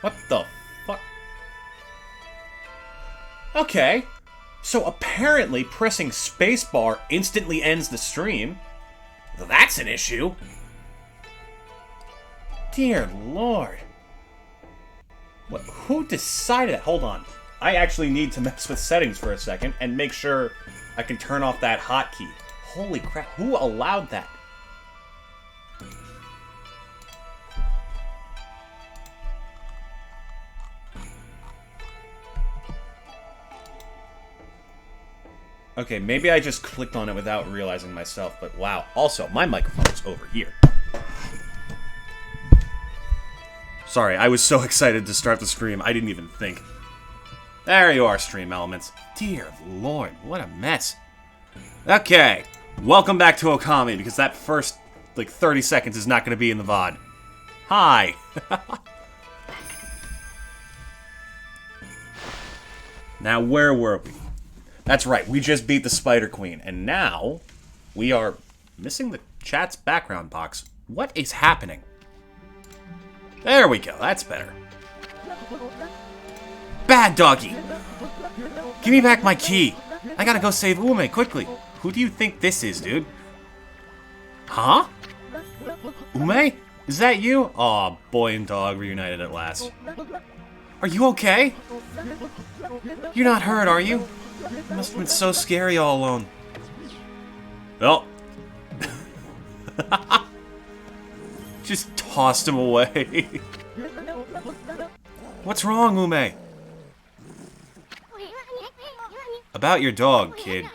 What the fuck? Okay. So apparently pressing spacebar instantly ends the stream. That's an issue. Dear Lord. What, who decided that? Hold on. I actually need to mess with settings for a second and make sure I can turn off that hotkey. Holy crap, who allowed that? Okay, maybe I just clicked on it without realizing myself, but wow. Also, my microphone's over here. Sorry, I was so excited to start the stream, I didn't even think. There you are, stream elements. Dear Lord, what a mess. Okay, welcome back to Okami, because that first, 30 seconds is not going to be in the VOD. Hi! Now, where were we? That's right, we just beat the Spider Queen, and now we are missing the chat's background box. What is happening? There we go, that's better. Bad doggy! Give me back my key! I gotta go save Ume, quickly! Who do you think this is, dude? Huh? Ume? Is that you? Aw, boy and dog reunited at last. Are you okay? You're not hurt, are you? It must have been so scary all alone. Well. Just tossed him away. What's wrong, Ume? About your dog, kid.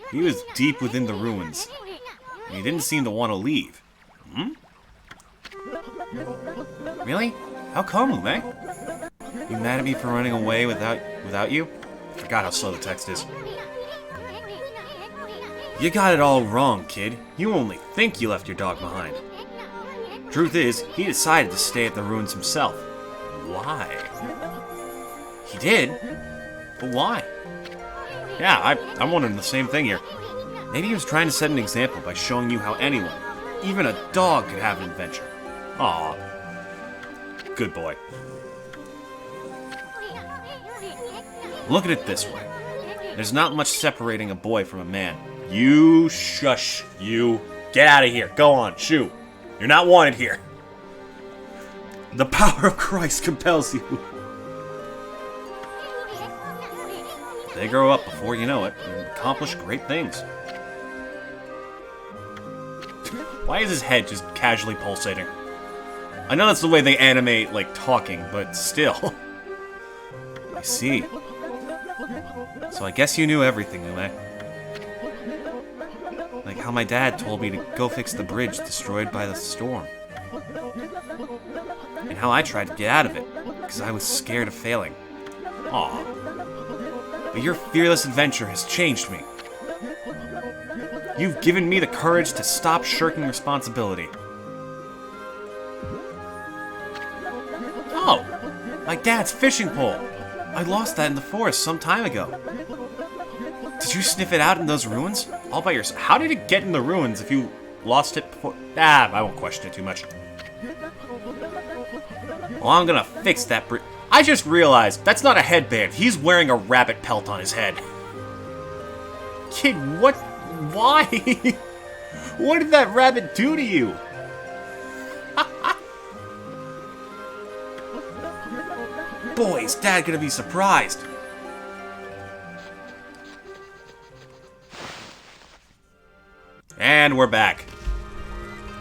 He was deep within the ruins. And he didn't seem to want to leave. Hmm? Really? How come, Ume? You mad at me for running away without you? I forgot how slow the text is. You got it all wrong, kid. You only think you left your dog behind. Truth is, he decided to stay at the ruins himself. Why? He did? But why? Yeah, I'm wondering the same thing here. Maybe he was trying to set an example by showing you how anyone, even a dog, could have an adventure. Aw. Good boy. Look at it this way. There's not much separating a boy from a man. You shush, you. Get out of here. Go on, shoo. You're not wanted here. The power of Christ compels you. They grow up before you know it and accomplish great things. Why is his head just casually pulsating? I know that's the way they animate, talking, but still. I see. So I guess you knew everything, Ume. Like how my dad told me to go fix the bridge destroyed by the storm. And how I tried to get out of it, because I was scared of failing. Aw. But your fearless adventure has changed me. You've given me the courage to stop shirking responsibility. Oh! My dad's fishing pole! I lost that in the forest some time ago. Did you sniff it out in those ruins? All by yourself? How did it get in the ruins if you lost it before? I won't question it too much. Well, I'm gonna fix that I just realized, that's not a headband. He's wearing a rabbit pelt on his head. Kid, what? Why? What did that rabbit do to you? Boy, is Dad gonna be surprised. And we're back.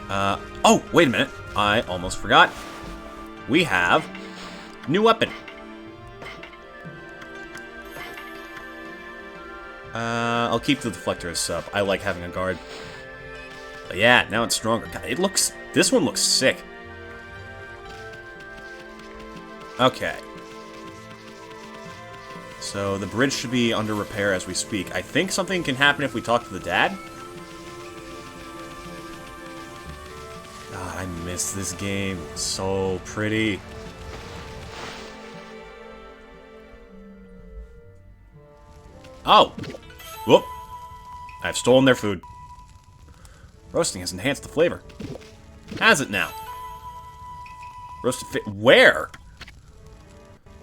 Oh, wait a minute. I almost forgot. We have new weapon. I'll keep the deflector as sub. I like having a guard. But yeah, now it's stronger. God, this one looks sick. Okay. So the bridge should be under repair as we speak. I think something can happen if we talk to the dad. God, I miss this game. It's so pretty. Oh! Whoop! I've stolen their food. Roasting has enhanced the flavor. Has it now? Roasted fish. Where?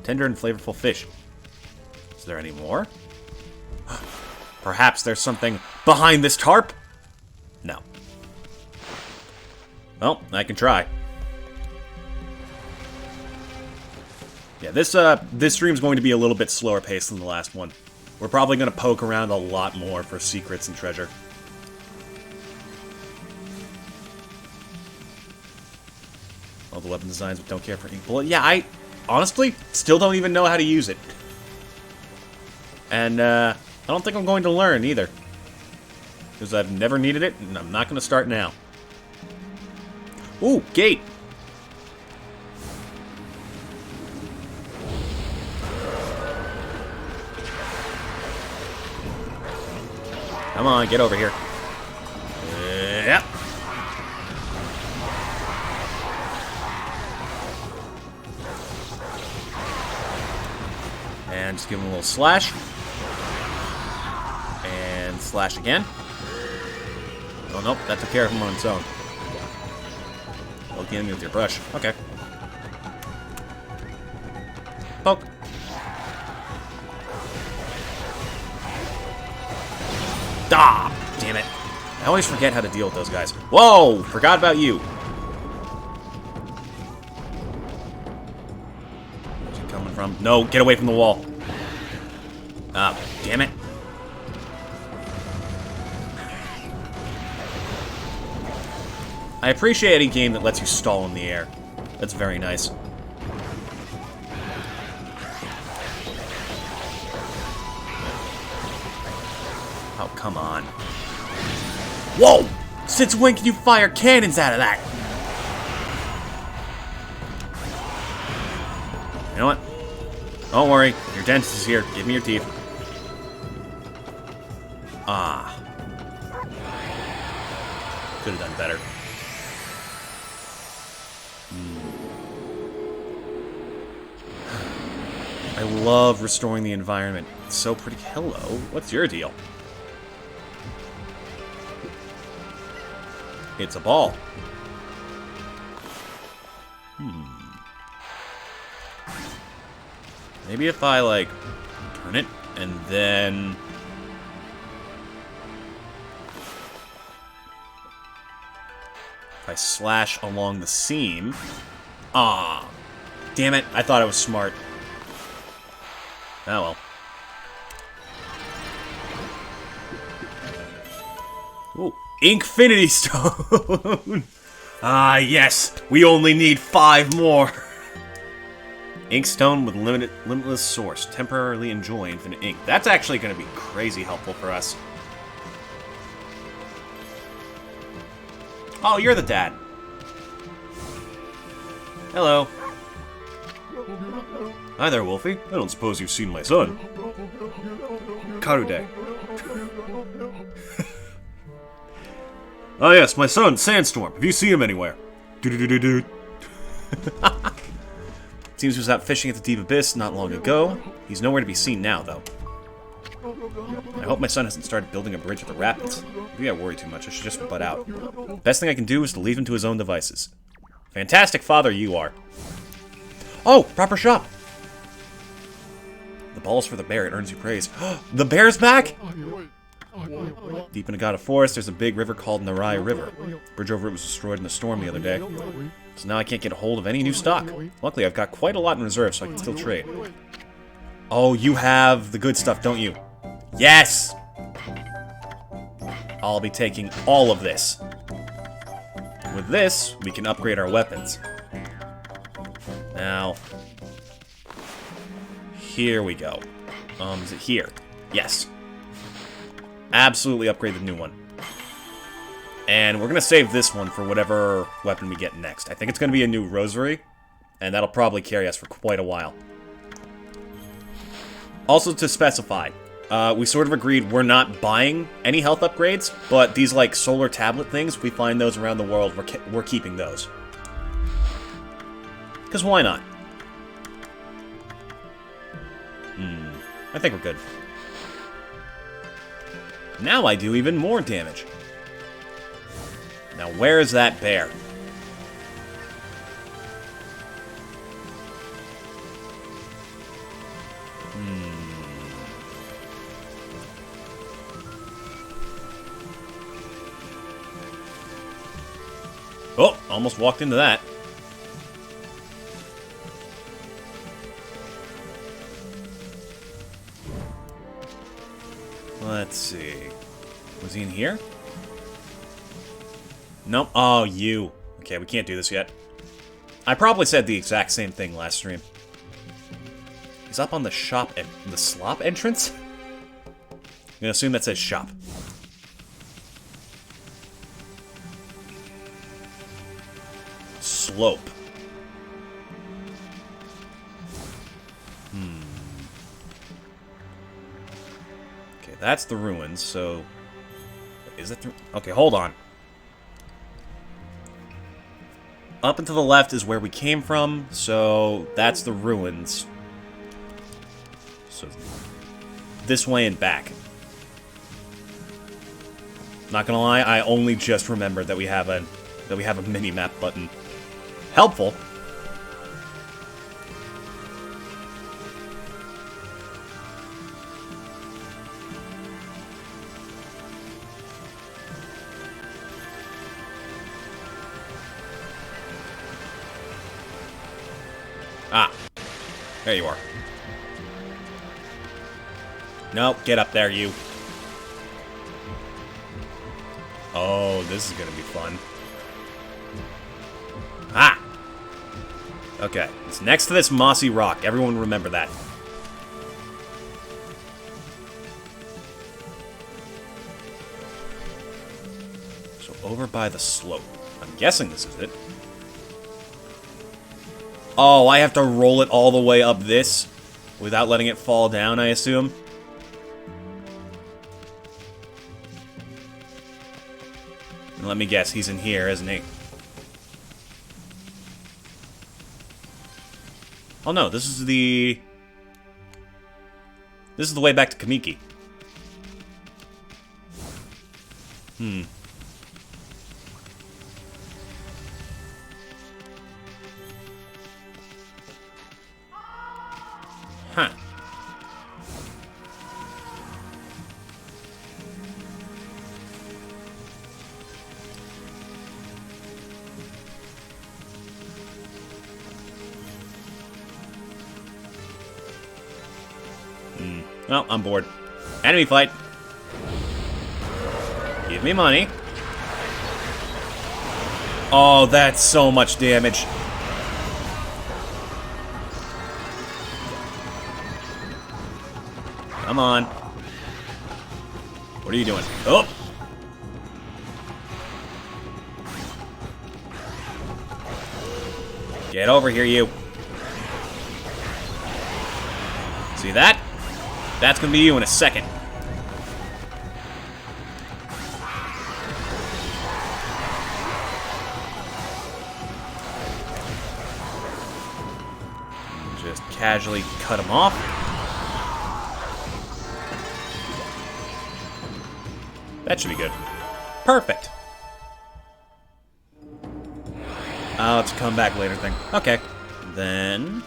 Tender and flavorful fish. Is there any more? Perhaps there's something behind this tarp? No. Well, I can try. Yeah, this stream's going to be a little bit slower paced than the last one. We're probably going to poke around a lot more for secrets and treasure. All the weapon designs, but don't care for ink bullet. Yeah, I honestly still don't even know how to use it. And I don't think I'm going to learn either. Because I've never needed it, and I'm not going to start now. Ooh, gate! Come on, get over here. Yep. And just give him a little slash. And slash again. Oh, nope, that took care of him on its own. Poke the enemy with your brush. Okay. Poke. Ah, damn it. I always forget how to deal with those guys. Whoa! Forgot about you. Where's he coming from? No, get away from the wall. Ah, damn it. I appreciate any game that lets you stall in the air. That's very nice. Oh, come on. Whoa! Since when can you fire cannons out of that? You know what? Don't worry. Your dentist is here. Give me your teeth. Ah. Could have done better. I love restoring the environment. It's so pretty. Hello, what's your deal? It's a ball. Maybe if I, like, turn it, and then... if I slash along the seam... Ah! Damn it, I thought I was smart. Oh well. Ooh, Infinity Stone! Ah, yes! We only need 5 more! Inkstone with limitless source. Temporarily enjoy infinite ink. That's actually going to be crazy helpful for us. Oh, you're the dad. Hello. Hi there, Wolfie. I don't suppose you've seen my son. Karude. Oh yes, my son, Sandstorm. Have you seen him anywhere? Doo-doo-doo-doo-doo. Seems he was out fishing at the deep abyss not long ago. He's nowhere to be seen now, though. I hope my son hasn't started building a bridge at the rapids. Maybe I worry too much. I should just butt out. Best thing I can do is to leave him to his own devices. Fantastic father you are. Oh, proper shop. The ball's for the bear. It earns you praise. The bear's back? Deep in a god of forest, there's a big river called Narai River. The bridge over it was destroyed in a storm the other day. So now I can't get a hold of any new stock. Luckily, I've got quite a lot in reserve, so I can still trade. Oh, you have the good stuff, don't you? Yes! I'll be taking all of this. With this, we can upgrade our weapons. Now, here we go. Is it here? Yes. Absolutely upgrade the new one. And we're going to save this one for whatever weapon we get next. I think it's going to be a new rosary, and that'll probably carry us for quite a while. Also to specify, we sort of agreed we're not buying any health upgrades, but these, like, solar tablet things, we find those around the world, we're keeping those. Because why not? I think we're good. Now I do even more damage. Now where is that bear? Oh, almost walked into that. Let's see. Was he in here? Nope. Oh, you. Okay, we can't do this yet. I probably said the exact same thing last stream. He's up on the shop and the slop entrance? I'm gonna assume that says shop. Slope. Okay, that's the ruins, so... Is that the... Okay, hold on. Up and to the left is where we came from, so that's the ruins. So this way and back. Not gonna lie, I only just remembered that we have a mini-map button. Helpful. Ah. There you are. No, get up there, you. Oh, this is gonna be fun. Ah! Okay, it's next to this mossy rock. Everyone remember that. So over by the slope. I'm guessing this is it. Oh, I have to roll it all the way up this without letting it fall down, I assume. And let me guess, he's in here, isn't he? Oh no, this is the way back to Kamiki. Huh. Well, I'm bored. Enemy fight. Give me money. Oh, that's so much damage. Come on. What are you doing? Oh! Get over here, you. See that? That's gonna be you in a second. Just casually cut him off. That should be good. Perfect. Oh, it's a come back later thing. Okay. Then...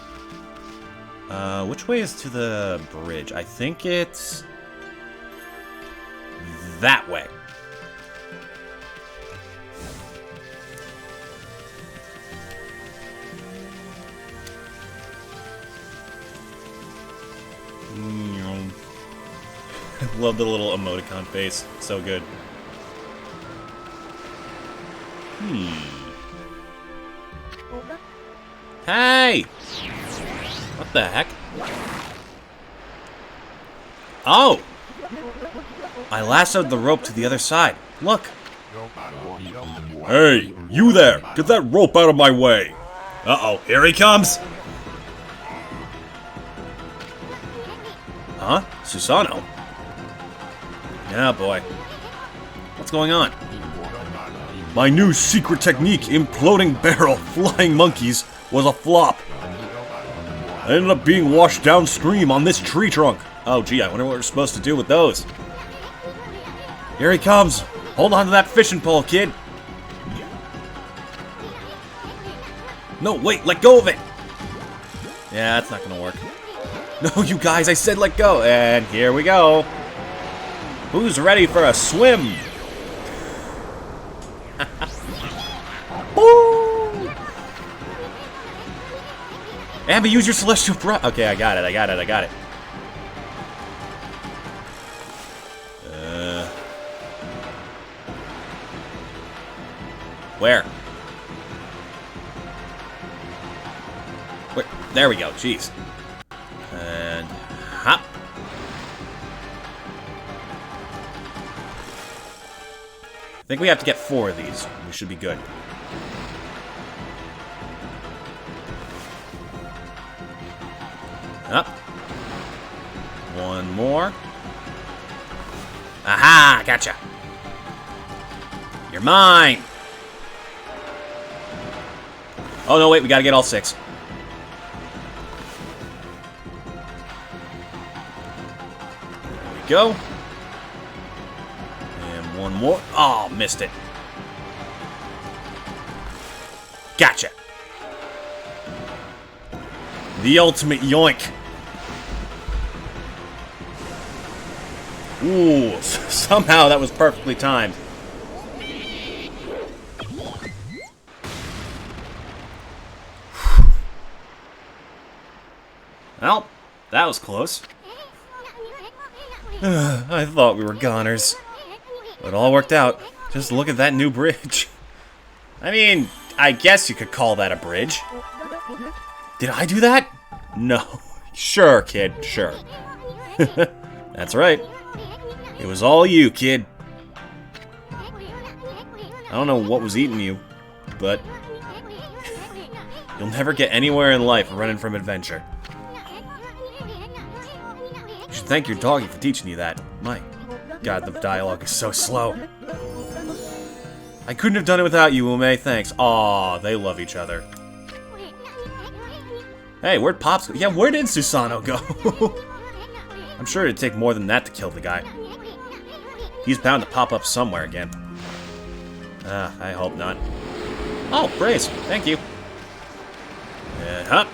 which way is to the bridge? I think it's... that way. I love the little emoticon face. So good. Hey! What the heck? Oh! I lassoed the rope to the other side. Look! Hey, you there! Get that rope out of my way! Uh-oh, here he comes! Huh? Susano? Yeah, boy. What's going on? My new secret technique, imploding barrel flying monkeys, was a flop. I ended up being washed downstream on this tree trunk. Oh, gee, I wonder what we're supposed to do with those. Here he comes! Hold on to that fishing pole, kid! No, wait, let go of it! Yeah, that's not gonna work. No, you guys, I said let go. And here we go. Who's ready for a swim? Woo! Amber, use your celestial breath. Okay, I got it. Where? Where? There we go. Jeez. And hop. I think we have to get 4 of these. We should be good. Up. 1 more. Aha! Gotcha. You're mine. Oh no! Wait, we gotta get all 6. There we go. And 1 more. Oh, missed it. Gotcha. The ultimate yoink. Ooh, somehow that was perfectly timed. Well, that was close. I thought we were goners. But it all worked out. Just look at that new bridge. I mean, I guess you could call that a bridge. Did I do that? No. Sure, kid, sure. That's right. It was all you, kid. I don't know what was eating you, but you'll never get anywhere in life running from adventure. You should thank your doggy for teaching you that. My God, the dialogue is so slow. I couldn't have done it without you, Ume. Thanks. Aw, they love each other. Hey, where'd Pops go? Yeah, where did Susano go? I'm sure it'd take more than that to kill the guy. He's bound to pop up somewhere again. I hope not. Oh, praise. Thank you. Huh?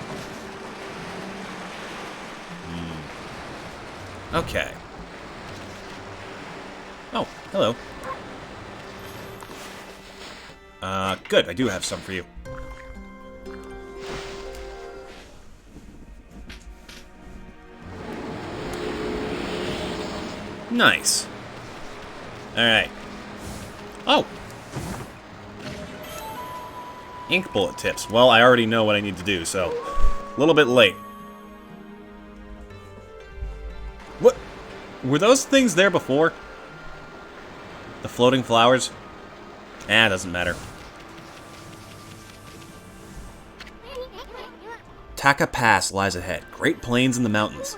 Okay. Oh, hello. Good. I do have some for you. Nice. Alright. Oh! Ink bullet tips. Well, I already know what I need to do, so... a little bit late. What? Were those things there before? The floating flowers? Doesn't matter. Taka Pass lies ahead. Great plains in the mountains.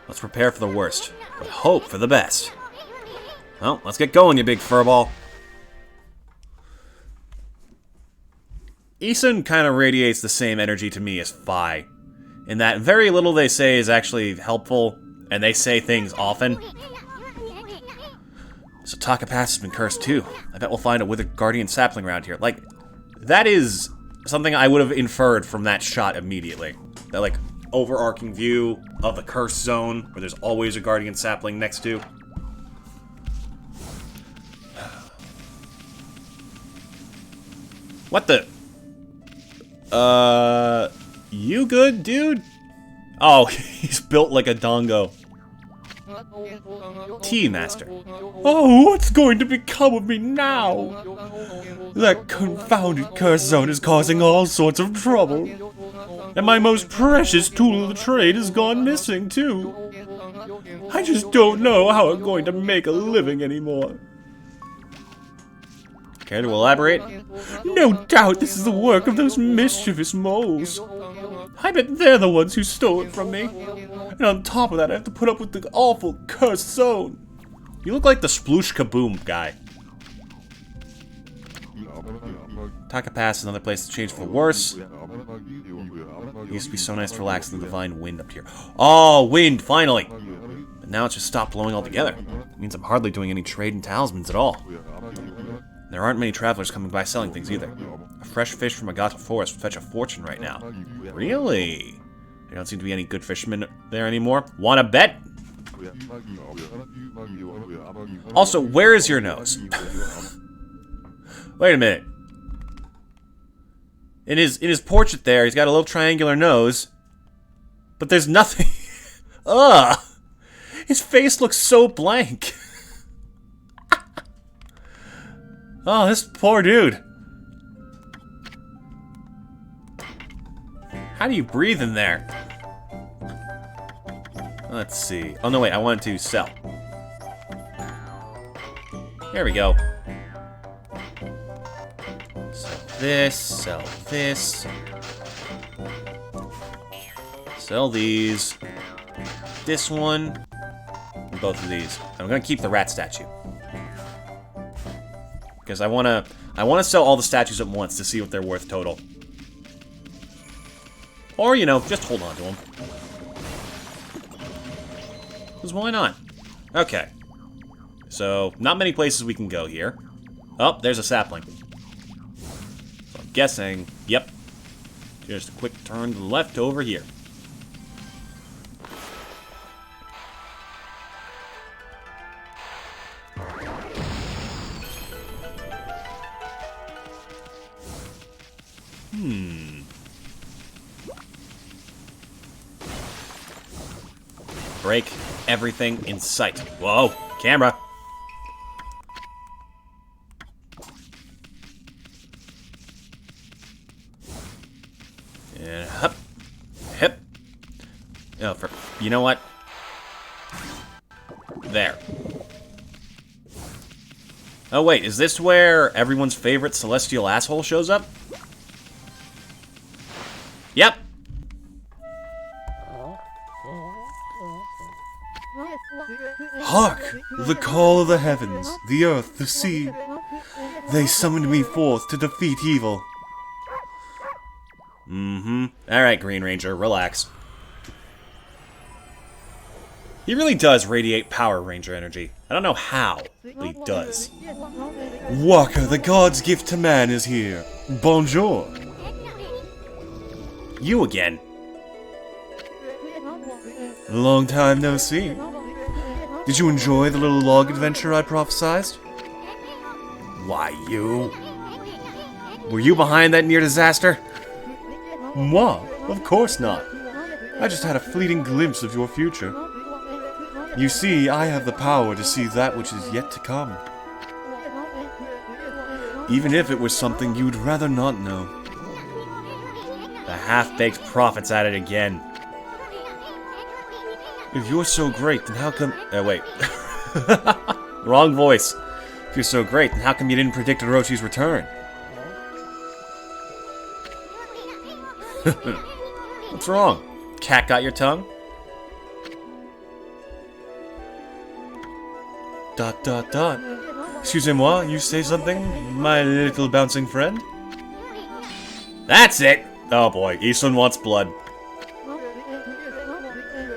Let's prepare for the worst, but hope for the best. Well, let's get going, you big furball. Isun kind of radiates the same energy to me as Phi, in that very little they say is actually helpful, and they say things often. So Taka Pass has been cursed too. I bet we'll find a withered guardian sapling around here. Like, that is something I would have inferred from that shot immediately. That, like, overarching view of the cursed zone, where there's always a guardian sapling next to. What the? You good, dude? Oh, he's built like a dongo. Tea Master. Oh, what's going to become of me now? That confounded curse zone is causing all sorts of trouble. And my most precious tool of the trade has gone missing, too. I just don't know how I'm going to make a living anymore. Care to elaborate? No doubt this is the work of those mischievous moles. I bet they're the ones who stole it from me. And on top of that, I have to put up with the awful cursed zone. You look like the Sploosh Kaboom guy. Taka Pass is another place to change for the worse. It used to be so nice to relax in the divine wind up here. Oh, wind, finally! But now it's just stopped blowing altogether. It means I'm hardly doing any trade in talismans at all. There aren't many travelers coming by selling things either. A fresh fish from Agata Forest would fetch a fortune right now. Really? There don't seem to be any good fishermen there anymore. Wanna bet? Also, where is your nose? Wait a minute. In his portrait there, he's got a little triangular nose. But there's nothing. Ugh! His face looks so blank. Oh, this poor dude. How do you breathe in there? Let's see. Oh, no, wait. I wanted to sell. There we go. Sell this. Sell this. Sell these. This one. And both of these. I'm going to keep the rat statue. Because I want to sell all the statues at once to see what they're worth total. Or, you know, just hold on to them. Because why not? Okay. So, not many places we can go here. Oh, there's a sapling. So I'm guessing, yep. Just a quick turn to the left over here. Break everything in sight. Whoa, camera. And hup, hip. Oh, you know what? There. Oh wait, is this where everyone's favorite celestial asshole shows up? Yep. Hark! The call of the heavens, the earth, the sea. They summoned me forth to defeat evil. Alright, Green Ranger, relax. He really does radiate Power Ranger energy. I don't know how, but he does. Walker, the god's gift to man, is here. Bonjour. You again. Long time no see. Did you enjoy the little log adventure I prophesized? Why, you? Were you behind that near disaster? Moi? Of course not. I just had a fleeting glimpse of your future. You see, I have the power to see that which is yet to come. Even if it was something you'd rather not know. The half-baked prophet's at it again. If you're so great, then how come... Wait. Wrong voice. If you're so great, then how come you didn't predict Orochi's return? What's wrong? Cat got your tongue? Dot dot dot. Excusez-moi, you say something, my little bouncing friend? That's it! Oh boy, Eastland wants blood.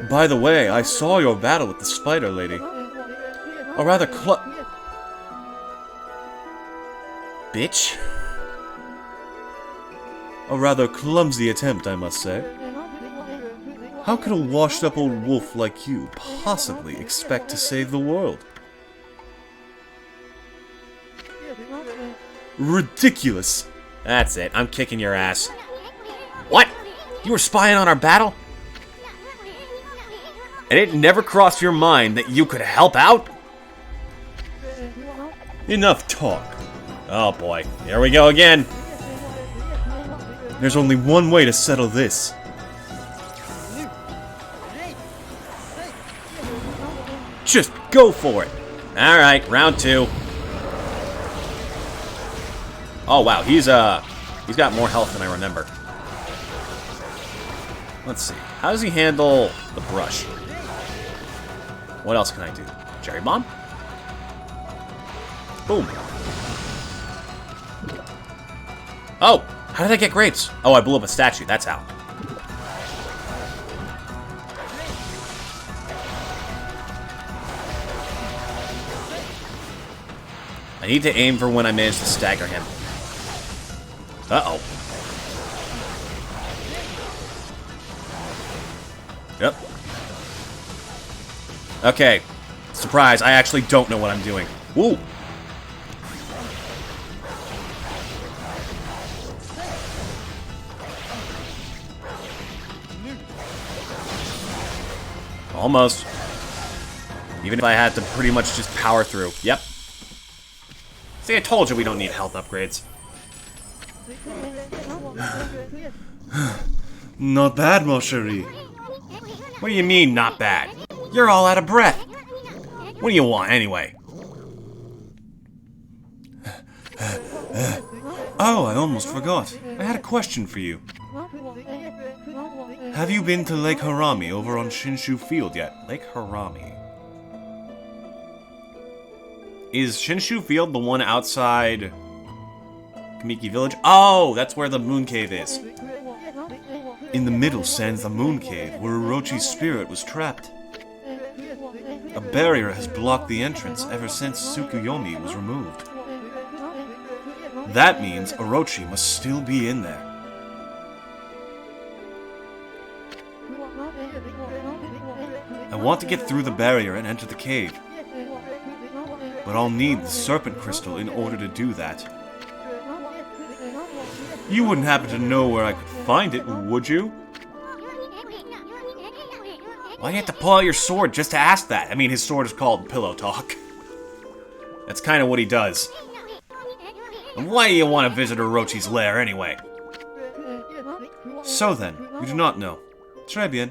By the way, I saw your battle with the spider lady. A rather Bitch? A rather clumsy attempt, I must say. How could a washed-up old wolf like you possibly expect to save the world? Ridiculous! That's it, I'm kicking your ass. What? You were spying on our battle? And it never crossed your mind that you could help out? Enough talk. Oh boy, here we go again. There's only one way to settle this. Just go for it. Alright, round two. Oh wow, he's got more health than I remember. Let's see. How does he handle the brush? What else can I do? Cherry bomb? Boom. Oh! How did I get grapes? Oh, I blew up a statue. That's how. I need to aim for when I manage to stagger him. Uh-oh. Yep. Okay. Surprise, I actually don't know what I'm doing. Woo! Almost. Even if I had to pretty much just power through. Yep. See, I told you we don't need health upgrades. Not bad, mon chéri. What do you mean, not bad? You're all out of breath. What do you want, anyway? Oh, I almost forgot. I had a question for you. Have you been to Lake Harami over on Shinshu Field yet? Lake Harami. Is Shinshu Field the one outside Kamiki Village? Oh, that's where the moon cave is. In the middle stands the moon cave, where Orochi's spirit was trapped. A barrier has blocked the entrance ever since Tsukuyomi was removed. That means Orochi must still be in there. I want to get through the barrier and enter the cave. But I'll need the Serpent Crystal in order to do that. You wouldn't happen to know where I could find it, would you? Why do you have to pull out your sword just to ask that? I mean, his sword is called Pillow Talk. That's kind of what he does. And why do you want to visit Orochi's lair anyway? So then, you do not know. Très bien.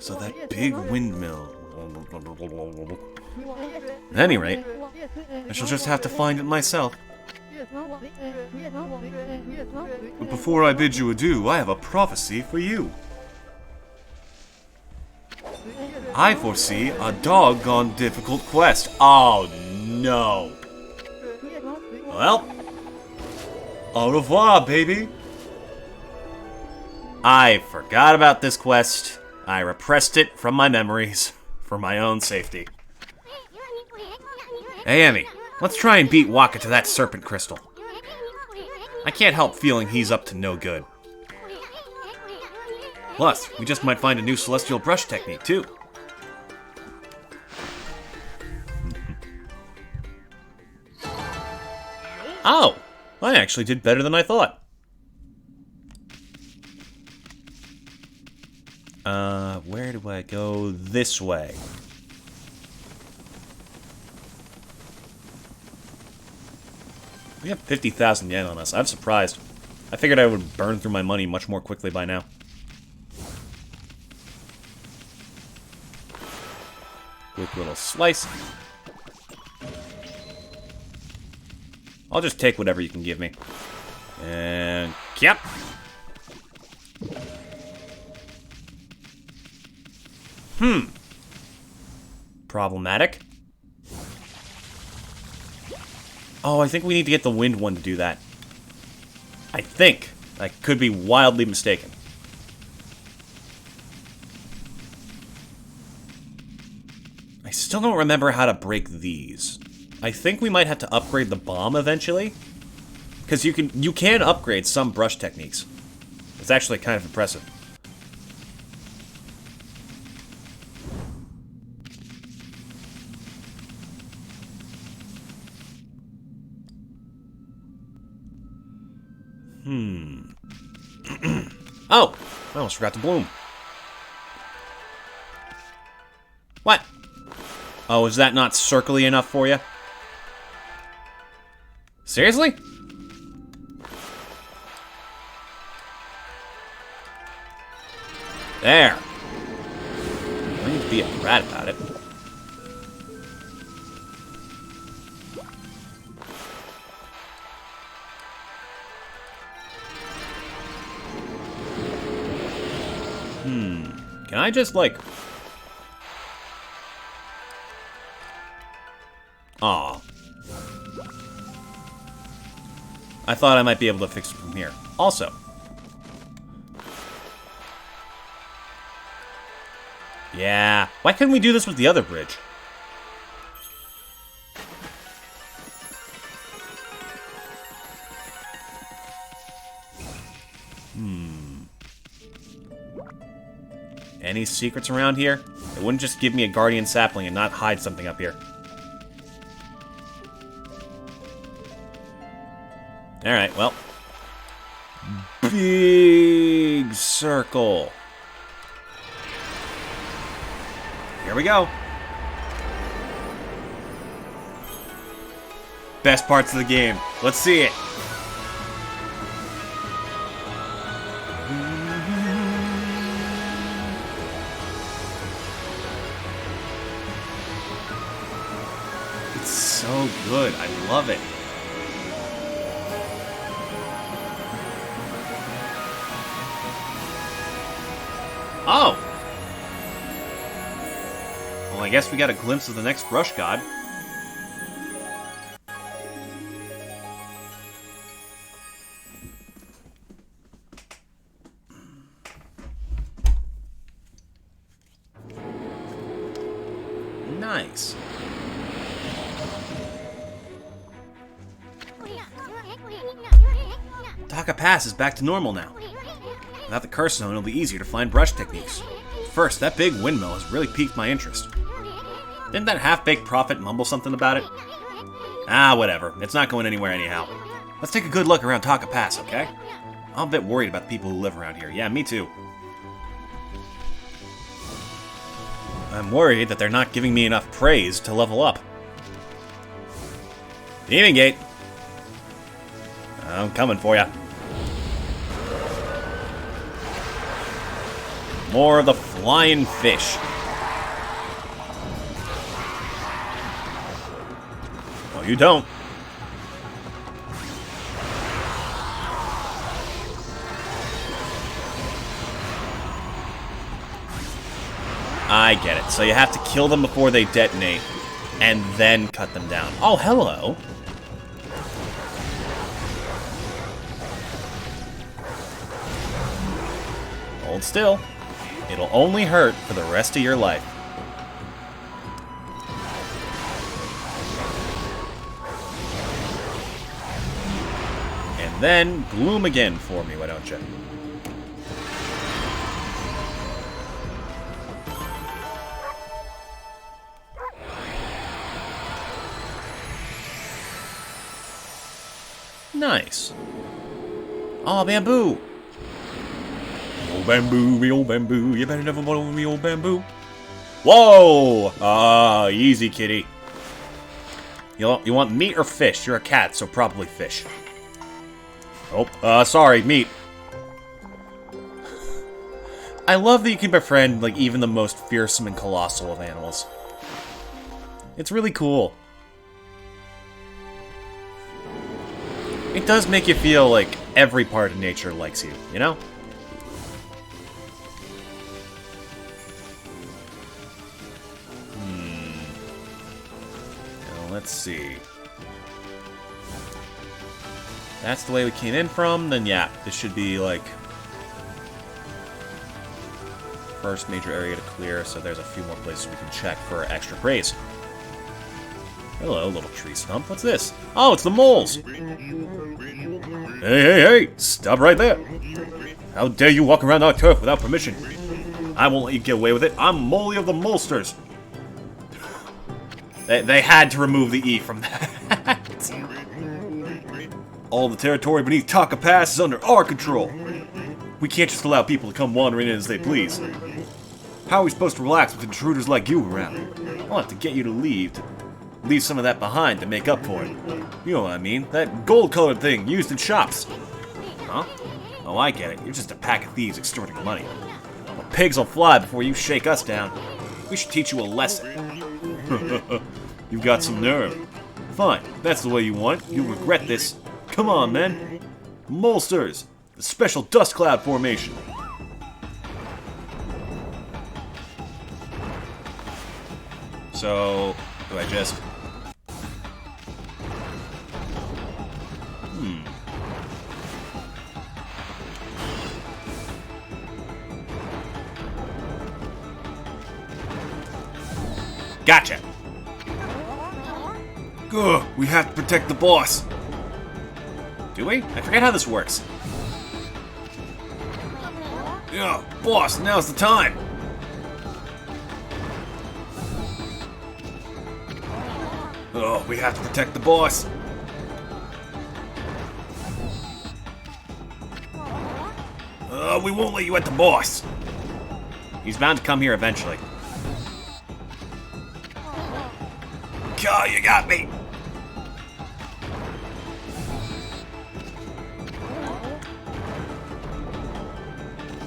So that big windmill. At any rate, I shall just have to find it myself. But before I bid you adieu, I have a prophecy for you. I foresee a doggone difficult quest. oh no. Well, Au revoir, baby. I forgot about this quest. I repressed it from my memories for my own safety. Hey, Emmy, let's try and beat Waka to that Serpent Crystal. I can't help feeling he's up to no good. Plus, we just might find a new Celestial Brush technique, too. Oh! I actually did better than I thought. Where do I go? This way. We have 50,000 yen on us. I'm surprised. I figured I would burn through my money much more quickly by now. Quick little slice. I'll just take whatever you can give me. And... yep. Problematic. Oh, I think we need to get the wind one to do that. I think. I could be wildly mistaken. I still don't remember how to break these. I think we might have to upgrade the bomb eventually. Because you can upgrade some brush techniques. It's actually kind of impressive. Oh! I almost forgot to bloom. What? Oh, is that not circly enough for you? Seriously? There. I need to be a rat about it. Can I just, like... Aw. I thought I might be able to fix it from here. Also. Yeah. Why couldn't we do this with the other bridge? Any secrets around here? It wouldn't just give me a guardian sapling and not hide something up here. Alright, well. Big circle. Here we go. Best parts of the game. Let's see it. It's so good. I love it. Oh! Well, I guess we got a glimpse of the next brush god. Nice. Taka Pass is back to normal now. Without the curse zone, it'll be easier to find brush techniques. First, that big windmill has really piqued my interest. Didn't that half-baked prophet mumble something about it? Ah, whatever. It's not going anywhere anyhow. Let's take a good look around Taka Pass, okay? I'm a bit worried about the people who live around here. Yeah, me too. I'm worried that they're not giving me enough praise to level up. Demon Gate! I'm coming for ya. More of the flying fish. Oh, you don't. I get it. So you have to kill them before they detonate, and then cut them down. Oh, hello. Hold still. It'll only hurt for the rest of your life. And then bloom again for me, why don't you? Nice. Oh, bamboo. Me old bamboo, you better never follow me, old bamboo. Whoa! Ah, easy, kitty. You want meat or fish? You're a cat, so probably fish. Oh, sorry, meat. I love that you can befriend, like, even the most fearsome and colossal of animals. It's really cool. It does make you feel like every part of nature likes you, you know? Let's see. That's the way we came in from, then yeah, this should be like first major area to clear, so there's a few more places we can check for extra praise. Hello, little tree stump. What's this? Oh, it's the moles! Hey! Stop right there! How dare you walk around our turf without permission? I won't let you get away with it. I'm Molly of the Molsters! They had to remove the E from that. All the territory beneath Taka Pass is under our control. We can't just allow people to come wandering in as they please. How are we supposed to relax with intruders like you around? I'll have to get you to leave some of that behind to make up for it. You know what I mean? That gold-colored thing used in shops. Huh? Oh, I get it. You're just a pack of thieves extorting money. Well, pigs will fly before you shake us down. We should teach you a lesson. You've got some nerve. Fine, if that's the way you want. You'll regret this. Come on, men. Molsters, the special dust cloud formation. So, do I just... Gotcha! Ugh, we have to protect the boss. Do we? I forget how this works. Yeah, boss, now's the time. Oh, we have to protect the boss. We won't let you at the boss. He's bound to come here eventually. Oh, you got me.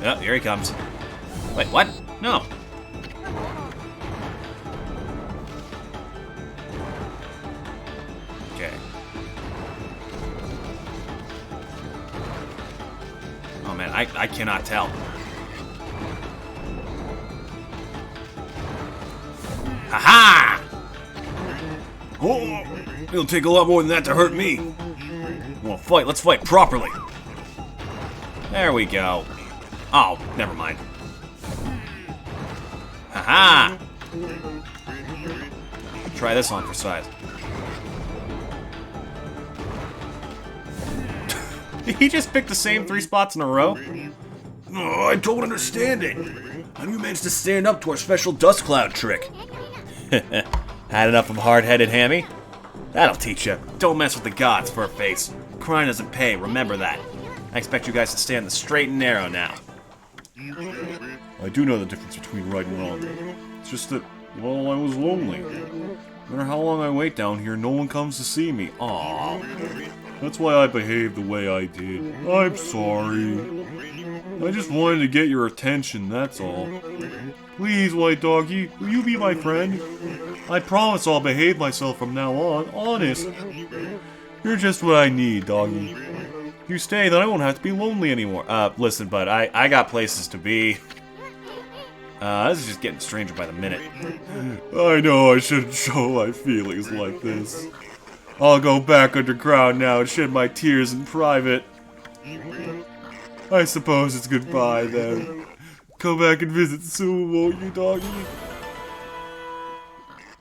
Oh, here he comes. Wait, what? No. Okay. Oh man, I cannot tell. Ha-ha! Oh, it'll take a lot more than that to hurt me. Well, fight. Let's fight properly. There we go. Oh, never mind. Haha! Try this on for size. Did he just pick the same 3 spots in a row? Oh, I don't understand it. How do you manage to stand up to our special dust cloud trick? Had enough of hard-headed Hammy? That'll teach you. Don't mess with the gods, Furface. Crime doesn't pay, remember that. I expect you guys to stay on the straight and narrow now. I do know the difference between right and wrong. It's just that, well, I was lonely. No matter how long I wait down here, no one comes to see me. Aww. That's why I behaved the way I did. I'm sorry. I just wanted to get your attention, that's all. Please, White Doggy, will you be my friend? I promise I'll behave myself from now on, honest. You're just what I need, Doggy. If you stay, then I won't have to be lonely anymore. Listen, bud, I got places to be. This is just getting stranger by the minute. I know I shouldn't show my feelings like this. I'll go back underground now and shed my tears in private. I suppose it's goodbye then. Come back and visit soon, won't you, Doggy?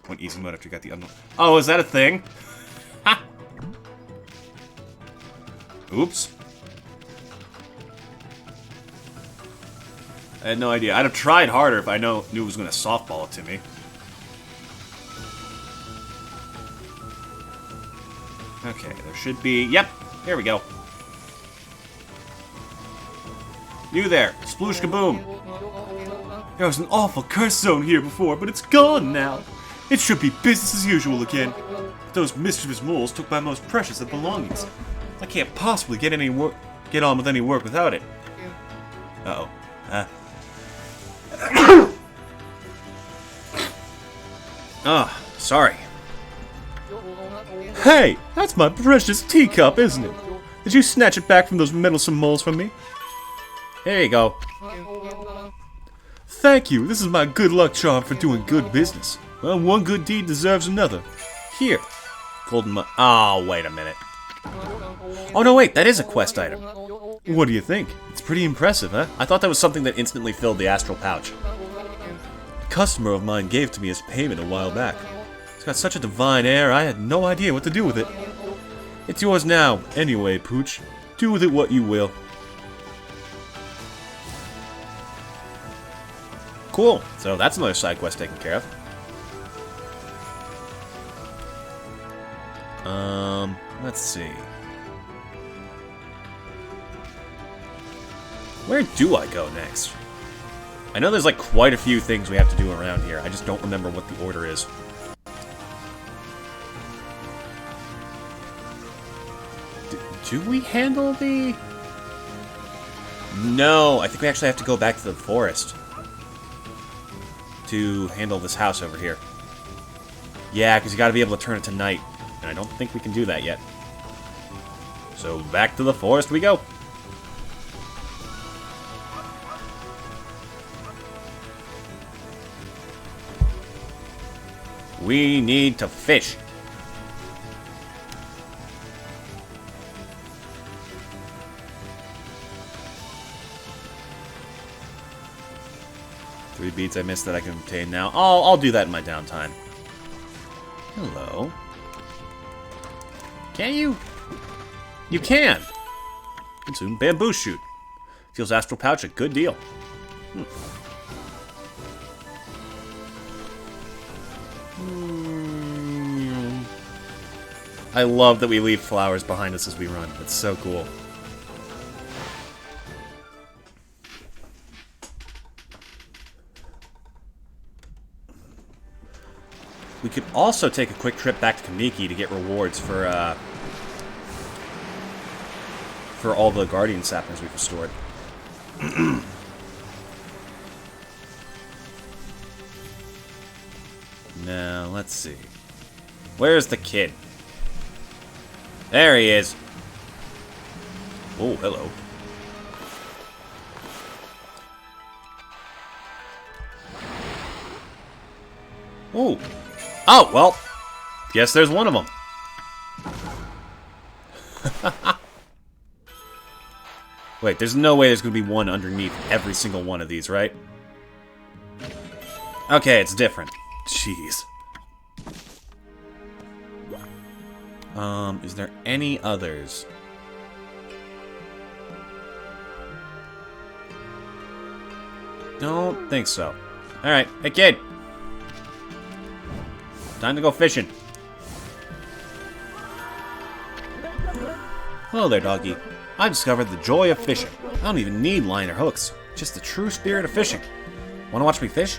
Went easy mode after you got the unknown. Oh, is that a thing? Ha! Oops. I had no idea. I'd have tried harder if I knew it was going to softball it to me. Okay, there should be... Yep, here we go. You there, sploosh kaboom. There was an awful curse zone here before, but it's gone now. It should be business as usual again. Those mischievous moles took my most precious of belongings. I can't possibly get on with any work without it. Uh-oh. Oh, sorry. Hey, that's my precious teacup, isn't it? Did you snatch it back from those meddlesome moles from me? There you go. Thank you. This is my good luck charm for doing good business. Well, one good deed deserves another. Here. Golden oh, wait a minute. Oh, no, wait. That is a quest item. What do you think? It's pretty impressive, huh? I thought that was something that instantly filled the astral pouch. A customer of mine gave to me as payment a while back. It's got such a divine air, I had no idea what to do with it. It's yours now, anyway, Pooch. Do with it what you will. Cool. So that's another side quest taken care of. Let's see. Where do I go next? I know there's like quite a few things we have to do around here. I just don't remember what the order is. Do we handle the... No, I think we actually have to go back to the forest to handle this house over here. Yeah, because you got to be able to turn it to night, and I don't think we can do that yet. So back to the forest we go. We need to fish. Three beads I missed that I can obtain now. I'll do that in my downtime. Hello. Can you? You can! Consume bamboo shoot. Feels astral pouch a good deal. I love that we leave flowers behind us as we run. It's so cool. We could also take a quick trip back to Kamiki to get rewards for all the Guardian saplings we've restored. Now, let's see. Where's the kid? There he is. Oh, hello. Oh. Oh, well. Guess there's one of them. Wait, there's no way there's going to be one underneath every single one of these, right? Okay, it's different. Jeez. Is there any others? Don't think so. Alright, hey kid! Time to go fishing. Hello there, doggy. I discovered the joy of fishing. I don't even need line or hooks. Just the true spirit of fishing. Wanna watch me fish?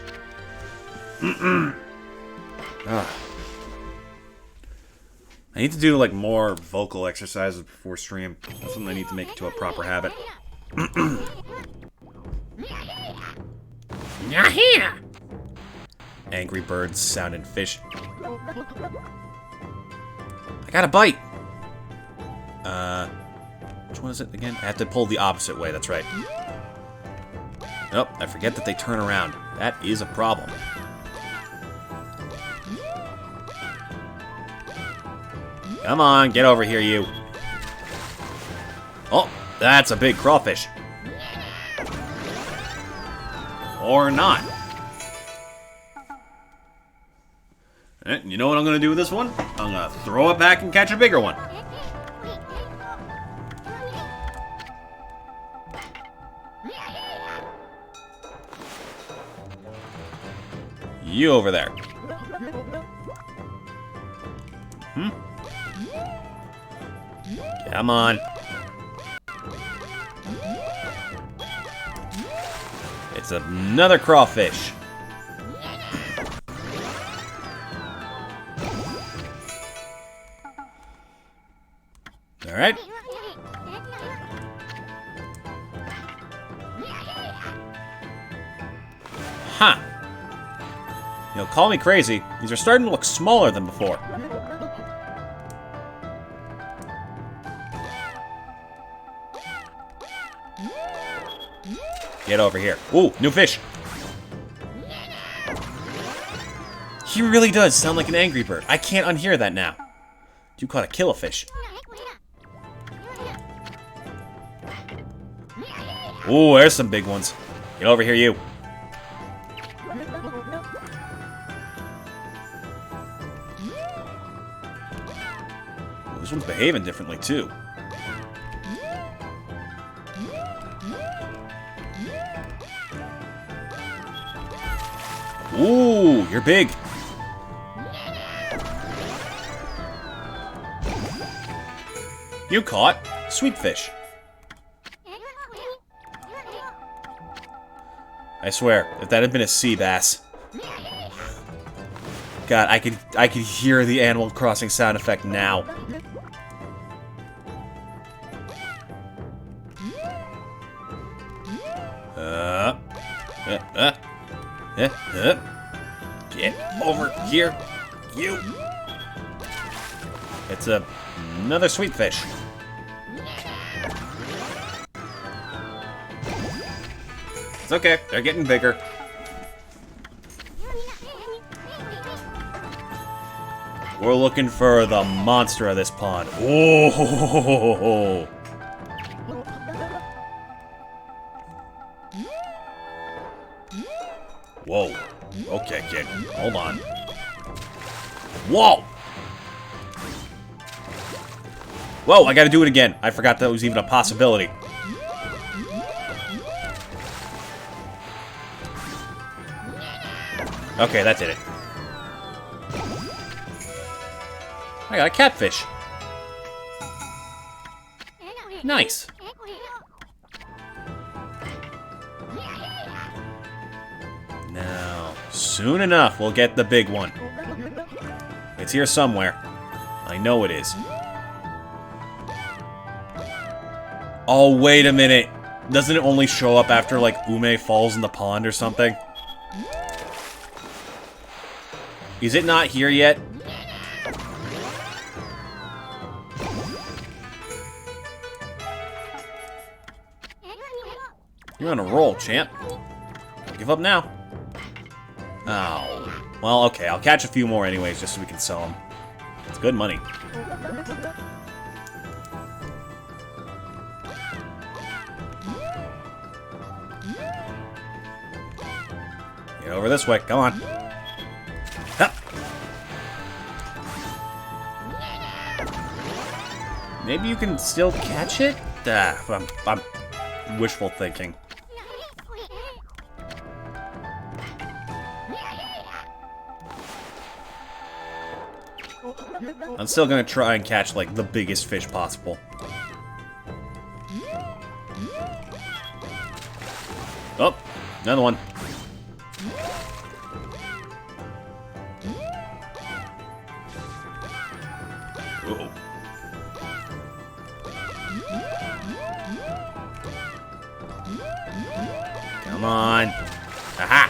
I need to do, like, more vocal exercises before stream. That's something I need to make into a proper habit. Here! Angry birds sounding fish. I got a bite! Which one is it again? I have to pull the opposite way, that's right. Nope, I forget that they turn around. That is a problem. Come on, get over here, you. Oh, that's a big crawfish. Or not. You know what I'm going to do with this one? I'm going to throw it back and catch a bigger one. You over there. Come on. It's another crawfish. All right. Huh. You know, call me crazy. These are starting to look smaller than before. Get over here. Ooh, new fish. He really does sound like an angry bird. I can't unhear that now. You caught a killifish. Ooh, there's some big ones. Get over here, you. Ooh, this one's behaving differently, too. Ooh, you're big. You caught sweet fish. I swear, if that had been a sea bass. God, I could hear the Animal Crossing sound effect now. Get over here, you. It's another sweet fish. It's okay, they're getting bigger. We're looking for the monster of this pond. Oh! Whoa. Okay, kid. Hold on. Whoa! Whoa, I gotta do it again. I forgot that was even a possibility. Okay, that did it. I got a catfish. Nice. Now, soon enough, we'll get the big one. It's here somewhere. I know it is. Oh, wait a minute. Doesn't it only show up after, like, Ume falls in the pond or something? Is it not here yet? You're on a roll, champ. Don't give up now. Oh. Well, okay, I'll catch a few more anyways, just so we can sell them. It's good money. Get over this way, come on. Ha. Maybe you can still catch it? I'm wishful thinking. I'm still gonna try and catch, like, the biggest fish possible. Oh, another one. Uh-oh. Come on. Aha!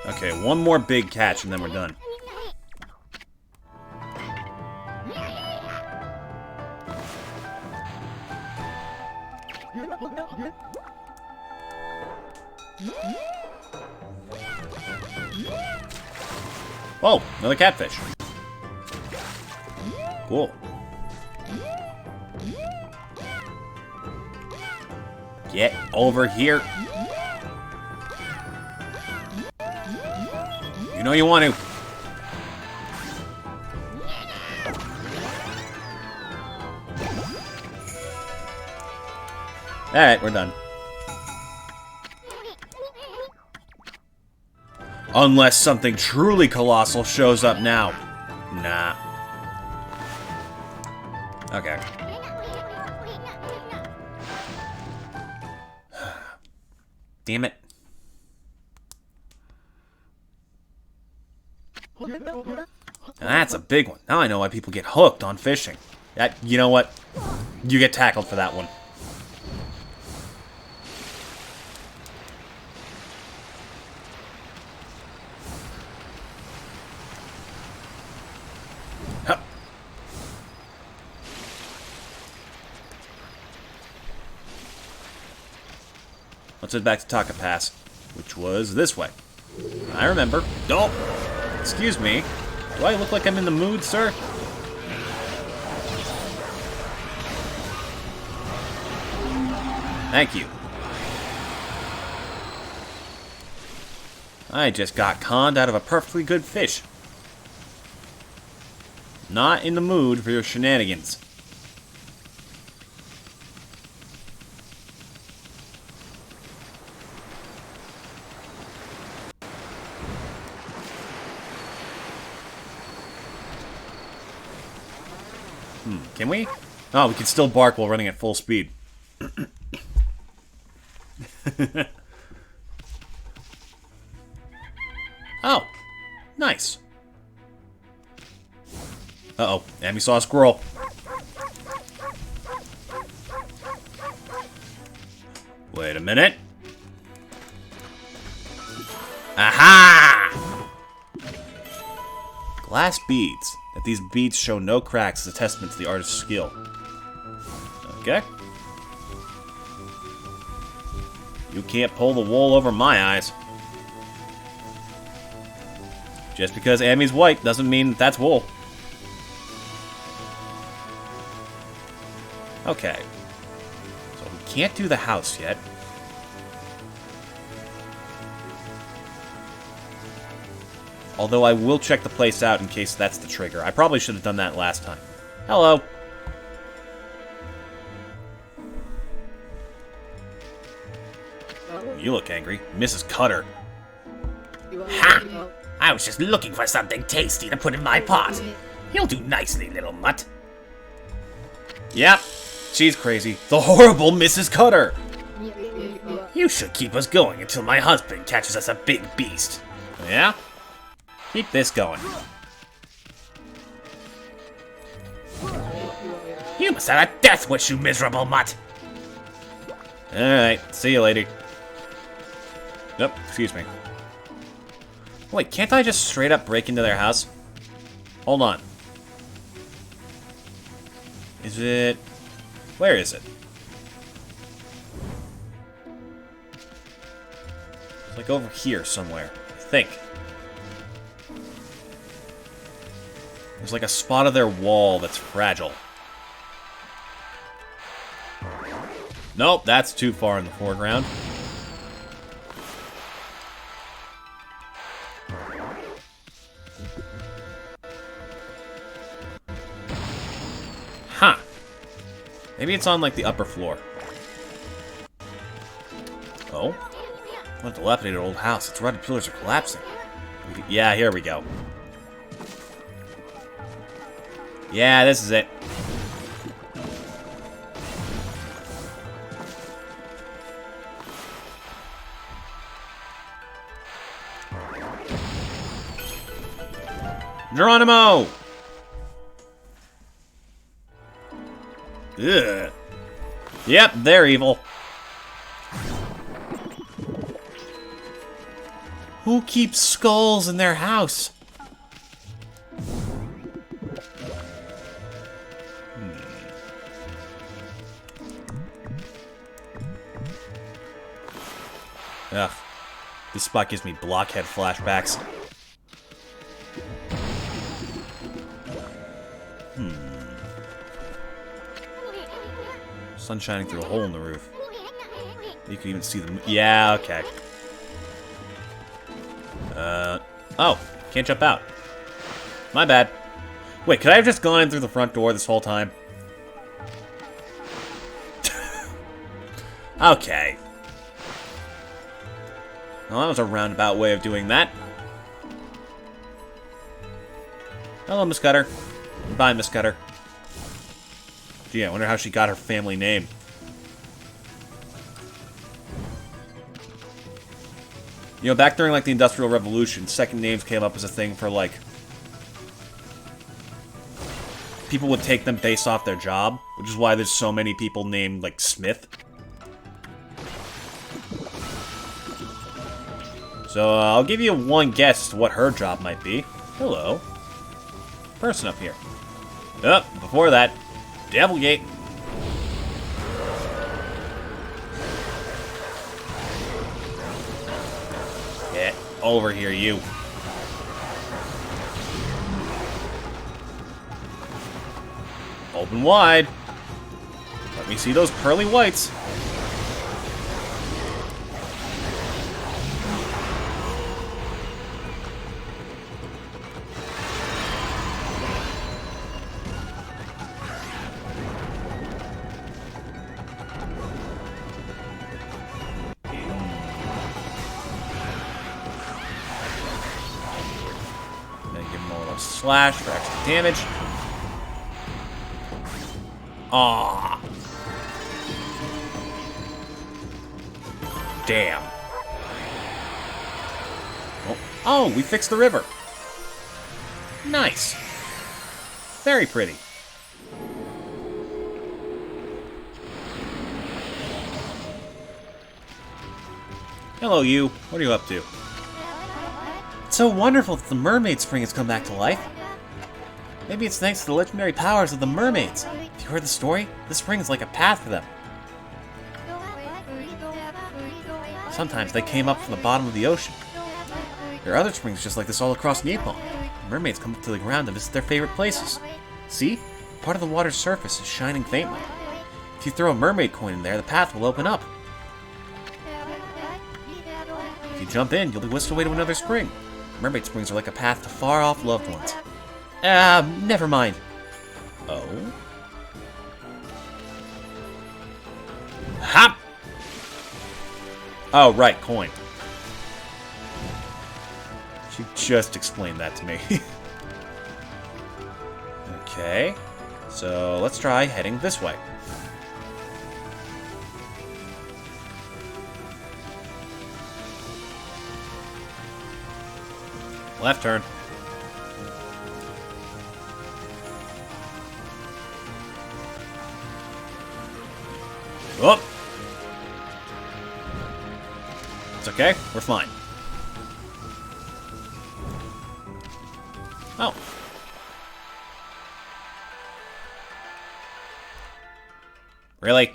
Okay, one more big catch and then we're done. Oh, another catfish. Cool. Get over here. You know you want to. Alright, we're done. Unless something truly colossal shows up now. Nah. Okay. Damn it. That's a big one. Now I know why people get hooked on fishing. You know what? You get tackled for that one. Huh. Let's head back to Taka Pass, which was this way. I remember. Oh! Excuse me. Do I look like I'm in the mood, sir? Thank you. I just got conned out of a perfectly good fish. Not in the mood for your shenanigans. Can we? Oh, we can still bark while running at full speed. Oh, nice. Uh-oh, Amy saw a squirrel. Wait a minute. Aha! Glass beads. That these beads show no cracks is a testament to the artist's skill. Okay. You can't pull the wool over my eyes. Just because Amy's white doesn't mean that's wool. Okay. So we can't do the house yet. Although I will check the place out in case that's the trigger. I probably should have done that last time. Hello. You look angry. Mrs. Cutter. Ha! I was just looking for something tasty to put in my pot. You'll do nicely, little mutt. Yep, she's crazy. The horrible Mrs. Cutter. You should keep us going until my husband catches us a big beast. Yeah? Keep this going. You must have a death wish, you miserable mutt. Alright, see you later. Nope, excuse me. Wait, can't I just straight up break into their house? Hold on. Is it... Where is it? It's like over here somewhere, I think. There's like a spot of their wall that's fragile. Nope, that's too far in the foreground. Huh. Maybe it's on, like, the upper floor. Oh? What a dilapidated old house. Its rutted pillars are collapsing. Yeah, here we go. Yeah, this is it. Geronimo! Ugh. Yep, they're evil. Who keeps skulls in their house? Ugh. This spot gives me blockhead flashbacks. Sun shining through a hole in the roof. You can even see the... Yeah, okay. Oh, can't jump out. My bad. Wait, could I have just gone in through the front door this whole time? Okay. Well, that was a roundabout way of doing that. Hello, Miss Cutter. Bye, Miss Cutter. Gee, I wonder how she got her family name. You know, back during, like, the Industrial Revolution, second names came up as a thing for, like... People would take them based off their job, which is why there's so many people named, like, Smith. So, I'll give you one guess as to what her job might be. Hello. Person up here. Oh, before that, Devilgate. Get over here, you. Open wide. Let me see those pearly whites. Slash for extra damage. Aww. Damn. Oh, we fixed the river. Nice. Very pretty. Hello, you. What are you up to? It's so wonderful that the mermaid spring has come back to life. Maybe it's thanks to the legendary powers of the mermaids. Have you heard the story? This spring is like a path for them. Sometimes they came up from the bottom of the ocean. There are other springs just like this all across Nippon. Mermaids come up to the ground to visit their favorite places. See? Part of the water's surface is shining faintly. If you throw a mermaid coin in there, the path will open up. If you jump in, you'll be whisked away to another spring. Mermaid springs are like a path to far-off loved ones. Never mind. Oh? Hop! Oh, right, coin. She just explained that to me. Okay. So let's try heading this way. Left turn. Oh! It's okay. We're fine. Oh. Really?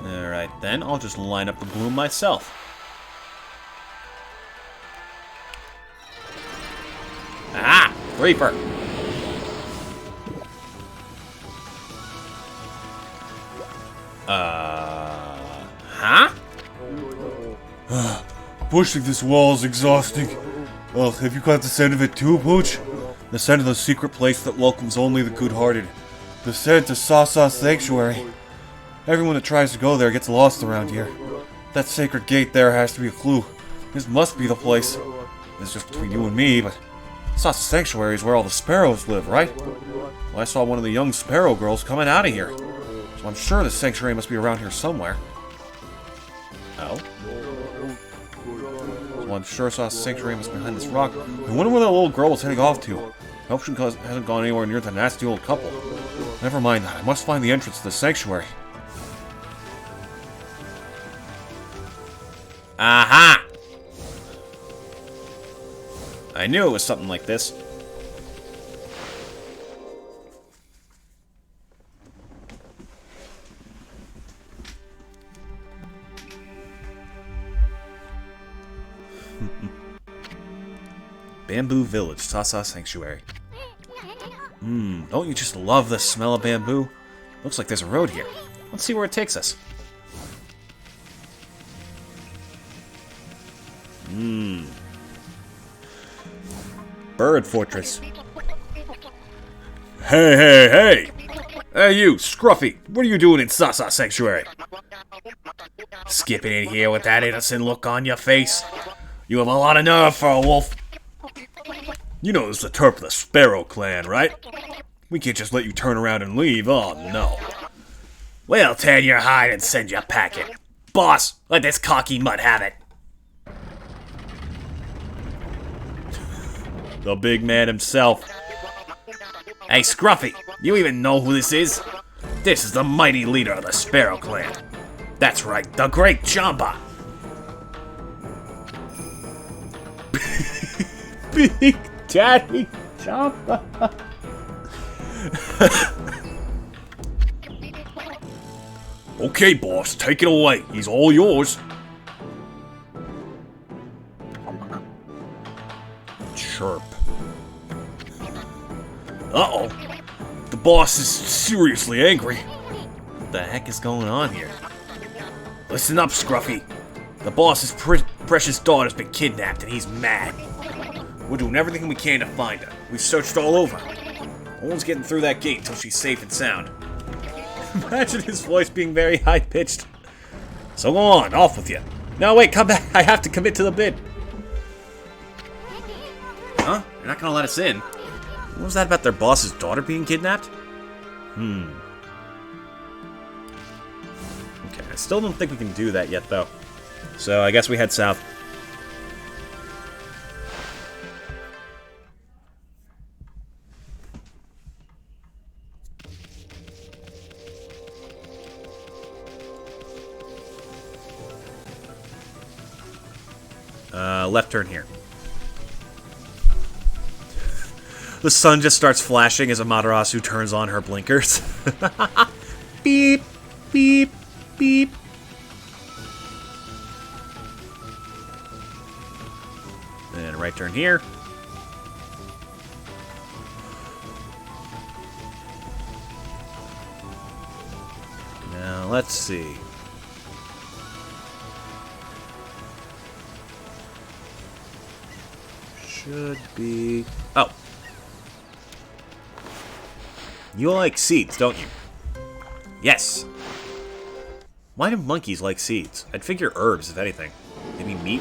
Alright then, I'll just line up the bloom myself. Ah! Reaper! Huh? Pushing this wall is exhausting. Ugh, have you got the scent of it too, Pooch? The scent of the secret place that welcomes only the good-hearted. The scent of Sasa Sanctuary. Everyone that tries to go there gets lost around here. That sacred gate there has to be a clue. This must be the place. It's just between you and me, but Sasa Sanctuary is where all the sparrows live, right? Well, I saw one of the young sparrow girls coming out of here. So I'm sure the sanctuary must be around here somewhere. Oh? Well, I'm sure Sasa Sanctuary must be behind this rock. I wonder where that little girl was heading off to. I hope she hasn't gone anywhere near the nasty old couple. Never mind that. I must find the entrance to the sanctuary. Aha! I knew it was something like this. Bamboo Village, Sasa Sanctuary. Don't you just love the smell of bamboo? Looks like there's a road here. Let's see where it takes us. Bird Fortress. Hey! Hey, you, Scruffy! What are you doing in Sasa Sanctuary? Skipping in here with that innocent look on your face. You have a lot of nerve for a wolf. You know this is the turf of the Sparrow clan, right? We can't just let you turn around and leave, oh no. We'll tan your hide and send you packing. Boss, let this cocky mutt have it. The big man himself. Hey, Scruffy, you even know who this is? This is the mighty leader of the Sparrow clan. That's right, the Great Jamba. Big Daddy Jamba. Okay, boss, take it away. He's all yours. Chirp. Uh-oh. The boss is seriously angry. What the heck is going on here? Listen up, Scruffy. The boss's precious daughter's been kidnapped and he's mad. We're doing everything we can to find her. We've searched all over. No one's getting through that gate until she's safe and sound. Imagine his voice being very high-pitched. So go on, off with you. No, wait, come back. I have to commit to the bid. Huh? You're not gonna let us in? What was that about their boss's daughter being kidnapped? Okay, I still don't think we can do that yet, though. So I guess we head south. Left turn here. The sun just starts flashing as Amaterasu turns on her blinkers. Beep, beep, beep. And right turn here. Now, let's see. Should be... Oh. You like seeds, don't you? Yes. Why do monkeys like seeds? I'd figure herbs, if anything. Maybe meat?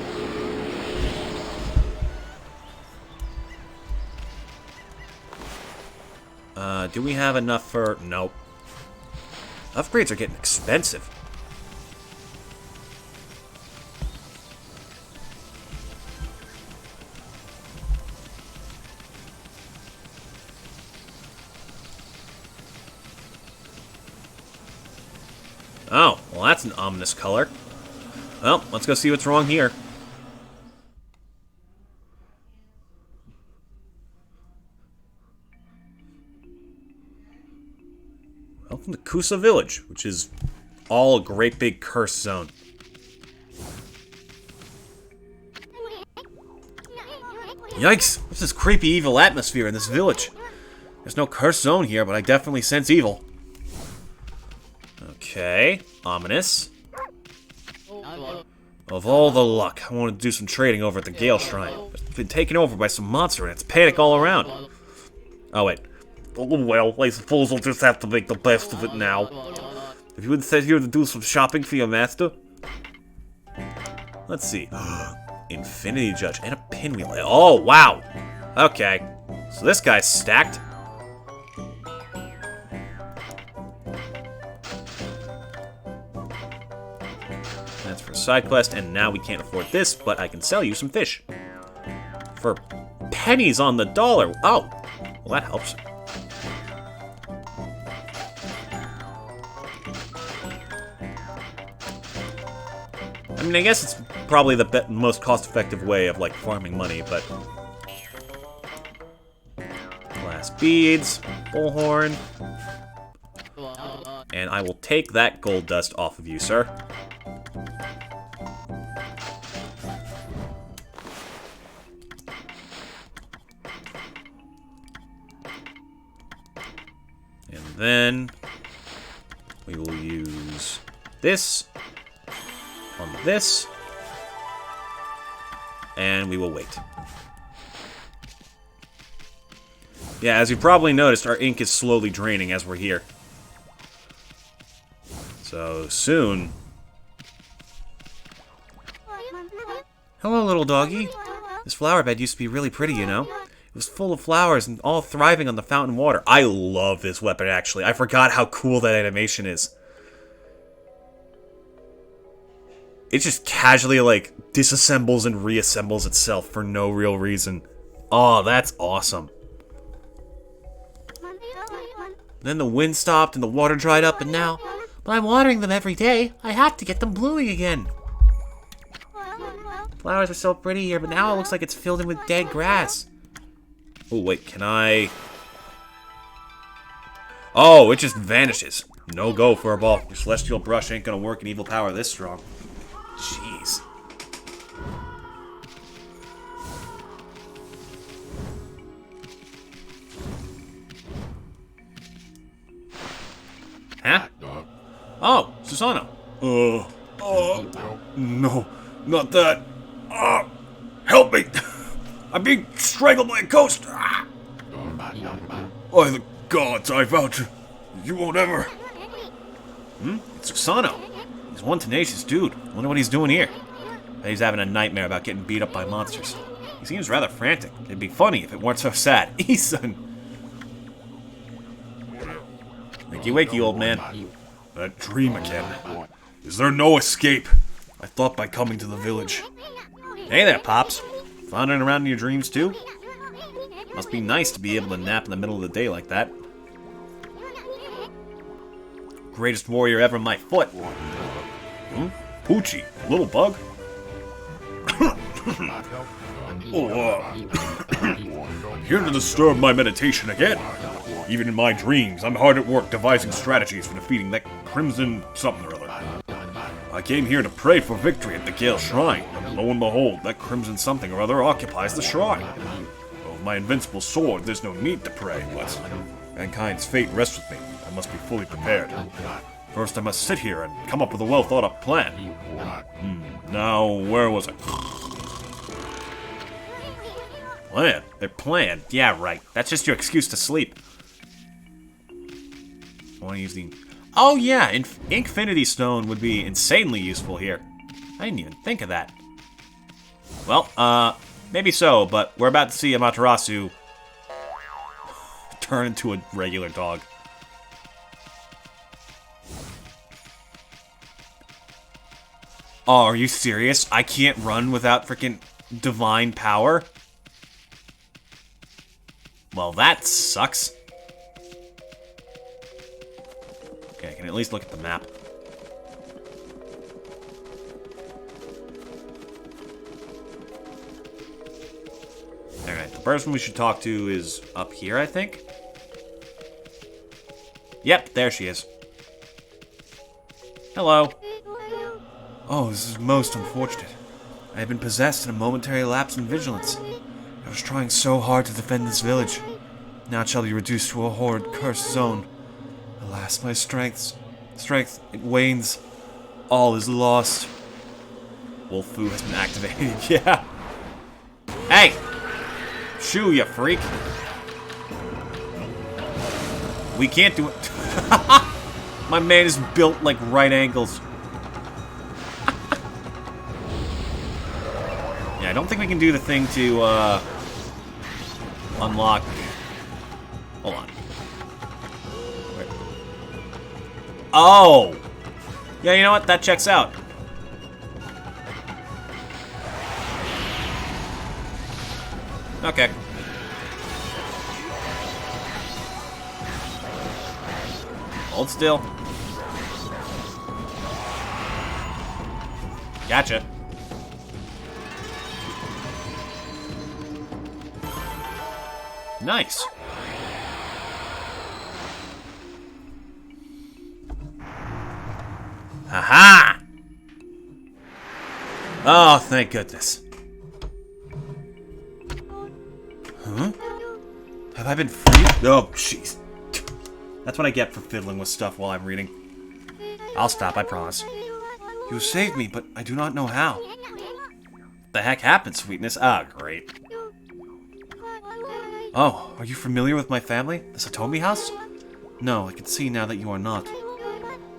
Do we have enough for... Nope. Upgrades are getting expensive. Oh, well that's an ominous color. Well, let's go see what's wrong here. Welcome to Kusa Village, which is all a great big curse zone. Yikes! What's this creepy evil atmosphere in this village? There's no curse zone here, but I definitely sense evil. Okay, ominous. Of all the luck, I wanted to do some trading over at the Gale Shrine. It's been taken over by some monster and it's panic all around. Oh wait. Oh well, I suppose we'll just have to make the best of it now. If you would said here to do some shopping for your master. Let's see. Infinity Judge and a pinwheel. Oh wow! Okay. So this guy's stacked. That's for side quest, and now we can't afford this, but I can sell you some fish. For pennies on the dollar. Oh! Well, that helps. I mean, I guess it's probably the most cost-effective way of, like, farming money, but... Glass beads, bullhorn... And I will take that gold dust off of you, sir. And then... we will use this... on this, and we will wait. Yeah, as you probably noticed, our ink is slowly draining as we're here. So, soon... Hello, little doggy. This flower bed used to be really pretty, you know? It was full of flowers and all thriving on the fountain water. I love this weapon, actually. I forgot how cool that animation is. It just casually, like, disassembles and reassembles itself for no real reason. Oh, that's awesome. Then the wind stopped and the water dried up, and now... But I'm watering them every day. I have to get them blooming again. Flowers are so pretty here, but now it looks like it's filled in with dead grass. Oh, wait, can I... Oh, it just vanishes. No go for a ball. Your celestial brush ain't gonna work an evil power this strong. Jeez. Huh? Oh, Susano. No, not that. Help me! I'm being strangled by a ghost! By the gods, I vouch you won't ever... It's Susano. He's one tenacious dude. Wonder what he's doing here. Bet he's having a nightmare about getting beat up by monsters. He seems rather frantic. It'd be funny if it weren't so sad. Eason! Wakey wakey, old man. That dream again. Is there no escape? I thought by coming to the village. Hey there, Pops. Wandering around in your dreams, too? Must be nice to be able to nap in the middle of the day like that. Greatest warrior ever, my foot. Poochie, little bug? Here to disturb my meditation again. Even in my dreams, I'm hard at work devising strategies for defeating that crimson something or other. I came here to pray for victory at the Gale Shrine, and lo and behold, that crimson something or other occupies the shrine. Well, with my invincible sword, there's no need to pray, but mankind's fate rests with me. I must be fully prepared. First, I must sit here and come up with a well-thought-out plan. Now, where was I? Plan? Their plan? Yeah, right. That's just your excuse to sleep. I want to use the... Oh, yeah, Infinity Stone would be insanely useful here. I didn't even think of that. Well, maybe so, but we're about to see Amaterasu turn into a regular dog. Oh, are you serious? I can't run without freaking divine power? Well, that sucks. Okay, I can at least look at the map. Alright, the person we should talk to is up here, I think? Yep, there she is. Hello. Oh, this is most unfortunate. I have been possessed in a momentary lapse in vigilance. I was trying so hard to defend this village. Now it shall be reduced to a horrid, cursed zone. Alas, my strength, it wanes. All is lost. Wolf Fu has been activated, yeah. Hey! Shoo, you freak! We can't do it. My man is built like right angles. Yeah, I don't think we can do the thing to, unlock... Hold on. Wait. Oh! Yeah, you know what? That checks out. Okay. Hold still. Gotcha. Nice. Aha! Oh, thank goodness. Huh? Have I been freed? Oh, jeez. That's what I get for fiddling with stuff while I'm reading. I'll stop, I promise. You saved me, but I do not know how. What the heck happened, sweetness? Ah, great. Oh, are you familiar with my family? The Satomi house? No, I can see now that you are not.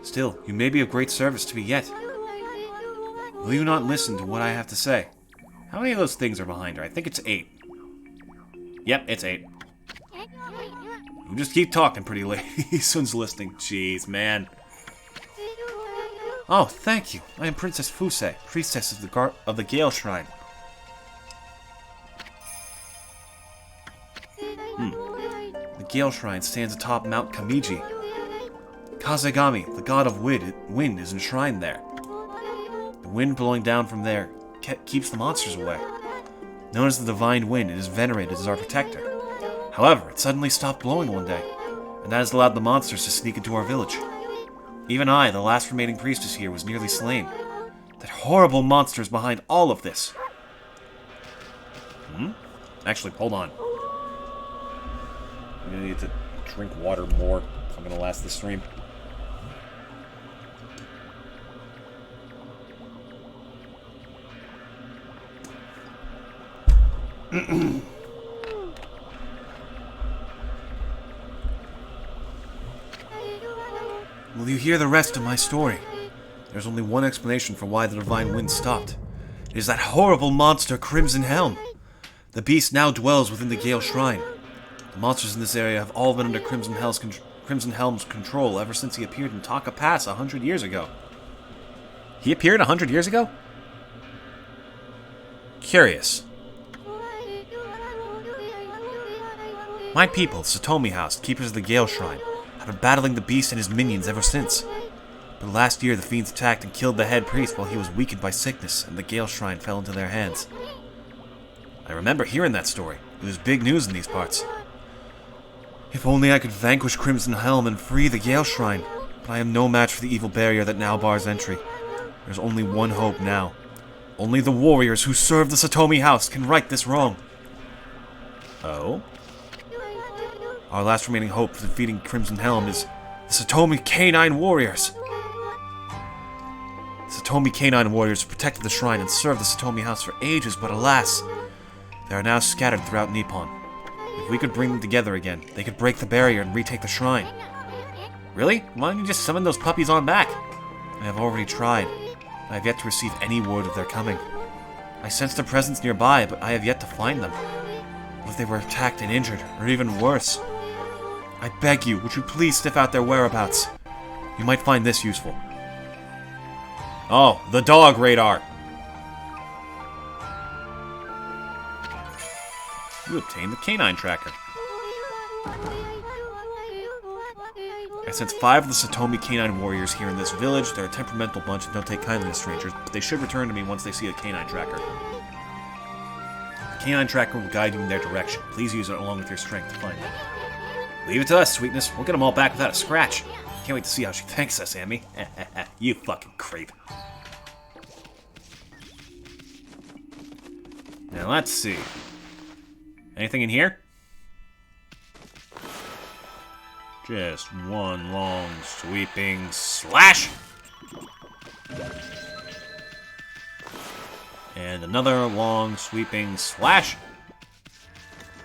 Still, you may be of great service to me yet. Will you not listen to what I have to say? How many of those things are behind her? I think it's 8. Yep, it's 8. You just keep talking, pretty lady. Sun's listening. Jeez, man. Oh, thank you. I am Princess Fusei, priestess of the Gale Shrine. The Gale Shrine stands atop Mount Kamiji. Kazegami, the god of wind, is enshrined there. The wind blowing down from there keeps the monsters away. Known as the Divine Wind, it is venerated as our protector. However, it suddenly stopped blowing one day, and that has allowed the monsters to sneak into our village. Even I, the last remaining priestess here, was nearly slain. That horrible monster is behind all of this. Actually, hold on. I'm gonna need to drink water more if I'm gonna last the stream. Will you hear the rest of my story? There's only one explanation for why the Divine Wind stopped. It is that horrible monster, Crimson Helm. The beast now dwells within the Gale Shrine. The monsters in this area have all been under Crimson Helm's control ever since he appeared in Taka Pass 100 years ago. He appeared 100 years ago? Curious. My people, Satomi House, keepers of the Gale Shrine, have been battling the beast and his minions ever since. But last year the fiends attacked and killed the head priest while he was weakened by sickness, and the Gale Shrine fell into their hands. I remember hearing that story. It was big news in these parts. If only I could vanquish Crimson Helm and free the Gale Shrine, but I am no match for the evil barrier that now bars entry. There's only one hope now. Only the warriors who serve the Satomi House can right this wrong. Oh? Our last remaining hope for defeating Crimson Helm is the Satomi Canine Warriors. The Satomi Canine Warriors protected the shrine and served the Satomi House for ages, but alas, they are now scattered throughout Nippon. If we could bring them together again, they could break the barrier and retake the shrine. Really? Why don't you just summon those puppies on back? I have already tried. I have yet to receive any word of their coming. I sense their presence nearby, but I have yet to find them. What if they were attacked and injured, or even worse? I beg you, would you please sniff out their whereabouts? You might find this useful. Oh, the dog radar. You obtained the canine tracker. I sense 5 of the Satomi canine warriors here in this village. They're a temperamental bunch and don't take kindly to strangers, but they should return to me once they see the canine tracker. The canine tracker will guide you in their direction. Please use it along with your strength to find them. Leave it to us, Sweetness. We'll get them all back without a scratch. Can't wait to see how she thanks us, Amy. You fucking creep. Now, let's see. Anything in here? Just one long sweeping slash! And another long sweeping slash.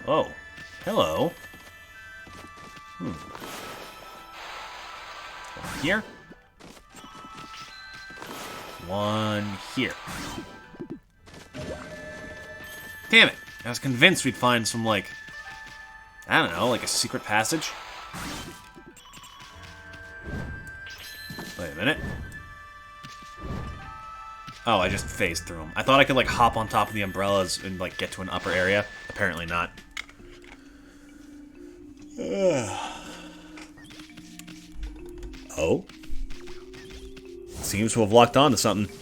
Oh, hello. One here. One here. Damn it. I was convinced we'd find some, like, I don't know, like a secret passage. Wait a minute. Oh, I just phased through them. I thought I could, like, hop on top of the umbrellas and, like, get to an upper area. Apparently not. Oh? Seems to have locked on to something.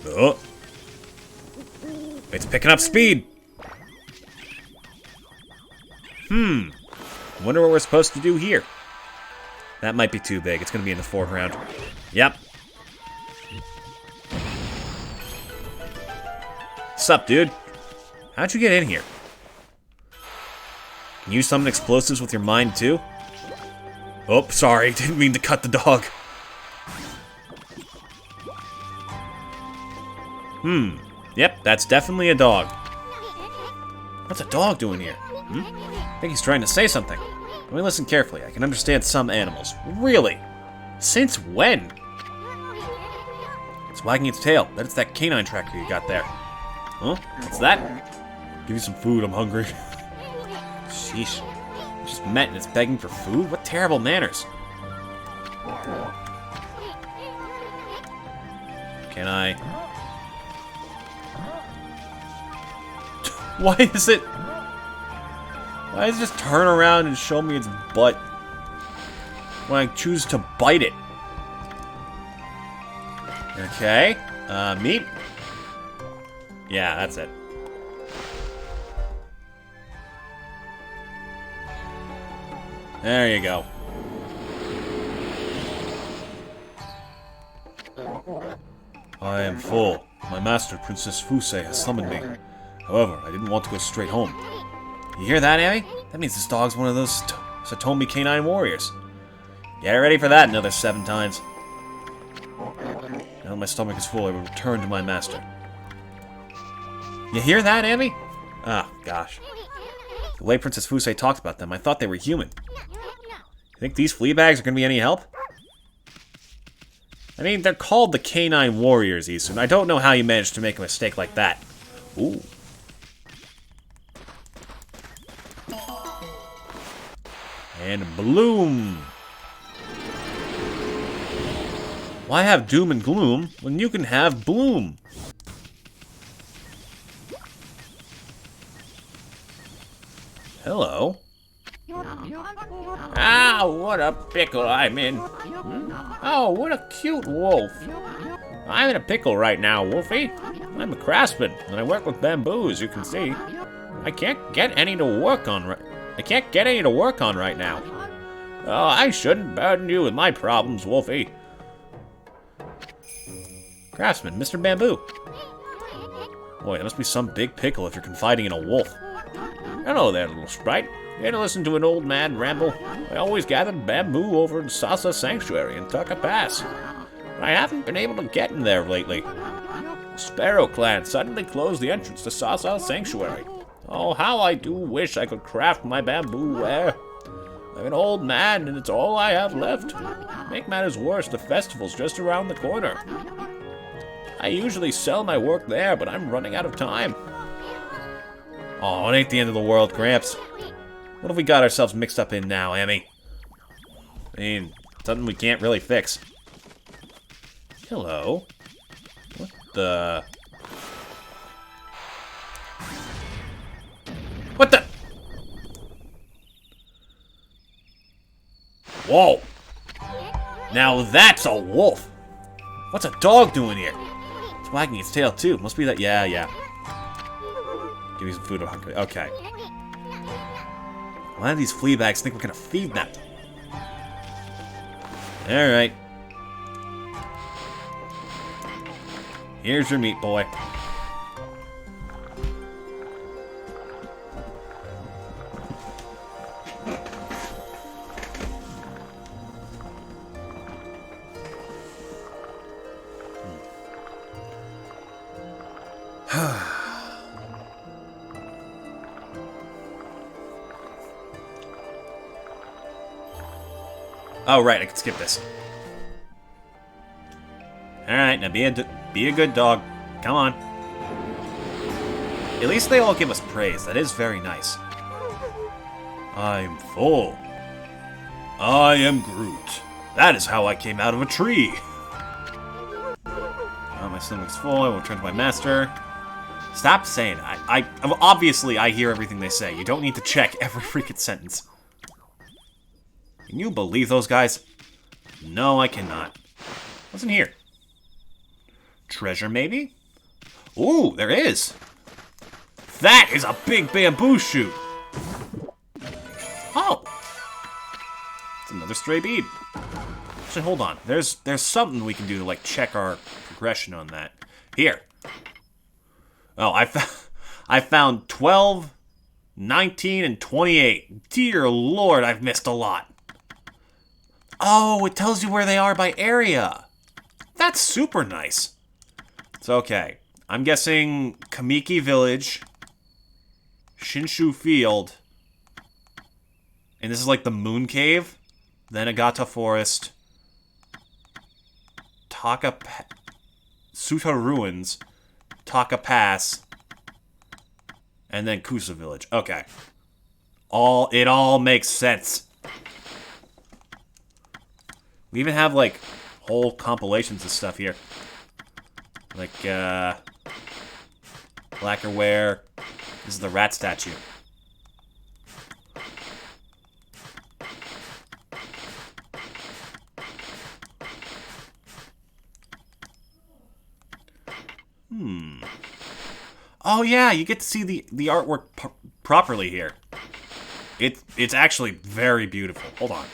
Oh. It's picking up speed. Wonder what we're supposed to do here. That might be too big. It's gonna be in the foreground. Yep. Sup, dude? How'd you get in here? Can you summon explosives with your mind, too? Oh, sorry. Didn't mean to cut the dog. Yep, that's definitely a dog. What's a dog doing here? I think he's trying to say something. Let me listen carefully. I can understand some animals. Really? Since when? It's wagging its tail. Bet it's that canine tracker you got there. Huh? What's that? Give me some food, I'm hungry. Sheesh. We just met and it's begging for food? What terrible manners. Can I... Why does it just turn around and show me its butt when I choose to bite it? Okay. Meat? Yeah, that's it. There you go. I am full. My master, Princess Fusei, has summoned me. However, I didn't want to go straight home. You hear that, Amy? That means this dog's one of those Satomi canine warriors. Get ready for that another 7 times. Now that my stomach is full, I will return to my master. You hear that, Amy? Ah, gosh. The way Princess Fusei talked about them, I thought they were human. You think these flea bags are going to be any help? I mean, they're called the Canine Warriors, Isun. I don't know how you managed to make a mistake like that. Ooh. And Bloom. Why have doom and gloom when you can have bloom? Hello. Ah, what a pickle I'm in. Oh, what a cute wolf. I'm in a pickle right now, Wolfie. I'm a craftsman, and I work with bamboo, as you can see. I can't get any to work on right now. Oh, I shouldn't burden you with my problems, Wolfie. Craftsman, Mr. Bamboo. Boy, that must be some big pickle if you're confiding in a wolf. Hello there, little sprite. Here to listen to an old man ramble. I always gathered bamboo over in Sasa Sanctuary in Tucka Pass. I haven't been able to get in there lately. The Sparrow clan suddenly closed the entrance to Sasa Sanctuary. Oh, how I do wish I could craft my bamboo ware. I'm an old man, and it's all I have left. Make matters worse, the festival's just around the corner. I usually sell my work there, but I'm running out of time. Oh, it ain't the end of the world, Gramps. What have we got ourselves mixed up in now, Emmy? I mean, something we can't really fix. Hello? What the... What the... Whoa! Now that's a wolf! What's a dog doing here? It's wagging its tail too. Must be that... Yeah. Give me some food. Okay. Why do these flea bags think we're gonna feed them? Alright. Here's your meat, boy. Oh, right, I can skip this. Alright, now be a good dog. Come on. At least they all give us praise. That is very nice. I'm full. I am Groot. That is how I came out of a tree. Oh, my stomach's full. I will return to my master. Stop saying it. Obviously, I hear everything they say. You don't need to check every freaking sentence. Can you believe those guys? No, I cannot. What's in here? Treasure, maybe? Ooh, there is. That is a big bamboo shoot. Oh. It's another stray bead. Actually, hold on. There's something we can do to, like, check our progression on that. Here. Oh, I found 12, 19, and 28. Dear Lord, I've missed a lot. Oh, it tells you where they are by area. That's super nice. It's okay. I'm guessing Kamiki Village, Shinshu Field, and this is like the Moon Cave, then Agata Forest, Suta Ruins, Taka Pass, and then Kusa Village. Okay. It all makes sense. We even have, like, whole compilations of stuff here. Like, Lacquerware. This is the rat statue. Oh, yeah, you get to see the artwork properly here. It's actually very beautiful. Hold on.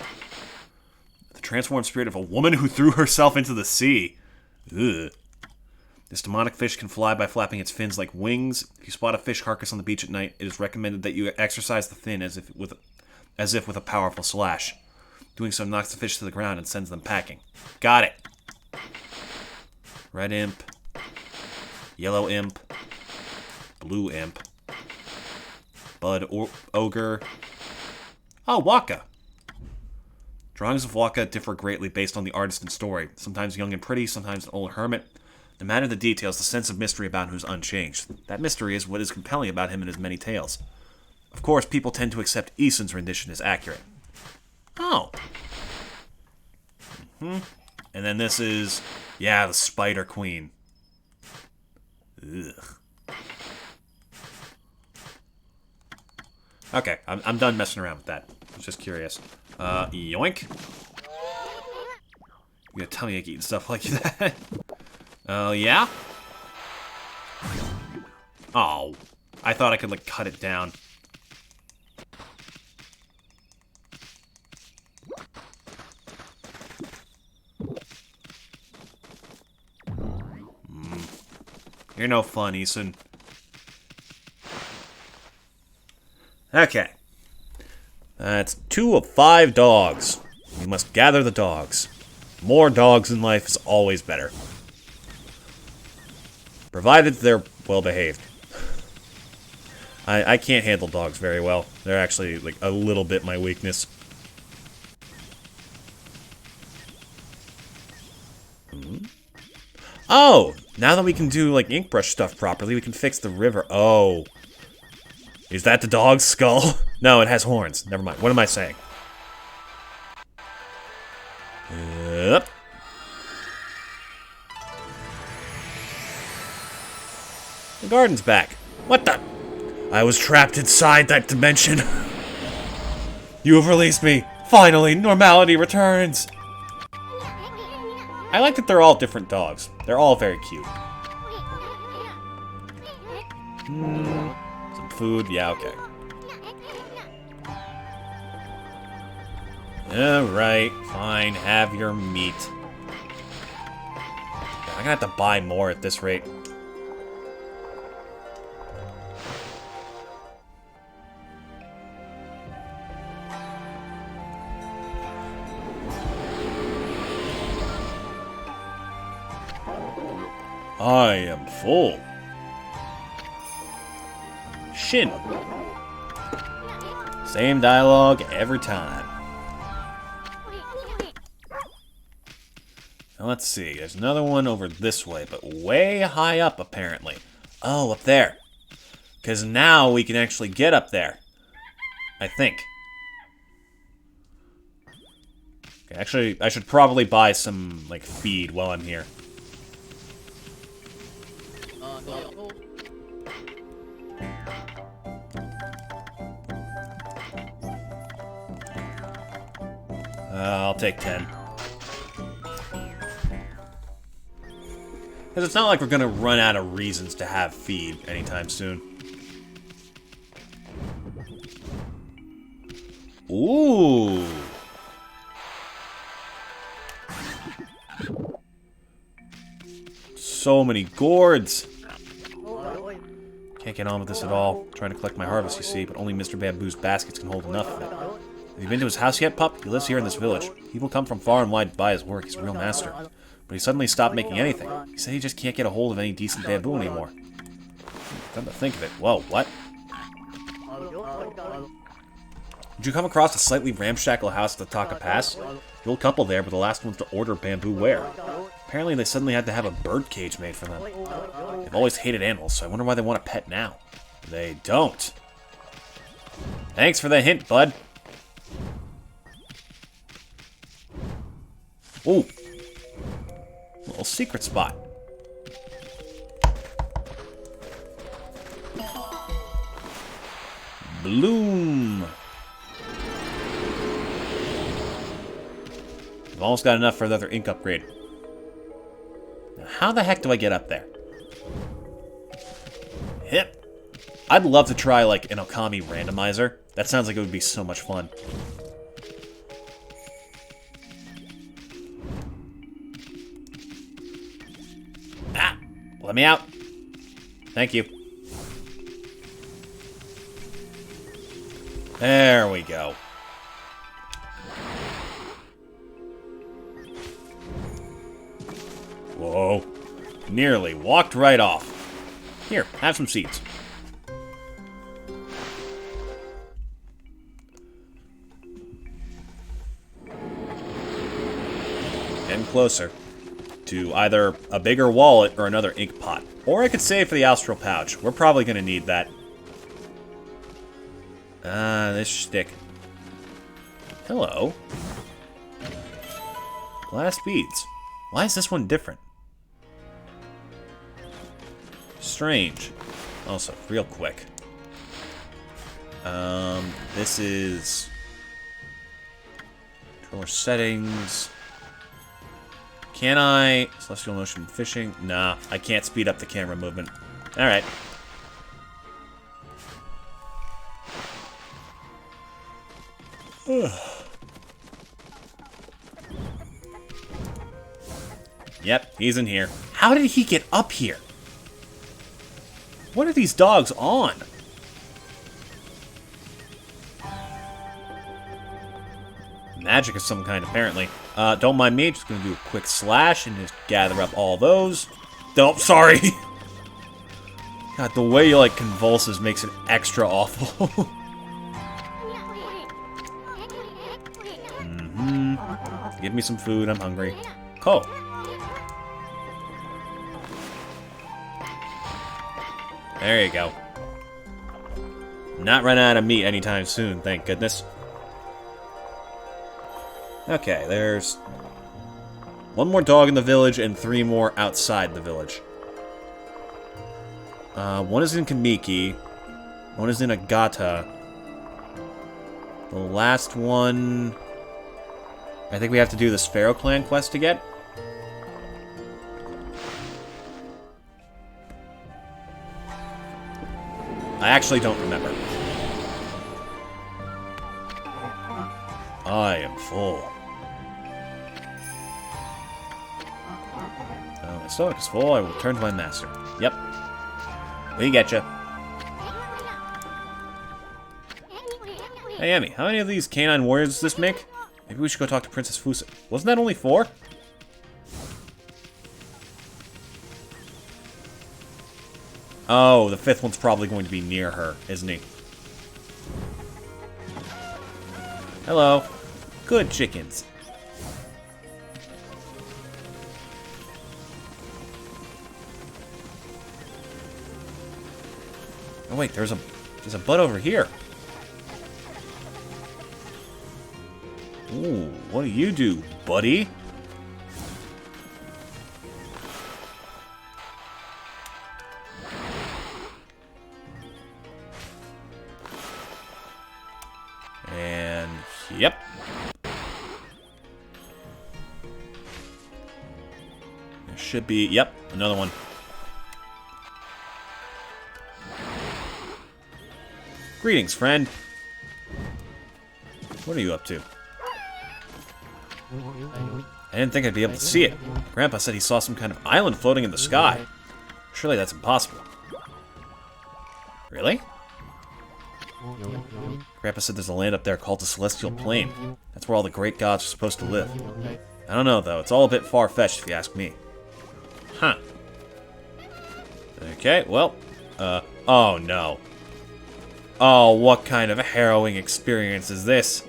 The transformed spirit of a woman who threw herself into the sea. Ugh. This demonic fish can fly by flapping its fins like wings. If you spot a fish carcass on the beach at night, it is recommended that you exercise the fin as if with a powerful slash. Doing so knocks the fish to the ground and sends them packing. Got it. Red imp. Yellow imp. Blue imp. Bud ogre. Oh, Waka. Drawings of Waka differ greatly based on the artist and story. Sometimes young and pretty, sometimes an old hermit. No matter the details, the sense of mystery about him is unchanged. That mystery is what is compelling about him in his many tales. Of course, people tend to accept Eason's rendition as accurate. Oh. And then this is, yeah, the Spider Queen. Ugh. Okay, I'm done messing around with that. I was just curious. Yoink. You gonna tell me I can eat stuff like that? Oh, yeah? Oh. I thought I could, like, cut it down. You're no fun, Eason. Okay. That's 2 of 5 dogs. We must gather the dogs. More dogs in life is always better. Provided they're well-behaved. I can't handle dogs very well. They're actually, like, a little bit my weakness. Oh! Now that we can do, like, ink brush stuff properly, we can fix the river. Oh. Is that the dog's skull? No, it has horns. Never mind. What am I saying? Yep. The garden's back. What the? I was trapped inside that dimension. You have released me. Finally, normality returns. I like that they're all different dogs. They're all very cute. Some food. Yeah, okay. Alright, fine. Have your meat. I'm gonna have to buy more at this rate. I am full. Shin. Same dialogue every time. Now let's see. There's another one over this way, but way high up, apparently. Oh, up there. Because now we can actually get up there. I think. Okay, actually, I should probably buy some, like, feed while I'm here. I'll take 10. Because it's not like we're going to run out of reasons to have feed anytime soon. Ooh. So many gourds. Can't get on with this at all. Trying to collect my harvest, you see, but only Mr. Bamboo's baskets can hold enough of it. Have you been to his house yet, pup? He lives here in this village. People come from far and wide to buy his work. He's a real master. But he suddenly stopped making anything. He said he just can't get a hold of any decent bamboo anymore. Come to think of it. Whoa, what? Did you come across a slightly ramshackle house at the Taka Pass? The old couple there were the last ones to order bamboo ware. Apparently they suddenly had to have a bird cage made for them. They've always hated animals, so I wonder why they want a pet now. They don't. Thanks for the hint, bud. Ooh. Little secret spot. Bloom. I've almost got enough for another ink upgrade. Now, how the heck do I get up there? Hip. I'd love to try, like, an Okami randomizer. That sounds like it would be so much fun. Ah! Let me out. Thank you. There we go. Whoa. Nearly walked right off. Here, have some seeds. Getting closer to either a bigger wallet or another ink pot. Or I could save for the Austral pouch. We're probably going to need that. This shtick. Hello. Glass beads. Why is this one different? Strange. Also, real quick. This is... Controller settings. Can I... Celestial motion fishing? Nah, I can't speed up the camera movement. Alright. Yep, he's in here. How did he get up here? What are these dogs on? Magic of some kind, apparently. Don't mind me, just gonna do a quick slash and just gather up all those. Oh, sorry! God, the way he, like, convulses makes it extra awful. Give me some food, I'm hungry. Oh. There you go. Not run out of meat anytime soon, thank goodness. Okay, there's one more dog in the village and 3 more outside the village. One is in Kamiki. One is in Agata. The last one... I think we have to do the Sparrow Clan quest to get. I actually don't remember. I am full. Oh, my stomach is full. I will return to my master. Yep. We getcha. Hey, Emmy, how many of these canine warriors does this make? Maybe we should go talk to Princess Fusa. Wasn't that only 4? Oh, the 5th one's probably going to be near her, isn't he? Hello. Good chickens. Oh wait, there's a butt over here. Ooh, what do you do, buddy? And yep. There should be, yep, another one. Greetings, friend. What are you up to? I didn't think I'd be able to see it. Grandpa said he saw some kind of island floating in the sky. Surely that's impossible. Really? Grandpa said there's a land up there called the Celestial Plain. That's where all the great gods are supposed to live. I don't know, though. It's all a bit far-fetched, if you ask me. Huh. Okay, well, oh no. Oh, what kind of a harrowing experience is this?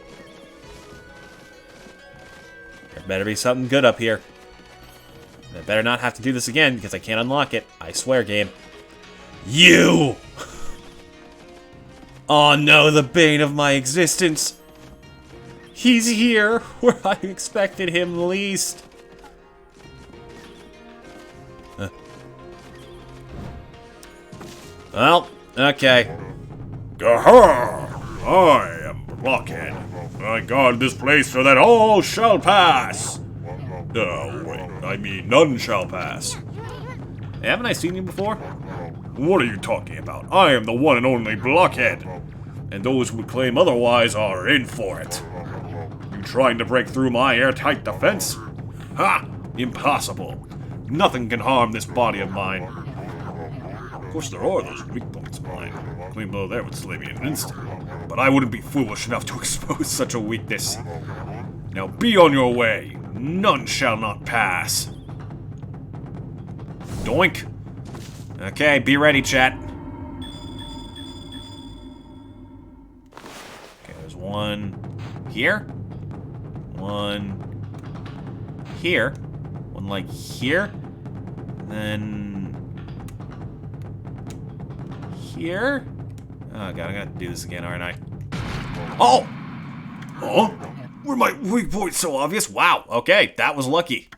There better be something good up here. I better not have to do this again, because I can't unlock it. I swear, game. You! Oh no, the bane of my existence! He's here, where I expected him least. Well, okay. Aha! I am Blockhead. I guard this place so that all shall pass. Wait, I mean none shall pass. Haven't I seen you before? What are you talking about? I am the one and only Blockhead. And those who claim otherwise are in for it. You trying to break through my airtight defense? Ha! Impossible. Nothing can harm this body of mine. Of course, there are those weak points of mine. A clean blow there would slay me in an instant. But I wouldn't be foolish enough to expose such a weakness. Now be on your way. None shall not pass. Doink. Okay, be ready, chat. Okay, there's one here. One here. One, like, here. And then... here? Oh god, I gotta do this again, aren't I? Oh! Huh? Were my weak points so obvious? Wow, okay, that was lucky.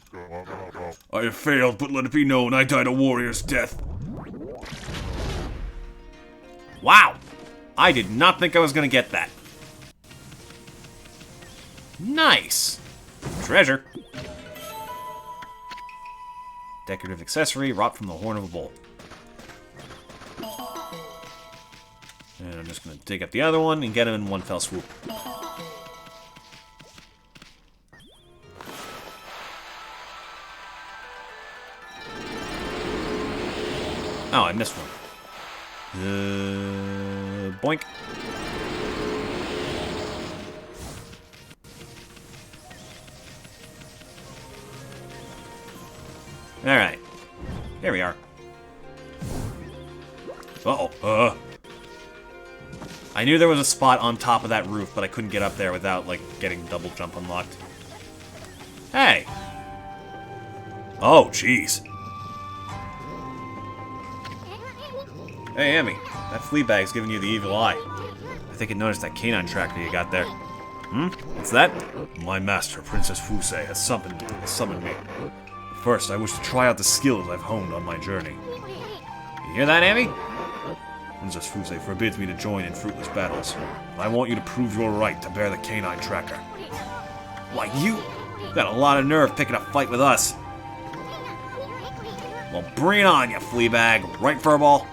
I have failed, but let it be known I died a warrior's death. Wow! I did not think I was gonna get that. Nice! Treasure. Decorative accessory, wrought from the horn of a bull. And I'm just gonna dig up the other one and get him in one fell swoop. Oh, I missed one. Boink. Alright. Here we are. Uh-oh. I knew there was a spot on top of that roof, but I couldn't get up there without, like, getting double jump unlocked. Hey! Oh, jeez. Hey, Emmy, that flea bag's giving you the evil eye. I think it noticed that canine tracker you got there. What's that? My master, Princess Fusei, has summoned me. First, I wish to try out the skills I've honed on my journey. You hear that, Emmy? Princess Fusei forbids me to join in fruitless battles. I want you to prove your right to bear the canine tracker. Why, you got a lot of nerve picking a fight with us. Well, bring it on, you flea bag. Right, Furball?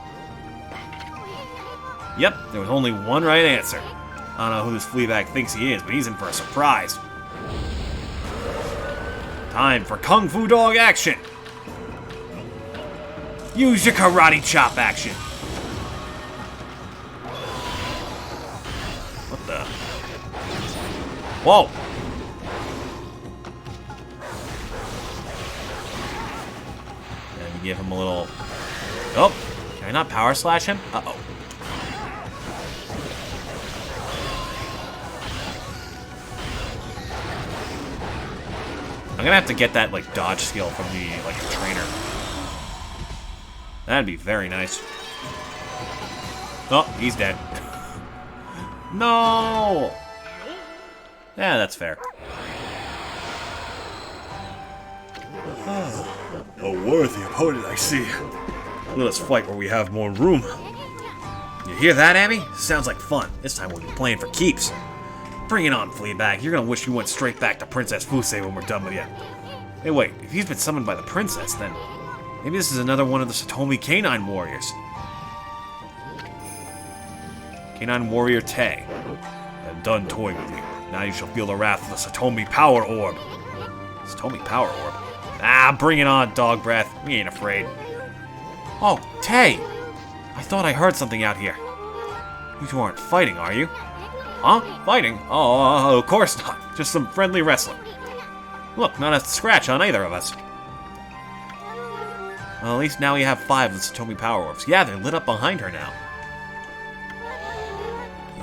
Yep, there was only one right answer. I don't know who this flea bag thinks he is, but he's in for a surprise. Time for Kung Fu Dog action! Use your karate chop action! What the? Whoa! And you give him a little... Oh! Can I not power slash him? Uh-oh. I'm gonna have to get that, like, dodge skill from the, like, trainer. That'd be very nice. Oh, he's dead. No! Yeah, that's fair. A worthy opponent, I see. Let us fight where we have more room. You hear that, Abby? Sounds like fun. This time we'll be playing for keeps. Bring it on, Fleabag. You're gonna wish you went straight back to Princess Fusei when we're done with you. Hey, wait. If he's been summoned by the princess, then maybe this is another one of the Satomi Canine Warriors. Canine Warrior Tay. I'm done toying with you. Now you shall feel the wrath of the Satomi Power Orb. Satomi Power Orb? Ah, bring it on, dog breath. We ain't afraid. Oh, Tay! I thought I heard something out here. You two aren't fighting, are you? Huh? Fighting? Oh, of course not. Just some friendly wrestling. Look, not a scratch on either of us. Well, at least now we have 5 of the Satomi Power Orbs. Yeah, they're lit up behind her now.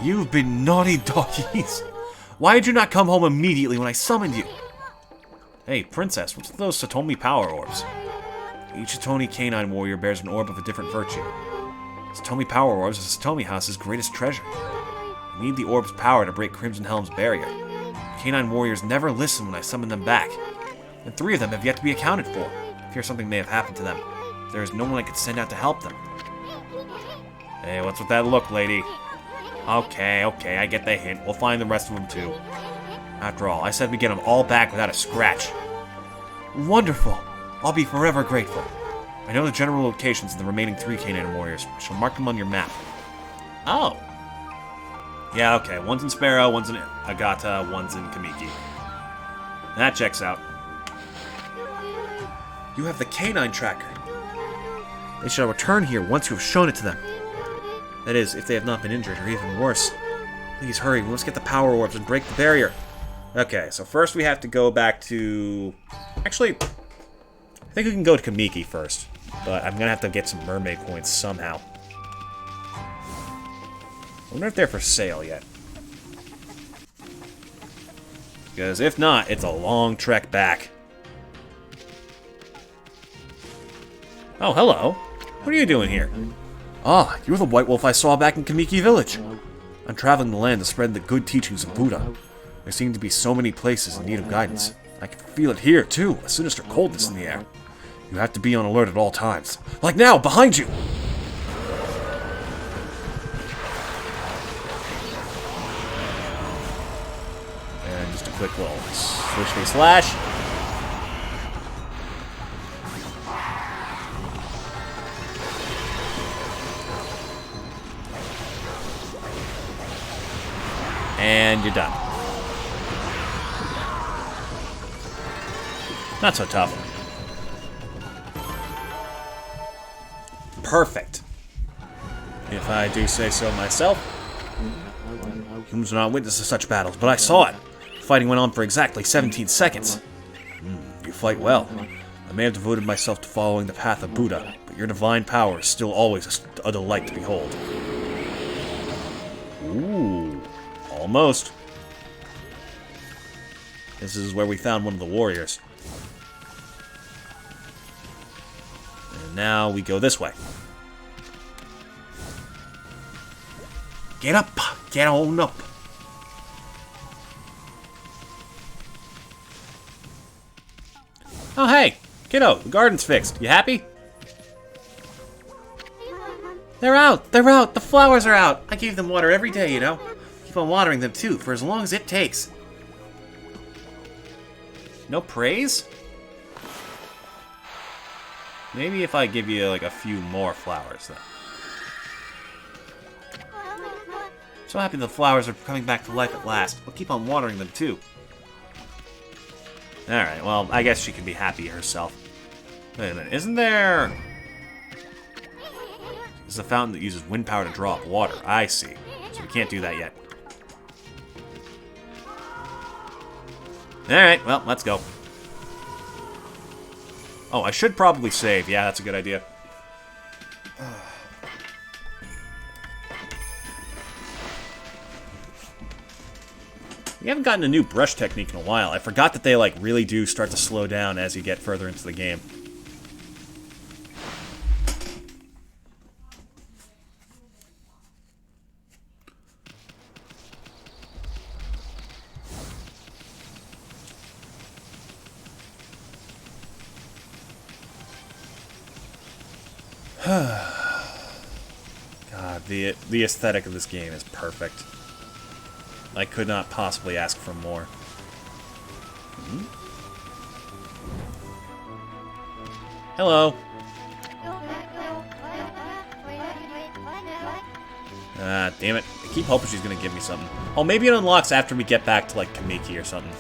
You've been naughty doggies. Why did you not come home immediately when I summoned you? Hey, Princess, what's with those Satomi Power Orbs? Each Satomi Canine Warrior bears an orb of a different virtue. Satomi Power Orbs is Satomi House's greatest treasure. You need the orb's power to break Crimson Helm's barrier. Canine warriors never listen when I summon them back, and 3 of them have yet to be accounted for. I fear something may have happened to them. There is no one I could send out to help them. Hey, what's with that look, lady? Okay, I get the hint. We'll find the rest of them too. After all, I said we get them all back without a scratch. Wonderful! I'll be forever grateful. I know the general locations of the remaining 3 Canine warriors. I shall mark them on your map. Oh. Yeah, okay. One's in Sparrow, one's in Agata, one's in Kamiki. That checks out. You have the canine tracker. They shall return here once you have shown it to them. That is, if they have not been injured, or even worse. Please hurry, we must get the power orbs and break the barrier. Okay, so first we have to go back to... Actually, I think we can go to Kamiki first. But I'm gonna have to get some mermaid points somehow. I wonder if they're for sale yet. Because if not, it's a long trek back. Oh, hello. What are you doing here? Ah, you're the white wolf I saw back in Kamiki Village. I'm traveling the land to spread the good teachings of Buddha. There seem to be so many places in need of guidance. I can feel it here, too, a sinister coldness in the air. You have to be on alert at all times. Like now, behind you! And just a quick little switch face slash. And you're done. Not so tough. Perfect. If I do say so myself. Humans are not witnesses to such battles, but I saw it. Fighting went on for exactly 17 seconds. You fight well. I may have devoted myself to following the path of Buddha, but your divine power is still always a delight to behold. Ooh. Almost. This is where we found one of the warriors. And now we go this way. Get up! Get on up! Oh, hey! Kiddo, the garden's fixed. You happy? They're out! They're out! The flowers are out! I gave them water every day, you know. Keep on watering them, too, for as long as it takes. No praise? Maybe if I give you, like, a few more flowers, then. So happy the flowers are coming back to life at last. We'll keep on watering them, too. Alright, well, I guess she can be happy herself. Wait a minute, isn't there... This is a fountain that uses wind power to draw up water. I see. So we can't do that yet. Alright, well, let's go. Oh, I should probably save. Yeah, that's a good idea. We haven't gotten a new brush technique in a while. I forgot that they, like, really do start to slow down as you get further into the game. God, the aesthetic of this game is perfect. I could not possibly ask for more. Hello. Ah, damn it. I keep hoping she's gonna give me something. Oh, maybe it unlocks after we get back to, like, Kamiki or something.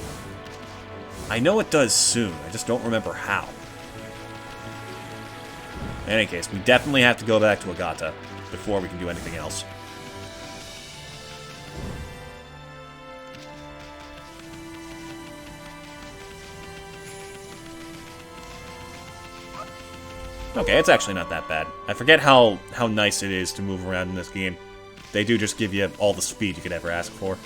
I know it does soon, I just don't remember how. In any case, we definitely have to go back to Agata before we can do anything else. Okay, it's actually not that bad. I forget how nice it is to move around in this game. They do just give you all the speed you could ever ask for.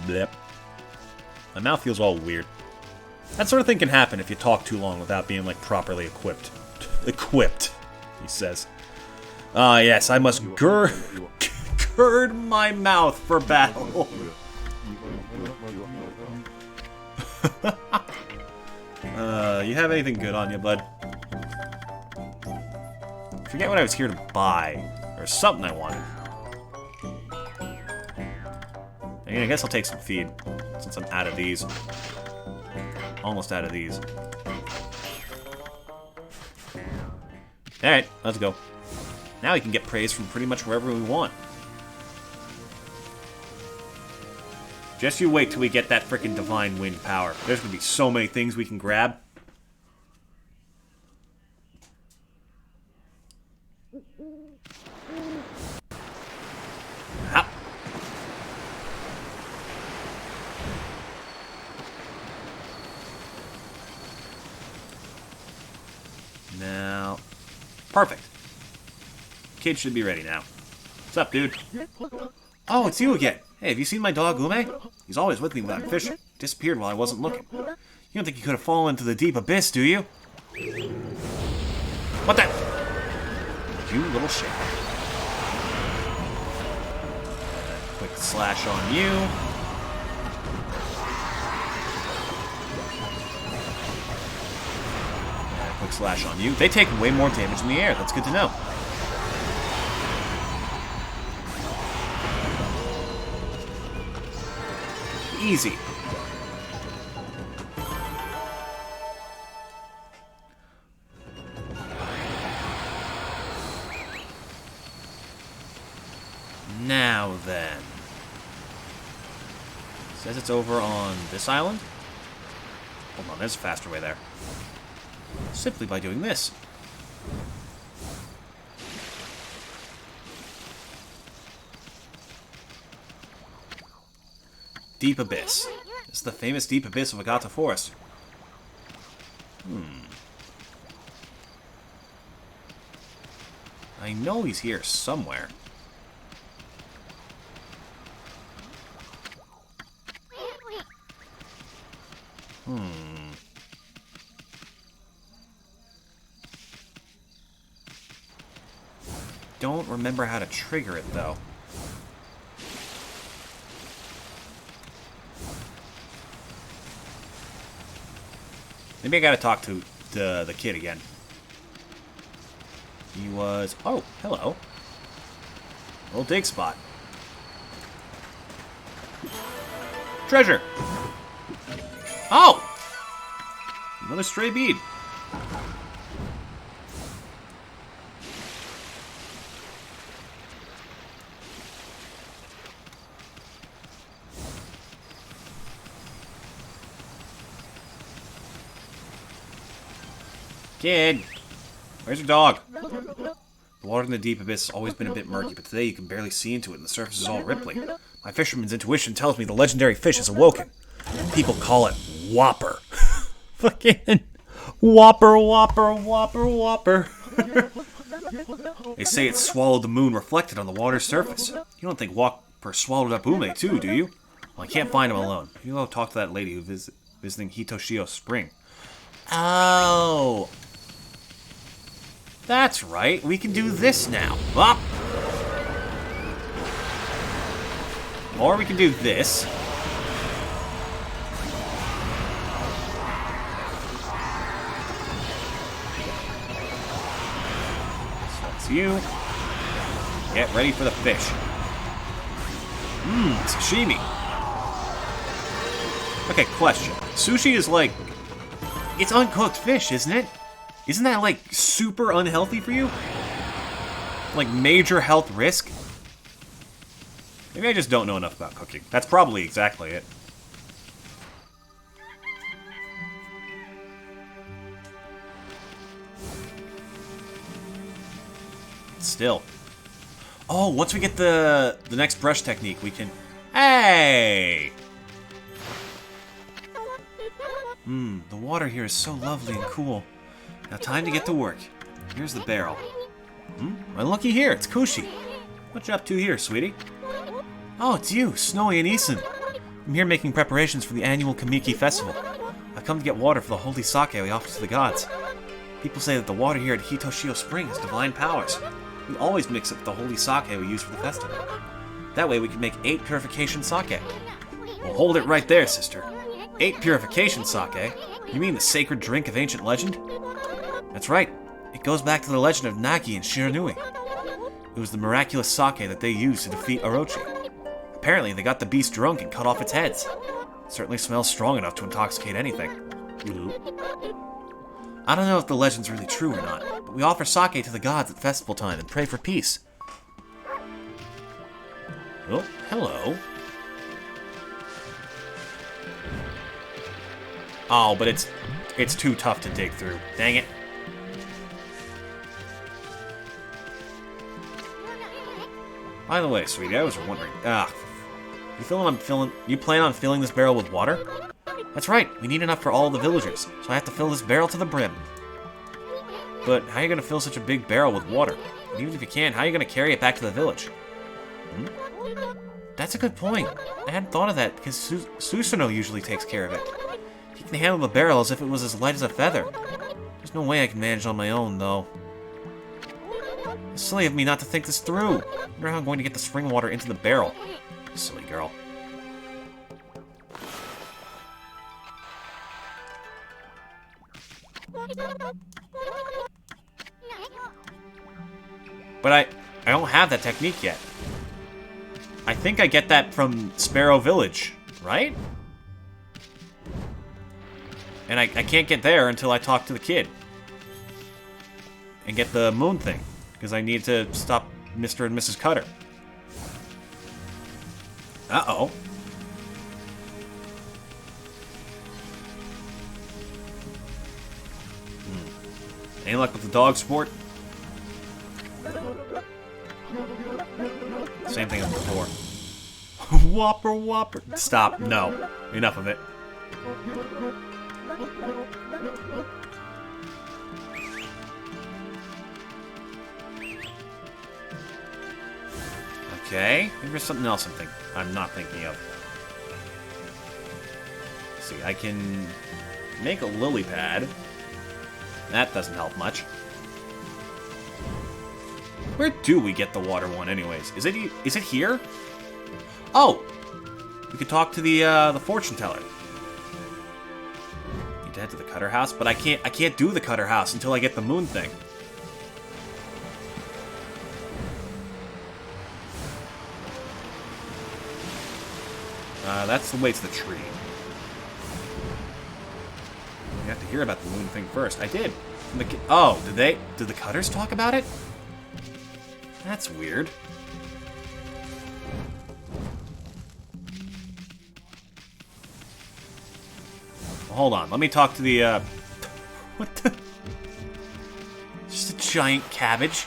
Blep. My mouth feels all weird. That sort of thing can happen if you talk too long without being, like, properly equipped. Equipped, he says. Ah, yes, I must gird my mouth for battle. You have anything good on you, bud? Forget what I was here to buy. Or something I wanted. I mean, I guess I'll take some feed, since I'm out of these. Almost out of these. Alright, let's go. Now we can get praise from pretty much wherever we want. Just you wait till we get that frickin' divine wind power. There's gonna be so many things we can grab. Hop. Now, perfect. Kid should be ready now. What's up, dude? Oh, it's you again. Hey, have you seen my dog, Ume? He's always with me when I'm fishing. Disappeared while I wasn't looking. You don't think he could have fallen into the deep abyss, do you? What the? You little shit. Quick slash on you. Quick slash on you. They take way more damage in the air. That's good to know. Easy. Now then. Says it's over on this island? Hold on, there's a faster way there. Simply by doing this. Deep Abyss. This is the famous Deep Abyss of Agata Forest. I know he's here somewhere. Don't remember how to trigger it, though. Maybe I gotta talk to the kid again. He was... Oh, hello. Little dig spot. Treasure! Oh! Another stray bead. Kid! Where's your dog? The water in the deep abyss has always been a bit murky, but today you can barely see into it and the surface is all ripply. My fisherman's intuition tells me the legendary fish has awoken. People call it Whopper. Fucking Whopper, Whopper, Whopper, Whopper. They say it swallowed the moon reflected on the water's surface. You don't think Whopper swallowed up Ume too, do you? Well, I can't find him alone. You go talk to that lady who's visiting Hitoshio Spring. Oh... That's right, we can do this now. Up! Or we can do this. So that's you. Get ready for the fish. Sashimi. Okay, question. Sushi is like... It's uncooked fish, isn't it? Isn't that, like, super unhealthy for you? Like, major health risk? Maybe I just don't know enough about cooking. That's probably exactly it. Still. Oh, once we get the next brush technique, we can... Hey! The water here is so lovely and cool. Now time to get to work. Here's the barrel. Well, looky here, it's Kushi. What you up to here, sweetie? Oh, it's you, Snowy and Eason. I'm here making preparations for the annual Kamiki Festival. I've come to get water for the holy sake we offer to the gods. People say that the water here at Hitoshio Spring has divine powers. We always mix it with the holy sake we use for the festival. That way we can make 8 purification sake. Well, hold it right there, sister. 8 purification sake? You mean the sacred drink of ancient legend? That's right. It goes back to the legend of Nagi and Shiranui. It was the miraculous sake that they used to defeat Orochi. Apparently, they got the beast drunk and cut off its heads. It certainly smells strong enough to intoxicate anything. I don't know if the legend's really true or not, but we offer sake to the gods at festival time and pray for peace. Oh, hello. Oh, but it's too tough to dig through. Dang it. By the way, sweetie, I was wondering. You plan on filling this barrel with water? That's right. We need enough for all the villagers, so I have to fill this barrel to the brim. But how are you going to fill such a big barrel with water? And even if you can, how are you going to carry it back to the village? That's a good point. I hadn't thought of that because Susano usually takes care of it. He can handle the barrel as if it was as light as a feather. There's no way I can manage on my own, though. It's silly of me not to think this through. I wonder how I'm going to get the spring water into the barrel. Silly girl. But I don't have that technique yet. I think I get that from Sparrow Village, right? And I can't get there until I talk to the kid. And get the moon thing. Because I need to stop Mr. and Mrs. Cutter. Uh-oh. Any luck with the dog sport? Same thing as before. Whopper, whopper. Stop. No. Enough of it. Okay. Maybe there's something else I'm not thinking of. see, I can make a lily pad. That doesn't help much. Where do we get the water one, anyways? Is it here? Oh, we could talk to the fortune teller. Need to head to the Cutter House, but I can't do the Cutter House until I get the moon thing. That's the way to the tree. You have to hear about the moon thing first. I did. Oh, did the Cutters talk about it? That's weird. Well, hold on, let me talk to the, what the? Just a giant cabbage.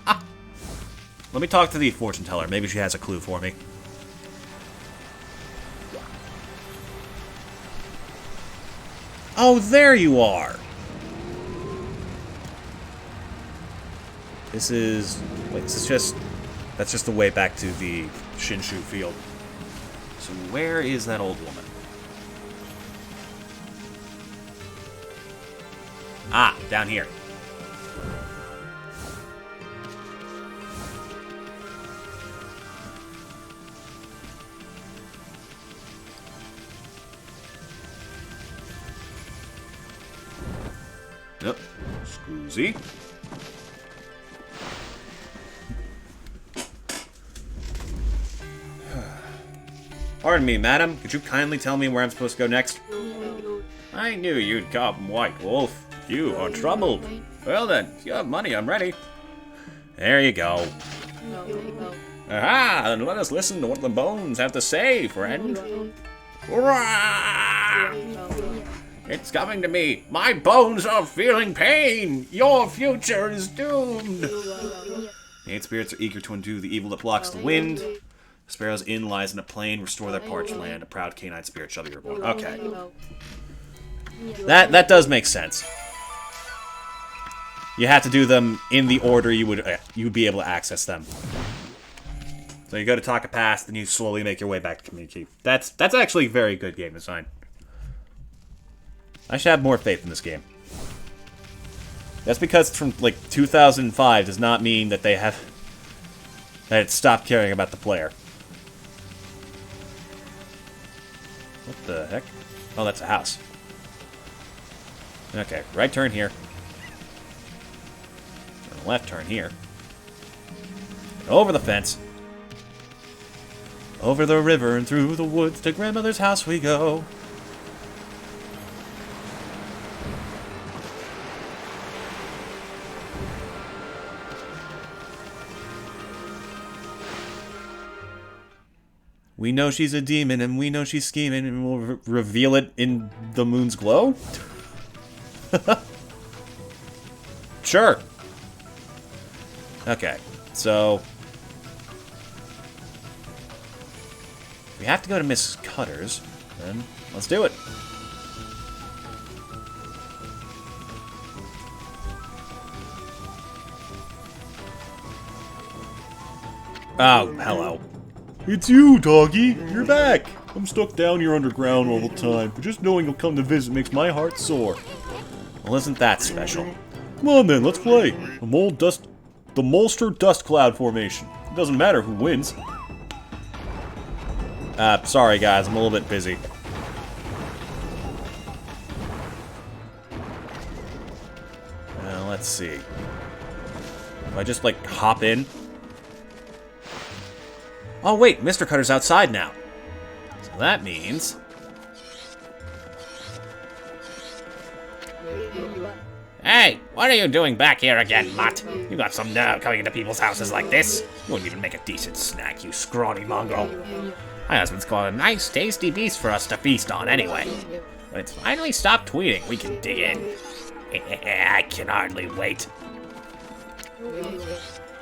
Let me talk to the fortune teller. Maybe she has a clue for me. Oh, there you are! This is... Wait, this is just... That's just the way back to the Shinshu field. So where is that old woman? Ah, down here. Yep. Scusi. Pardon me, madam. Could you kindly tell me where I'm supposed to go next? I knew you'd come, White Wolf. You are troubled. Well then, if you have money, I'm ready. There you go. Aha! Then let us listen to what the bones have to say, friend. Hurrah! It's coming to me. My bones are feeling pain. Your future is doomed. The 8 spirits are eager to undo the evil that blocks the wind. Sparrow's Inn lies in a plain. Restore their parched land. A proud canine spirit shall be reborn. Okay. That does make sense. You have to do them in the order you would be able to access them. So you go to Taka Pass, then you slowly make your way back to Community. That's actually very good game design. I should have more faith in this game. That's because it's from like 2005 does not mean that that it stopped caring about the player. What the heck? Oh, that's a house. Okay, right turn here. Turn left turn here. And over the fence. Over the river and through the woods to grandmother's house we go. We know she's a demon, and we know she's scheming, and we'll reveal it in the moon's glow? Sure. Okay, so... we have to go to Miss Cutter's, then let's do it. Oh, hello. It's you, doggy. You're back. I'm stuck down here underground all the time, but just knowing you'll come to visit makes my heart soar. Well, isn't that special? Come on then, let's play. The Molster Dust Cloud Formation. It doesn't matter who wins. Sorry guys, I'm a little bit busy. Let's see. Do I just, like, hop in? Oh wait, Mr. Cutter's outside now. So that means... Hey, what are you doing back here again, Mutt? You got some nerve coming into people's houses like this. You wouldn't even make a decent snack, you scrawny mongrel. My husband's got a nice, tasty beast for us to feast on anyway. When it's finally stopped tweeting, we can dig in. I can hardly wait.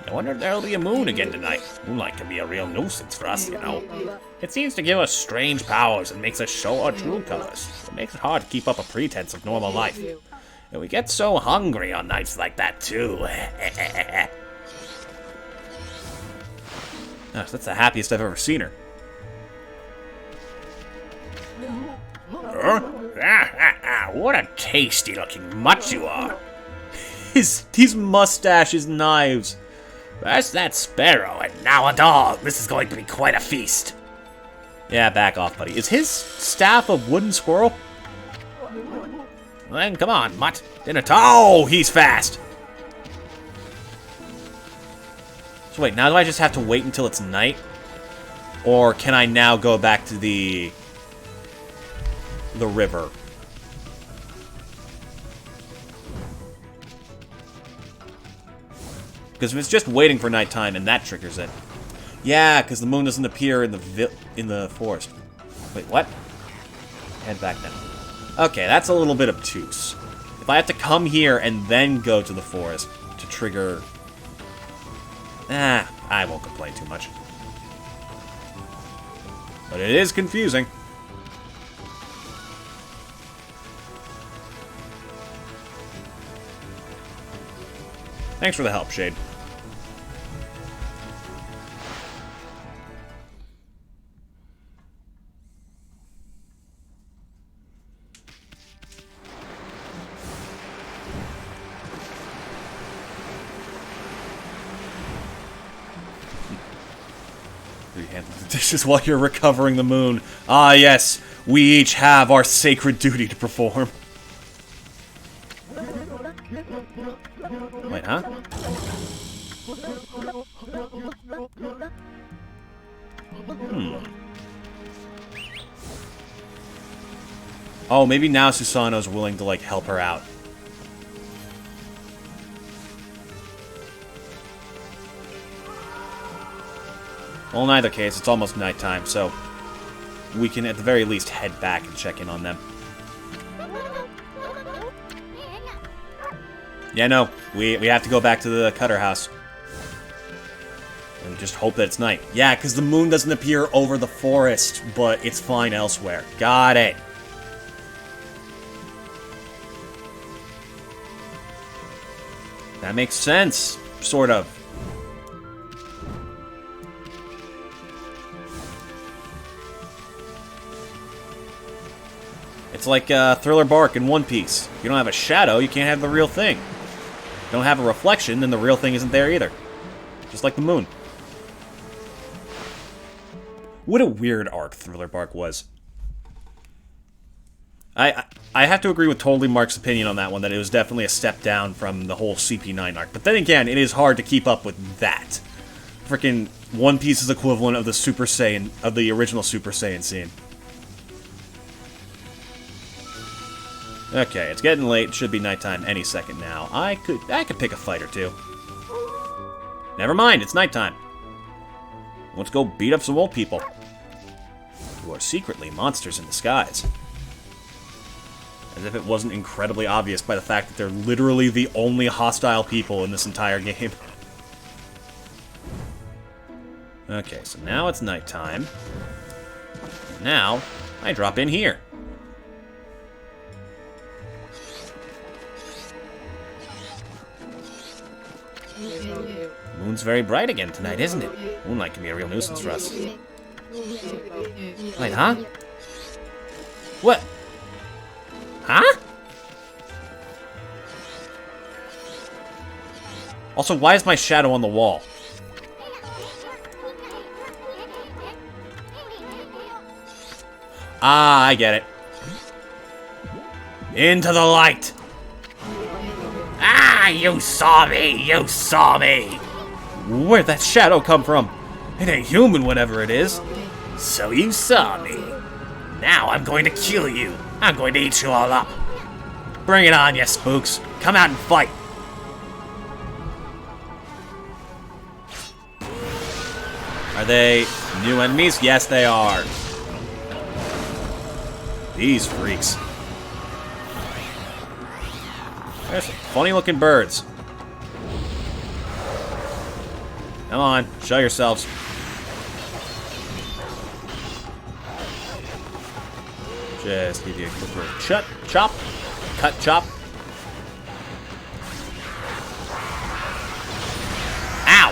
I wonder if there'll be a moon again tonight. Moonlight can be a real nuisance for us, you know. It seems to give us strange powers and makes us show our true colors. It makes it hard to keep up a pretense of normal life. And we get so hungry on nights like that, too. Gosh, that's the happiest I've ever seen her. What a tasty-looking mutt you are. His mustache is knives. First that sparrow, and now a dog. This is going to be quite a feast. Yeah, back off, buddy. Is his staff a wooden squirrel? Then come on, mutt. Dinner time. Oh, he's fast. So wait, now do I just have to wait until it's night? Or can I now go back to the river? Because if it's just waiting for nighttime and that triggers it. Yeah, because the moon doesn't appear in the forest. Wait, what? Head back now. Okay, that's a little bit obtuse. If I have to come here and then go to the forest to trigger... I won't complain too much. But it is confusing. Thanks for the help, Shade. Handle the dishes while you're recovering the moon. Ah, yes. We each have our sacred duty to perform. Wait, huh? Oh, maybe now Susano's willing to, like, help her out. Well, in either case, it's almost nighttime, so we can at the very least head back and check in on them. Yeah, no, we have to go back to the Cutter house. And just hope that it's night. Yeah, because the moon doesn't appear over the forest, but it's fine elsewhere. Got it. That makes sense, sort of. It's like Thriller Bark in One Piece. If you don't have a shadow, you can't have the real thing. If you don't have a reflection, then the real thing isn't there either. Just like the moon. What a weird arc Thriller Bark was. I have to agree with Totally Mark's opinion on that one, that it was definitely a step down from the whole CP9 arc. But then again, it is hard to keep up with that. Freaking One Piece's equivalent of the Super Saiyan, of the original Super Saiyan scene. Okay, it's getting late. It should be nighttime any second now. I could pick a fight or two. Never mind, it's nighttime. Let's go beat up some old people who are secretly monsters in disguise. As if it wasn't incredibly obvious by the fact that they're literally the only hostile people in this entire game. Okay, so now it's nighttime. Now, I drop in here. Moon's very bright again tonight, isn't it? Moonlight can be a real nuisance for us. Wait, huh? What? Huh? Also, why is my shadow on the wall? Ah, I get it. Into the light! Ah, you saw me! You saw me! Where'd that shadow come from? It ain't human, whatever it is. So you saw me. Now I'm going to kill you. I'm going to eat you all up. Bring it on, you spooks. Come out and fight. Are they new enemies? Yes, they are. These freaks. There's some funny-looking birds. Come on, show yourselves. Just give you a quick little chop, cut, chop. Ow!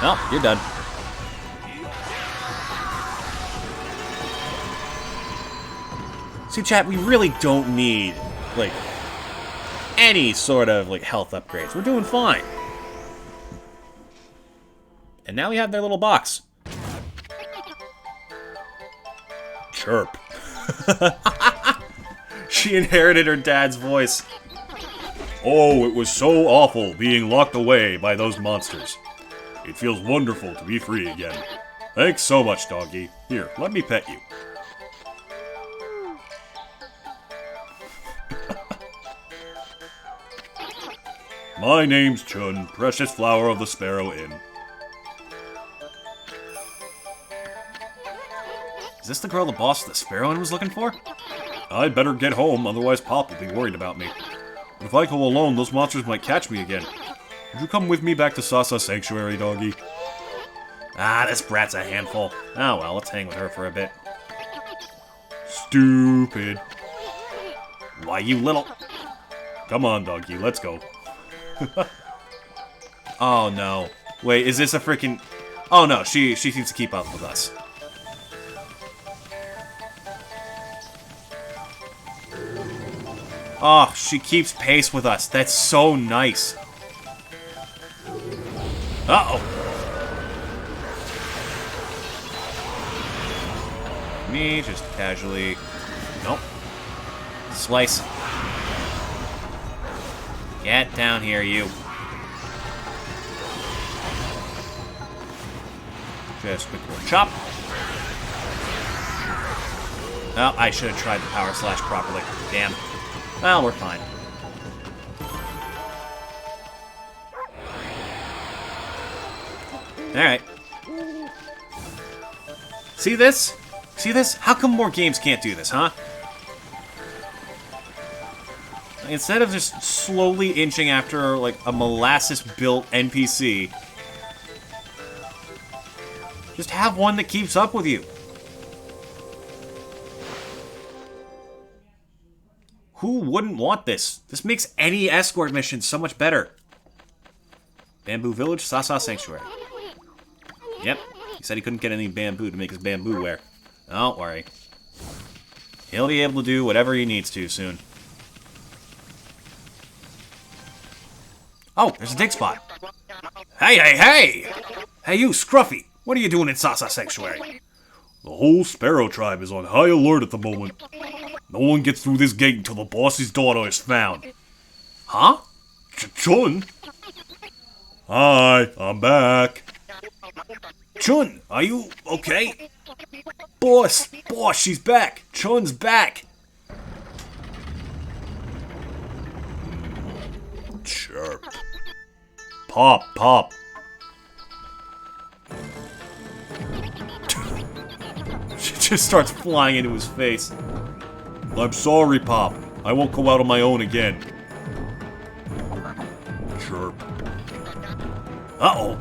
Oh, you're done. See, chat, we really don't need, like, any sort of, like, health upgrades. We're doing fine. And now we have their little box. Chirp. She inherited her dad's voice. Oh, it was so awful being locked away by those monsters. It feels wonderful to be free again. Thanks so much, doggy. Here, let me pet you. My name's Chun, precious flower of the Sparrow Inn. Is this the girl the boss of the Sparrow Inn was looking for? I'd better get home, otherwise Pop will be worried about me. But if I go alone, those monsters might catch me again. Would you come with me back to Sasa Sanctuary, doggy? Ah, this brat's a handful. Oh well, let's hang with her for a bit. Stupid. Why, you little... Come on, doggy, let's go. Oh no. Wait, is this a freaking... Oh no, she seems to keep up with us. Oh, she keeps pace with us. That's so nice. Uh-oh. Me, just casually... Nope. Slice. Get down here, you. Just quick little chop. Oh, I should have tried the power slash properly. Damn. Well, we're fine. Alright. See this? See this? How come more games can't do this, huh? Instead of just slowly inching after, like, a molasses-built NPC, just have one that keeps up with you. Who wouldn't want this? This makes any escort mission so much better. Bamboo Village, Sasa Sanctuary. Yep, he said he couldn't get any bamboo to make his bamboo wear. Don't worry. He'll be able to do whatever he needs to soon. Oh, there's a dig spot. Hey, hey, hey! Hey, you, Scruffy! What are you doing in Sasa Sanctuary? The whole Sparrow tribe is on high alert at the moment. No one gets through this gate until the boss's daughter is found. Huh? Chun? Hi, I'm back. Chun, are you okay? Boss, she's back. Chun's back. Chirp. Pop. She just starts flying into his face. I'm sorry, Pop. I won't go out on my own again. Chirp. Uh-oh.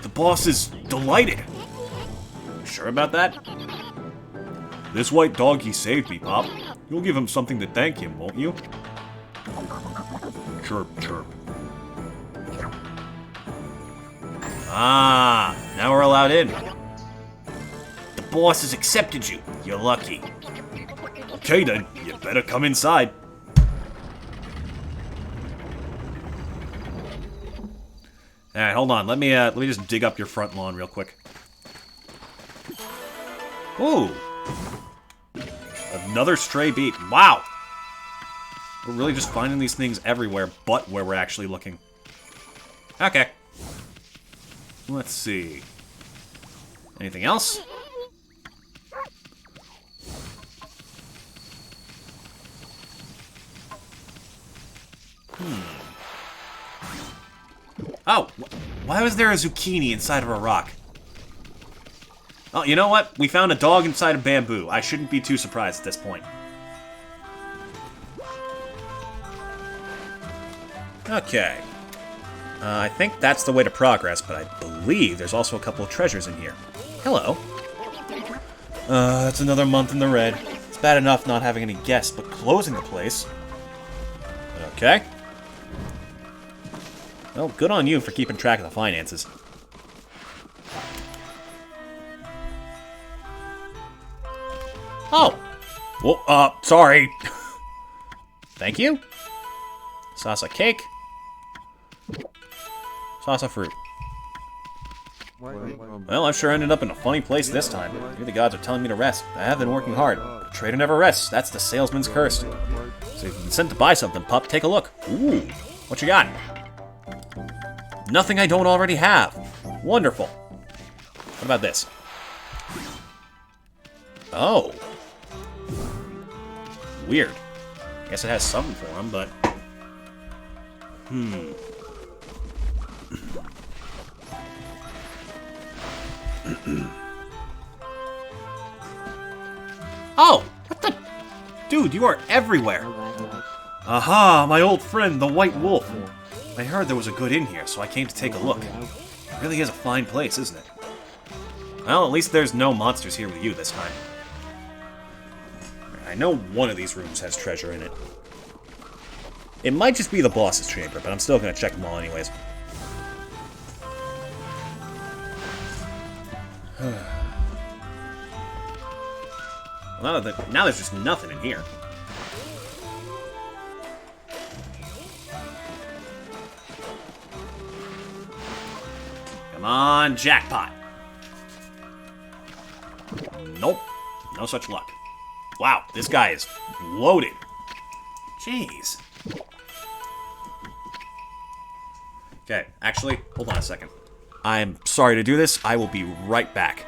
The boss is delighted. Sure about that? This white doggy saved me, Pop. You'll give him something to thank him, won't you? Chirp. Ah, now we're allowed in. The boss has accepted you. You're lucky. Okay then, you better come inside. Alright, hold on. Let me just dig up your front lawn real quick. Ooh. Another stray beet. Wow. We're really just finding these things everywhere but where we're actually looking. Okay. Let's see. Anything else? Oh, why was there a zucchini inside of a rock? Oh, you know what? We found a dog inside of bamboo. I shouldn't be too surprised at this point. Okay. I think that's the way to progress, but I believe there's also a couple of treasures in here. Hello. That's another month in the red. It's bad enough not having any guests, but closing the place. Okay. Well, good on you for keeping track of the finances. Oh! Sorry. Thank you. Salsa cake. Salsa fruit. Well, I've sure ended up in a funny place this time. Maybe the gods are telling me to rest. I have been working hard. The trader never rests. That's the salesman's curse. So if you've been sent to buy something, pup, take a look. Ooh, what you got? Nothing I don't already have. Wonderful. What about this? Oh. Weird. Guess it has something for him, but... Oh! What the... Dude, you are everywhere! Aha, my old friend, the White Wolf. I heard there was a good inn here, so I came to take a look. It really is a fine place, isn't it? Well, at least there's no monsters here with you this time. I know one of these rooms has treasure in it. It might just be the boss's chamber, but I'm still gonna check them all anyways. Well, now there's just nothing in here. Come on, jackpot. Nope, no such luck. Wow, this guy is loaded. Jeez. Okay, actually, hold on a second. I'm sorry to do this. I will be right back.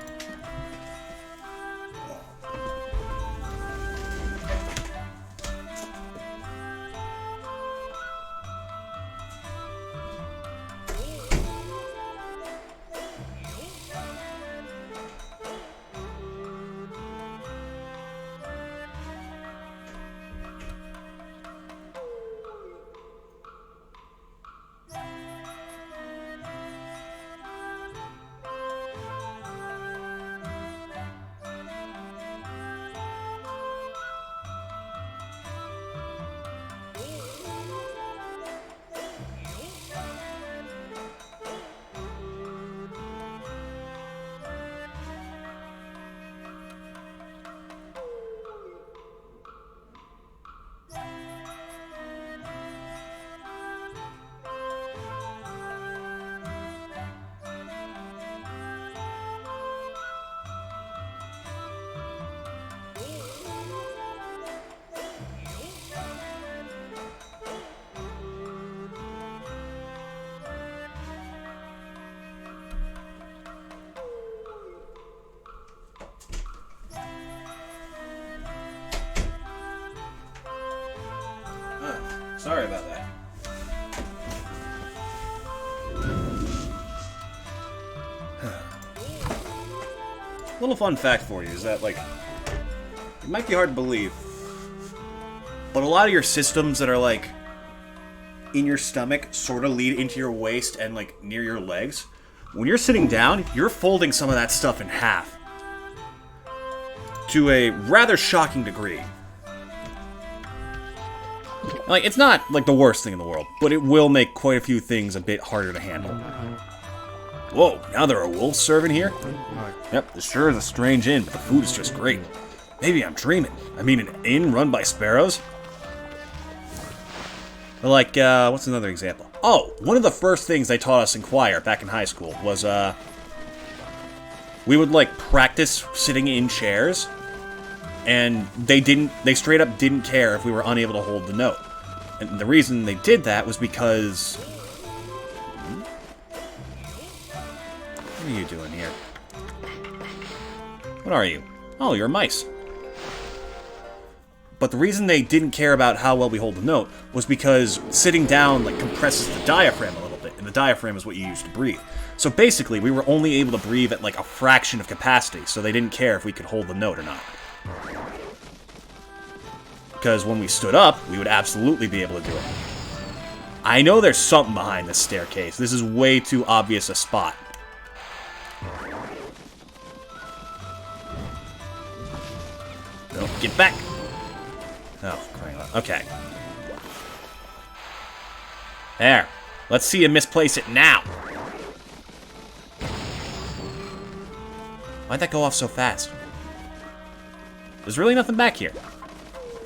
Sorry about that. Little fun fact for you is that, like, it might be hard to believe, but a lot of your systems that are, like, in your stomach sort of lead into your waist and, like, near your legs. When you're sitting down, you're folding some of that stuff in half. To a rather shocking degree. Like, it's not, like, the worst thing in the world, but it will make quite a few things a bit harder to handle. Whoa, now there are wolves serving here? Yep, this sure is a strange inn, but the food is just great. Maybe I'm dreaming. I mean, an inn run by sparrows? Like, what's another example? Oh, one of the first things they taught us in choir back in high school was, we would, like, practice sitting in chairs, and they straight up didn't care if we were unable to hold the note. And the reason they did that was because... What are you doing here? What are you? Oh, you're mice. But the reason they didn't care about how well we hold the note was because sitting down, like, compresses the diaphragm a little bit, and the diaphragm is what you use to breathe. So basically, we were only able to breathe at, like, a fraction of capacity, so they didn't care if we could hold the note or not. Because when we stood up, we would absolutely be able to do it. I know there's something behind this staircase. This is way too obvious a spot. No, get back! Oh, crying out. Okay. There. Let's see you misplace it now. Why'd that go off so fast? There's really nothing back here.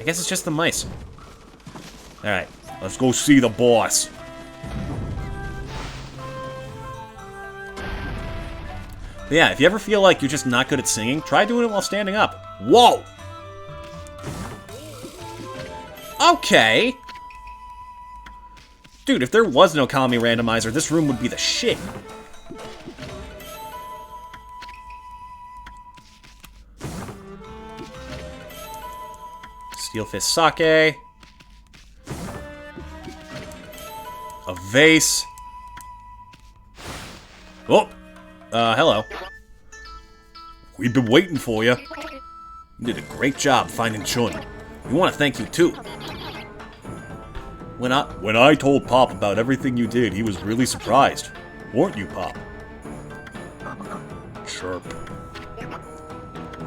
I guess it's just the mice. Alright. Let's go see the boss. But yeah, if you ever feel like you're just not good at singing, try doing it while standing up. Whoa! Okay! Dude, if there was no Okami randomizer, this room would be the shit. Steel Fist Sake. A vase. Oh! Hello. We've been waiting for you. You did a great job finding Chun. We want to thank you, too. When I told Pop about everything you did, he was really surprised. Weren't you, Pop? Chirp.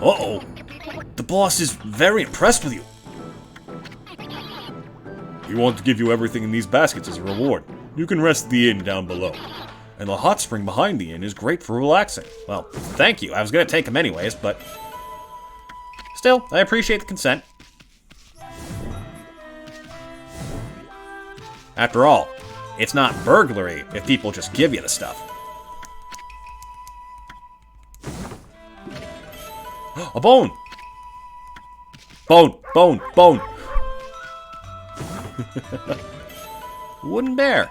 Uh-oh. The boss is very impressed with you. He wants to give you everything in these baskets as a reward. You can rest at the inn down below. And the hot spring behind the inn is great for relaxing. Well, thank you. I was going to take him anyways, but... Still, I appreciate the consent. After all, it's not burglary if people just give you the stuff. A bone! Bone! Bone! Bone! Wooden bear.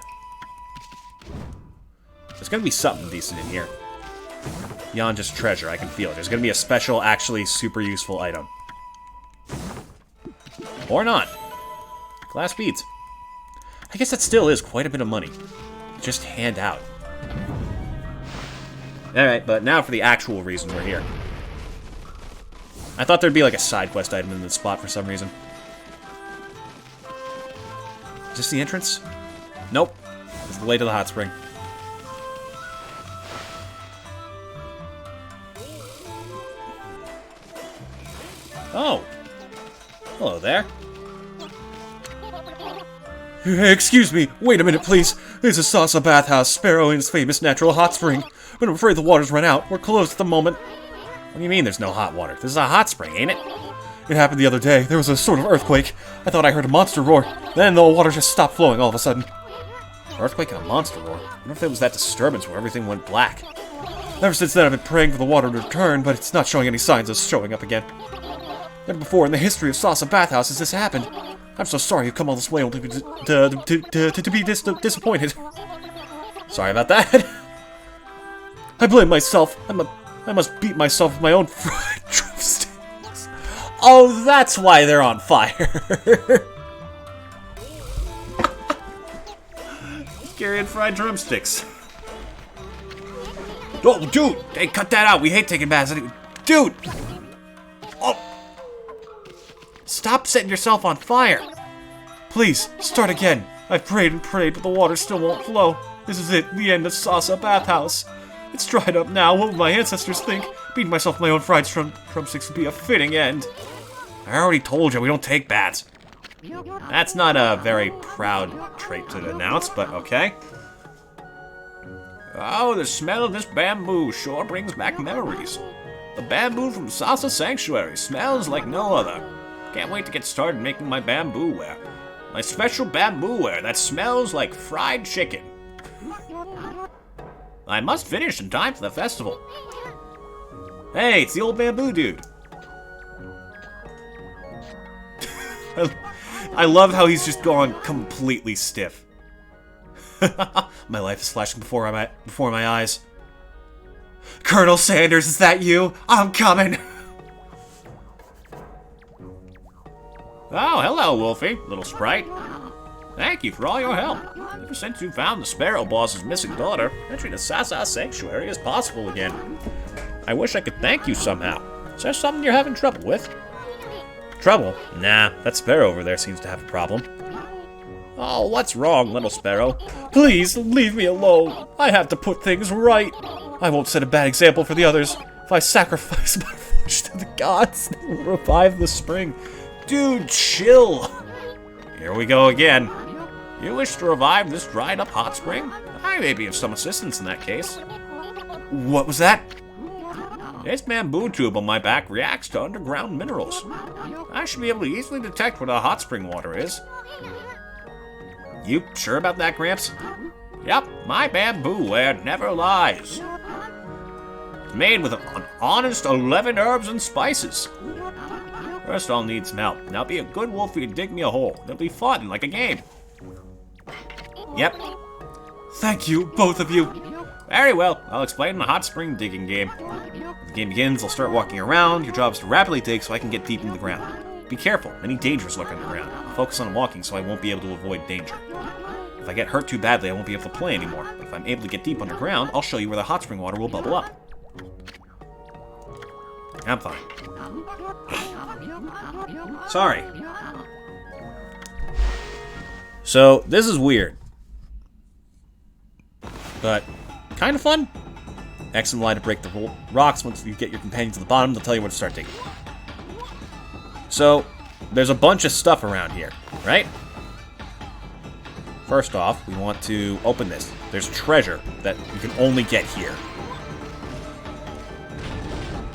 There's gonna be something decent in here. Beyond just treasure, I can feel it. There's gonna be a special, actually super useful item. Or not. Glass beads. I guess that still is quite a bit of money. Just hand out. Alright, but now for the actual reason we're here. I thought there'd be like a side quest item in this spot for some reason. Is this the entrance? Nope. It's the way to the hot spring. Oh. Hello there. Excuse me, wait a minute, please. This is Sasa Bathhouse, Sparrow Inn's famous natural hot spring. But I'm afraid the water's run out. We're closed at the moment. What do you mean there's no hot water? This is a hot spring, ain't it? It happened the other day. There was a sort of earthquake. I thought I heard a monster roar. Then the water just stopped flowing all of a sudden. Earthquake and a monster roar? I wonder if it was that disturbance where everything went black. Ever since then, I've been praying for the water to return, but it's not showing any signs of showing up again. Never before in the history of Sasa Bathhouse has this happened. I'm so sorry you've come all this way only to be disappointed. Sorry about that. I blame myself. I must beat myself with my own fried drumsticks. Oh, that's why they're on fire. Carrying fried drumsticks. Oh, dude! Hey, cut that out. We hate taking baths. Dude! Oh! Stop setting yourself on fire. Please, start again. I've prayed and prayed, but the water still won't flow. This is it, the end of Sasa Bathhouse. It's dried up now. What will my ancestors think? Beating myself with my own fried drumsticks would be a fitting end. I already told you we don't take baths. That's not a very proud trait to announce, but okay. Oh, the smell of this bamboo sure brings back memories. The bamboo from Sasa Sanctuary smells like no other. Can't wait to get started making my bamboo ware. My special bamboo ware that smells like fried chicken. I must finish in time for the festival. Hey, it's the old bamboo dude. I love how he's just gone completely stiff. My life is flashing before my eyes. Colonel Sanders, is that you? I'm coming. Oh, hello, Wolfie, little sprite. Thank you for all your help. Ever since you found the Sparrow Boss's missing daughter, entry to Sasa Sanctuary is possible again. I wish I could thank you somehow. Is there something you're having trouble with? Trouble? Nah, that sparrow over there seems to have a problem. Oh, what's wrong, little sparrow? Please, leave me alone. I have to put things right. I won't set a bad example for the others. If I sacrifice my flesh to the gods, they will revive the spring. Dude, chill. Here we go again. You wish to revive this dried up hot spring? I may be of some assistance in that case. What was that? This bamboo tube on my back reacts to underground minerals. I should be able to easily detect where the hot spring water is. You sure about that, Gramps? Yep, my bamboo ware never lies. It's made with an honest 11 herbs and spices. First I'll need some help. Now be a good wolfie and dig me a hole. It'll be fun, like a game. Yep. Thank you, both of you. Very well. I'll explain the hot spring digging game. When the game begins, I'll start walking around. Your job is to rapidly dig so I can get deep into the ground. Be careful. Many dangers lurk underground. I'll focus on walking so I won't be able to avoid danger. If I get hurt too badly, I won't be able to play anymore. But if I'm able to get deep underground, I'll show you where the hot spring water will bubble up. I'm fine. Sorry. So, this is weird. But, kind of fun. X and Y to break the rocks. Once you get your companion to the bottom, they'll tell you where to start digging. So, there's a bunch of stuff around here, right? First off, we want to open this. There's treasure that you can only get here.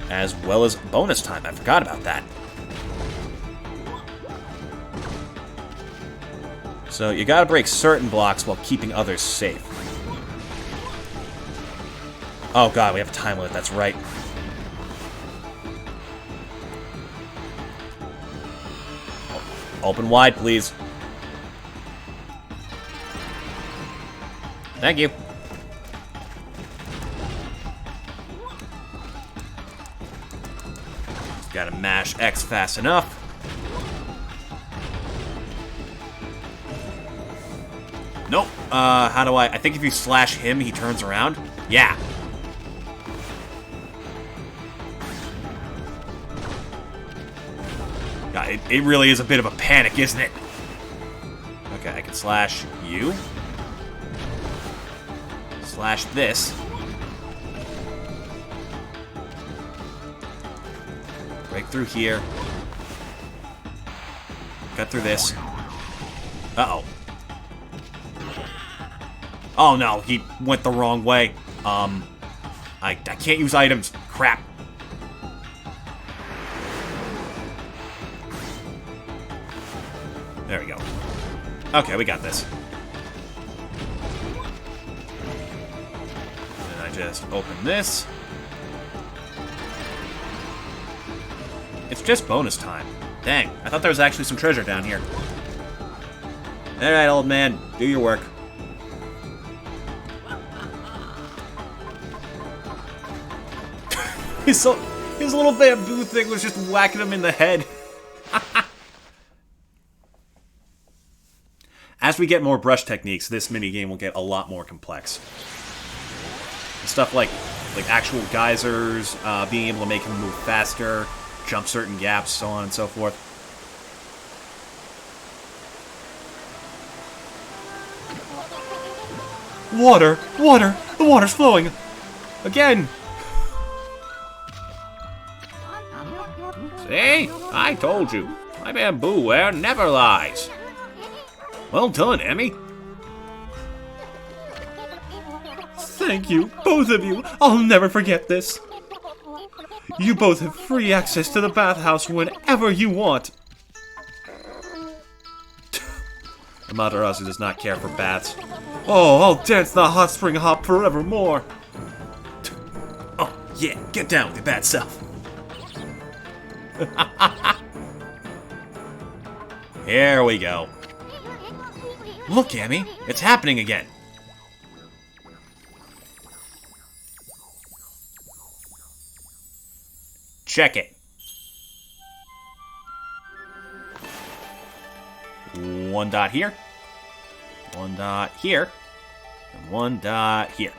As well as bonus time. I forgot about that. So you gotta break certain blocks while keeping others safe. Oh god, we have a time limit, that's right. Open wide, please. Thank you. Gotta mash X fast enough. Nope. How do I think if you slash him, he turns around? Yeah. God, it really is a bit of a panic, isn't it? Okay, I can slash you. Slash this. Break through here. Cut through this. Uh-oh. Oh no, he went the wrong way. I can't use items. Crap. There we go. Okay, we got this. And I just open this. It's just bonus time. Dang, I thought there was actually some treasure down here. Alright, old man, do your work. His little bamboo thing was just whacking him in the head. As we get more brush techniques, this minigame will get a lot more complex. Stuff like actual geysers, being able to make him move faster, jump certain gaps, so on and so forth. Water! Water! The water's flowing! Again! See? I told you. My bamboo ware never lies. Well done, Emmy. Thank you, both of you. I'll never forget this. You both have free access to the bathhouse whenever you want. Amaterasu does not care for baths. Oh, I'll dance the hot spring hop forevermore. Oh, yeah, get down with your bad self. Here we go. Look, Emmy, it's happening again. Check it. One dot here. One dot here. And one dot here.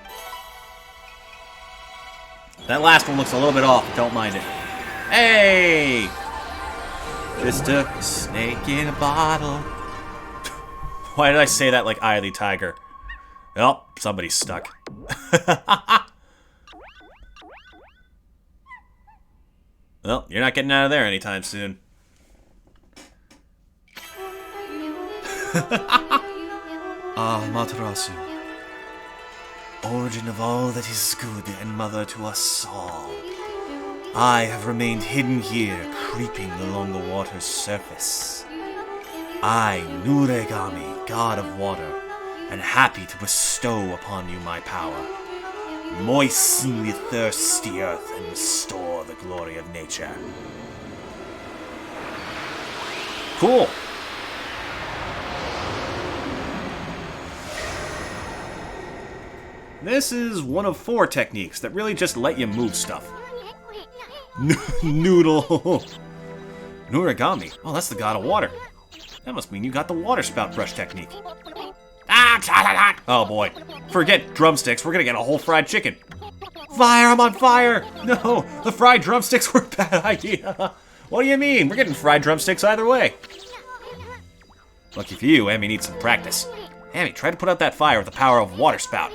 That last one looks a little bit off. Don't mind it. Hey! Just a snake in a bottle. Why did I say that like Eye of the Tiger? Oh, somebody's stuck. Well, you're not getting out of there anytime soon. Ah, Materasu. Origin of all that is good and mother to us all. I have remained hidden here, creeping along the water's surface. I, Nuregami, god of water, am happy to bestow upon you my power. Moisten the thirsty earth and restore the glory of nature. Cool. This is one of 4 techniques that really just let you move stuff. Noodle. Nuragami. Oh, that's the god of water. That must mean you got the water spout brush technique. Oh boy. Forget drumsticks, we're gonna get a whole fried chicken. Fire, I'm on fire! No, the fried drumsticks were a bad idea. What do you mean? We're getting fried drumsticks either way. Lucky for you, Emmy needs some practice. Emmy, try to put out that fire with the power of water spout.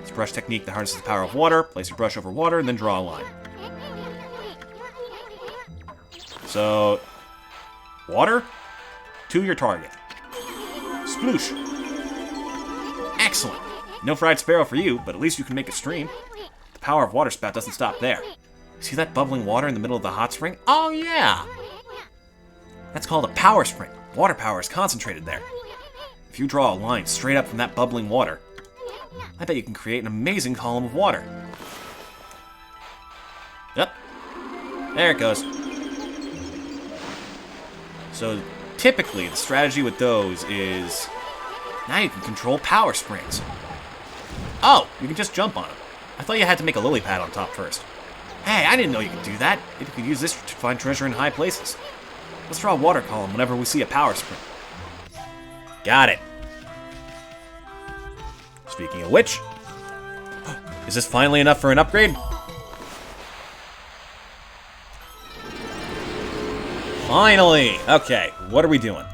It's a brush technique that harnesses the power of water. Place your brush over water and then draw a line. So, water to your target. Sploosh. Excellent. No fried sparrow for you, but at least you can make a stream. The power of water spout doesn't stop there. See that bubbling water in the middle of the hot spring? Oh yeah! That's called a power spring. Water power is concentrated there. If you draw a line straight up from that bubbling water, I bet you can create an amazing column of water. Yep. There it goes. So, typically, the strategy with those is... now you can control power springs. Oh, you can just jump on them. I thought you had to make a lily pad on top first. Hey, I didn't know you could do that. Maybe you could use this to find treasure in high places. Let's draw a water column whenever we see a power spring. Got it. Speaking of which, is this finally enough for an upgrade? Finally! Okay, what are we doing?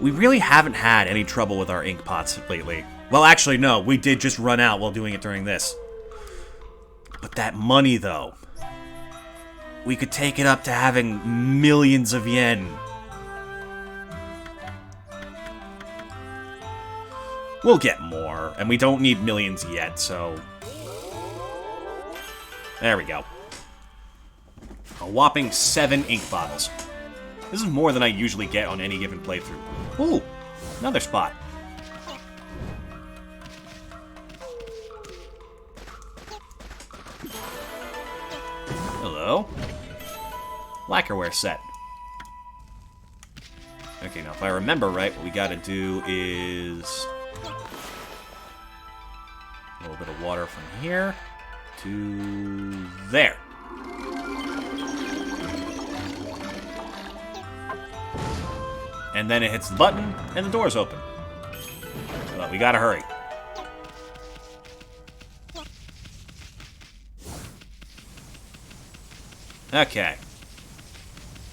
We really haven't had any trouble with our ink pots lately. Well, actually, no, we did just run out while doing it during this. But that money, though. We could take it up to having millions of yen. We'll get more, and we don't need millions yet, so... there we go. A whopping 7 ink bottles. This is more than I usually get on any given playthrough. Ooh, another spot. Hello? Lacquerware set. Okay, now if I remember right, what we gotta do is... a little bit of water from here to there. And then it hits the button, and the door's open. But we gotta hurry. Okay.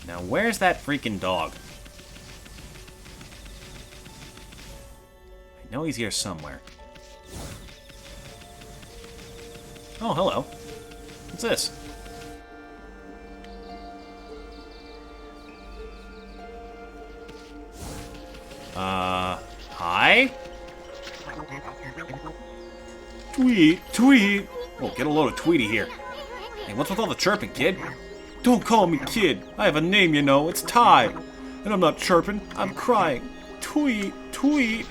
Now, where's that freaking dog? I know he's here somewhere. Oh, hello. What's this? Hi? Tweet, tweet. Oh, get a load of Tweety here. Hey, what's with all the chirping, kid? Don't call me kid. I have a name, you know. It's Ty. And I'm not chirping. I'm crying. Tweet, tweet.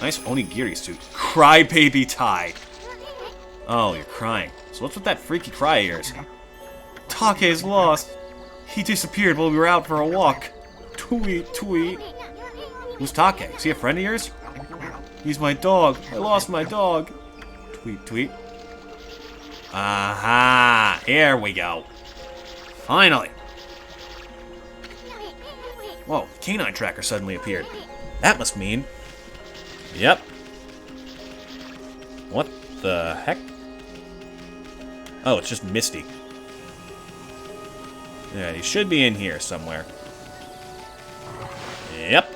Nice onigiri suit. Crybaby Ty. Oh, you're crying. So what's with that freaky cry of yours? Take's lost. He disappeared while we were out for a walk. Tweet, tweet. Who's Take? Is he a friend of yours? He's my dog. I lost my dog. Tweet, tweet. Aha! Here we go. Finally. Whoa, canine tracker suddenly appeared. That must mean... yep. What the heck? Oh, it's just Misty. Yeah, he should be in here somewhere. Yep.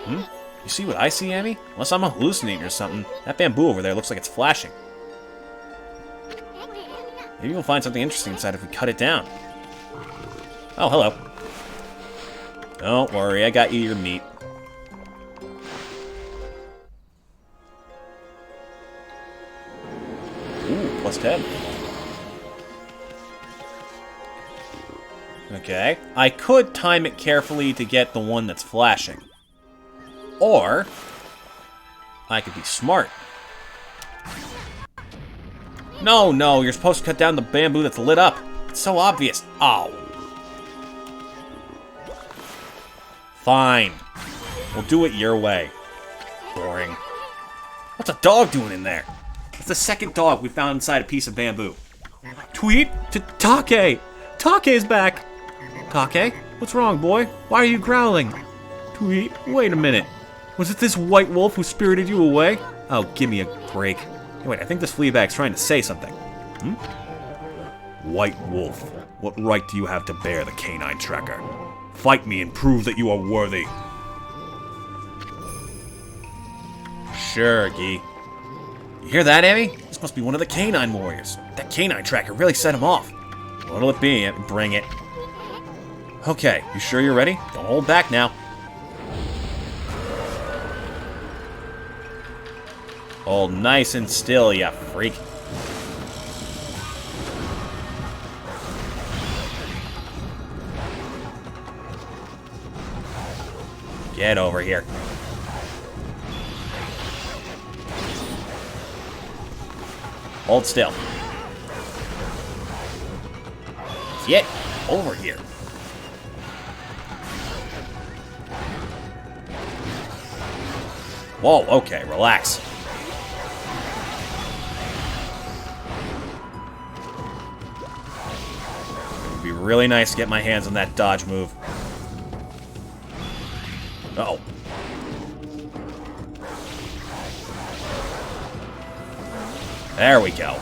Hmm? You see what I see, Amy? Unless I'm hallucinating or something. That bamboo over there looks like it's flashing. Maybe we'll find something interesting inside if we cut it down. Oh, hello. Don't worry, I got you your meat. lost head. Okay. I could time it carefully to get the one that's flashing. Or I could be smart. No, no, you're supposed to cut down the bamboo that's lit up. It's so obvious. Oh. Fine. We'll do it your way. Boring. What's a dog doing in there? It's the second dog we found inside a piece of bamboo. Tweet to Take! Take's back! Take? What's wrong, boy? Why are you growling? Tweet, wait a minute. Was it this white wolf who spirited you away? Oh, give me a break. Hey, wait, I think this fleabag's trying to say something. White wolf, what right do you have to bear the canine tracker? Fight me and prove that you are worthy. Sure, Guy. You hear that, Amy? This must be one of the canine warriors. That canine tracker really set him off. What'll it be? Bring it. Okay, you sure you're ready? Don't hold back now. Hold nice and still, ya freak. Get over here. Hold still. Get over here. Whoa, okay, relax. It would be really nice to get my hands on that dodge move. Uh-oh. There we go.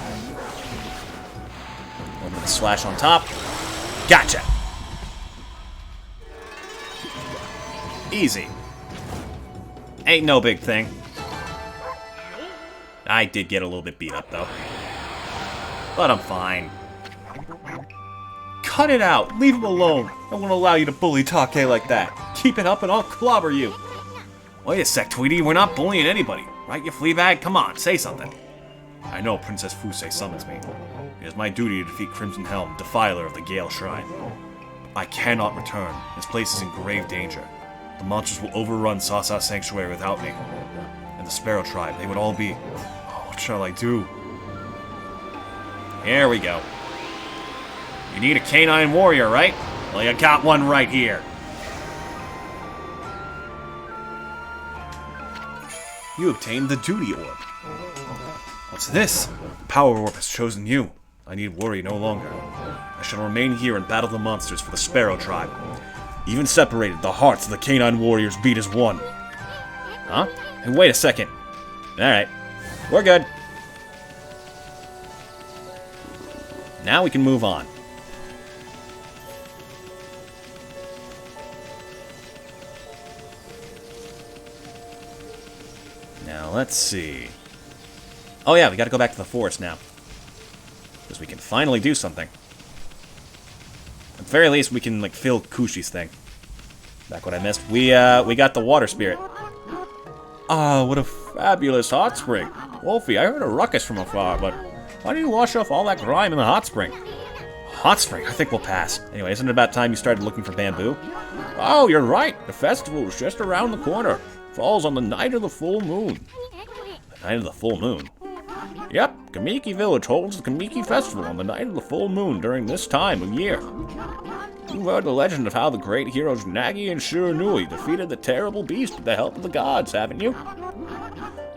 Over the slash on top. Gotcha. Easy. Ain't no big thing. I did get a little bit beat up, though. But I'm fine. Cut it out! Leave him alone! I won't allow you to bully Take like that. Keep it up and I'll clobber you. Wait a sec, Tweety. We're not bullying anybody. Right, you fleabag? Come on, say something. I know Princess Fusei summons me. It is my duty to defeat Crimson Helm, defiler of the Gale Shrine. I cannot return. This place is in grave danger. The monsters will overrun Sasa Sanctuary without me. And the Sparrow Tribe, they would all be... Oh, what shall I do? Here we go. You need a canine warrior, right? Well, you got one right here. You obtained the Duty Orb. What's this? The Power Orb has chosen you. I need worry no longer. I shall remain here and battle the monsters for the Sparrow Tribe. Even separated, the hearts of the canine warriors beat as one. Huh? Hey, wait a second. Alright. We're good. Now we can move on. Now, let's see. Oh yeah, we gotta go back to the forest now. Because we can finally do something. At the very least, we can, like, fill Kushi's thing. Back what I missed. We got the water spirit. Ah, what a fabulous hot spring. Wolfie, I heard a ruckus from afar, but why do you wash off all that grime in the hot spring? Hot spring? I think we'll pass. Anyway, isn't it about time you started looking for bamboo? Oh, you're right. The festival is just around the corner. Falls on the night of the full moon. The night of the full moon? Yep, Kamiki Village holds the Kamiki Festival on the night of the full moon during this time of year. You've heard the legend of how the great heroes Nagi and Shiranui defeated the terrible beast with the help of the gods, haven't you?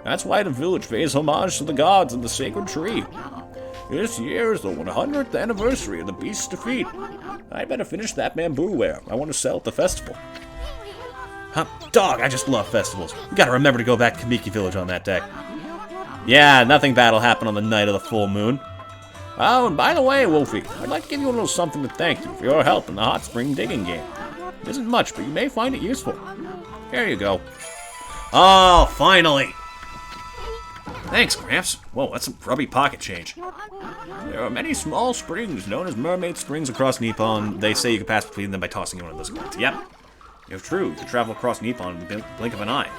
That's why the village pays homage to the gods and the sacred tree. This year is the 100th anniversary of the beast's defeat. I better finish that bamboo ware. I want to sell at the festival. Huh? Dog, I just love festivals. You gotta remember to go back to Kamiki Village on that day. Yeah, nothing bad will happen on the night of the full moon. Oh, and by the way, Wolfie, I'd like to give you a little something to thank you for your help in the hot spring digging game. It isn't much, but you may find it useful. Here you go. Oh, finally! Thanks, Gramps. Whoa, that's some grubby pocket change. There are many small springs known as mermaid springs across Nippon. They say you can pass between them by tossing one of those coins. Yep. If true, you can travel across Nippon in the blink of an eye.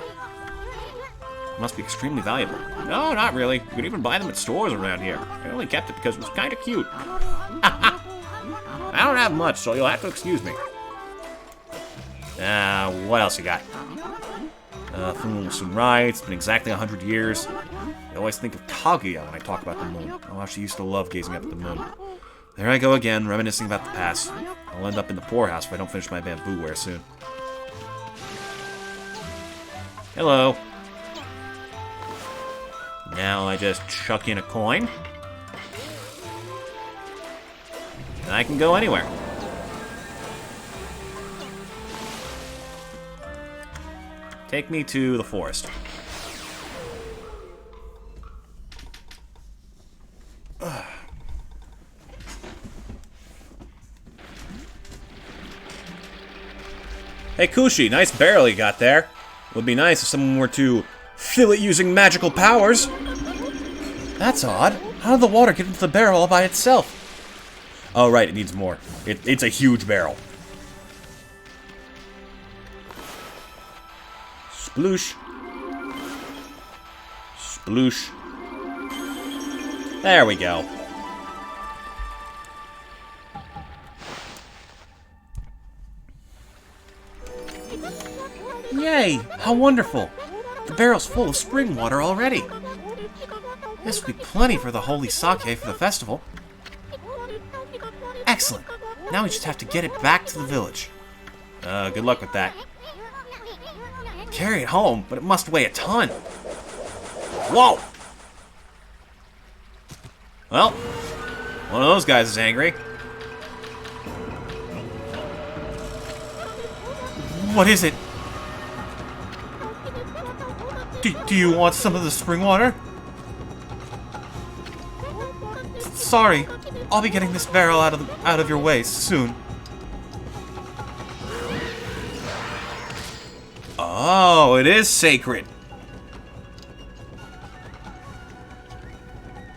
It must be extremely valuable. No, not really. You could even buy them at stores around here. I only kept it because it was kind of cute. I don't have much, so you'll have to excuse me. What else you got? Funeral soon right. It's been exactly 100 years. I always think of Kaguya when I talk about the moon. Oh, how she used to love gazing up at the moon. There I go again, reminiscing about the past. I'll end up in the poorhouse if I don't finish my bamboo ware soon. Hello. Now I just chuck in a coin. And I can go anywhere. Take me to the forest. Hey, Kushi, nice barrel you got there. Would be nice if someone were to fill it using magical powers. That's odd. How did the water get into the barrel all by itself? Oh, right, it needs more. It's a huge barrel. Sploosh. Sploosh. There we go. Yay! How wonderful! The barrel's full of spring water already. This will be plenty for the holy sake for the festival. Excellent. Now we just have to get it back to the village. Good luck with that. Carry it home, but it must weigh a ton. Whoa! Well, one of those guys is angry. What is it? Do you want some of the spring water? Sorry, I'll be getting this barrel out of your way soon. Oh, it is sacred.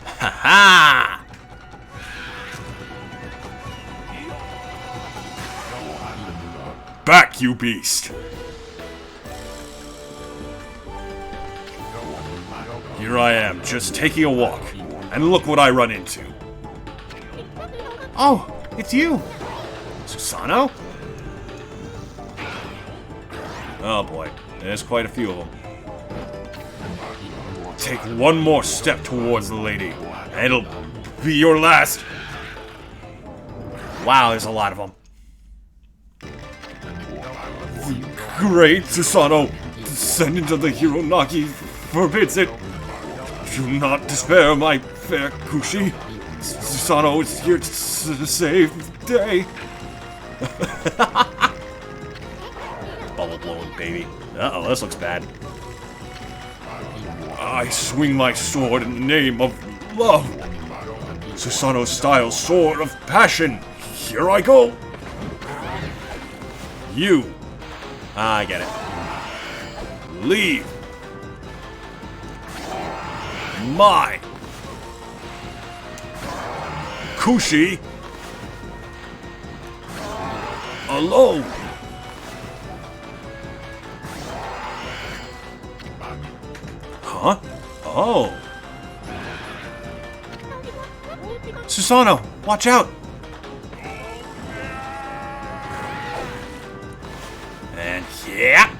Ha ha! Back, you beast! Here I am, just taking a walk, and look what I run into. Oh, it's you! Susano? Oh boy, there's quite a few of them. Take one more step towards the lady, and it'll be your last. Wow, there's a lot of them. Great Susano, descendant of the hero Nagi, forbids it. Do not despair, my fair Kushi. Susano is here to save the day. Bubble blowing, baby. Uh-oh, this looks bad. I swing my sword in the name of love. Susano's style sword of passion. Here I go. You. I get it. Leave. My. Kushi. Alone. Huh? Oh. Susano, watch out! And yeah.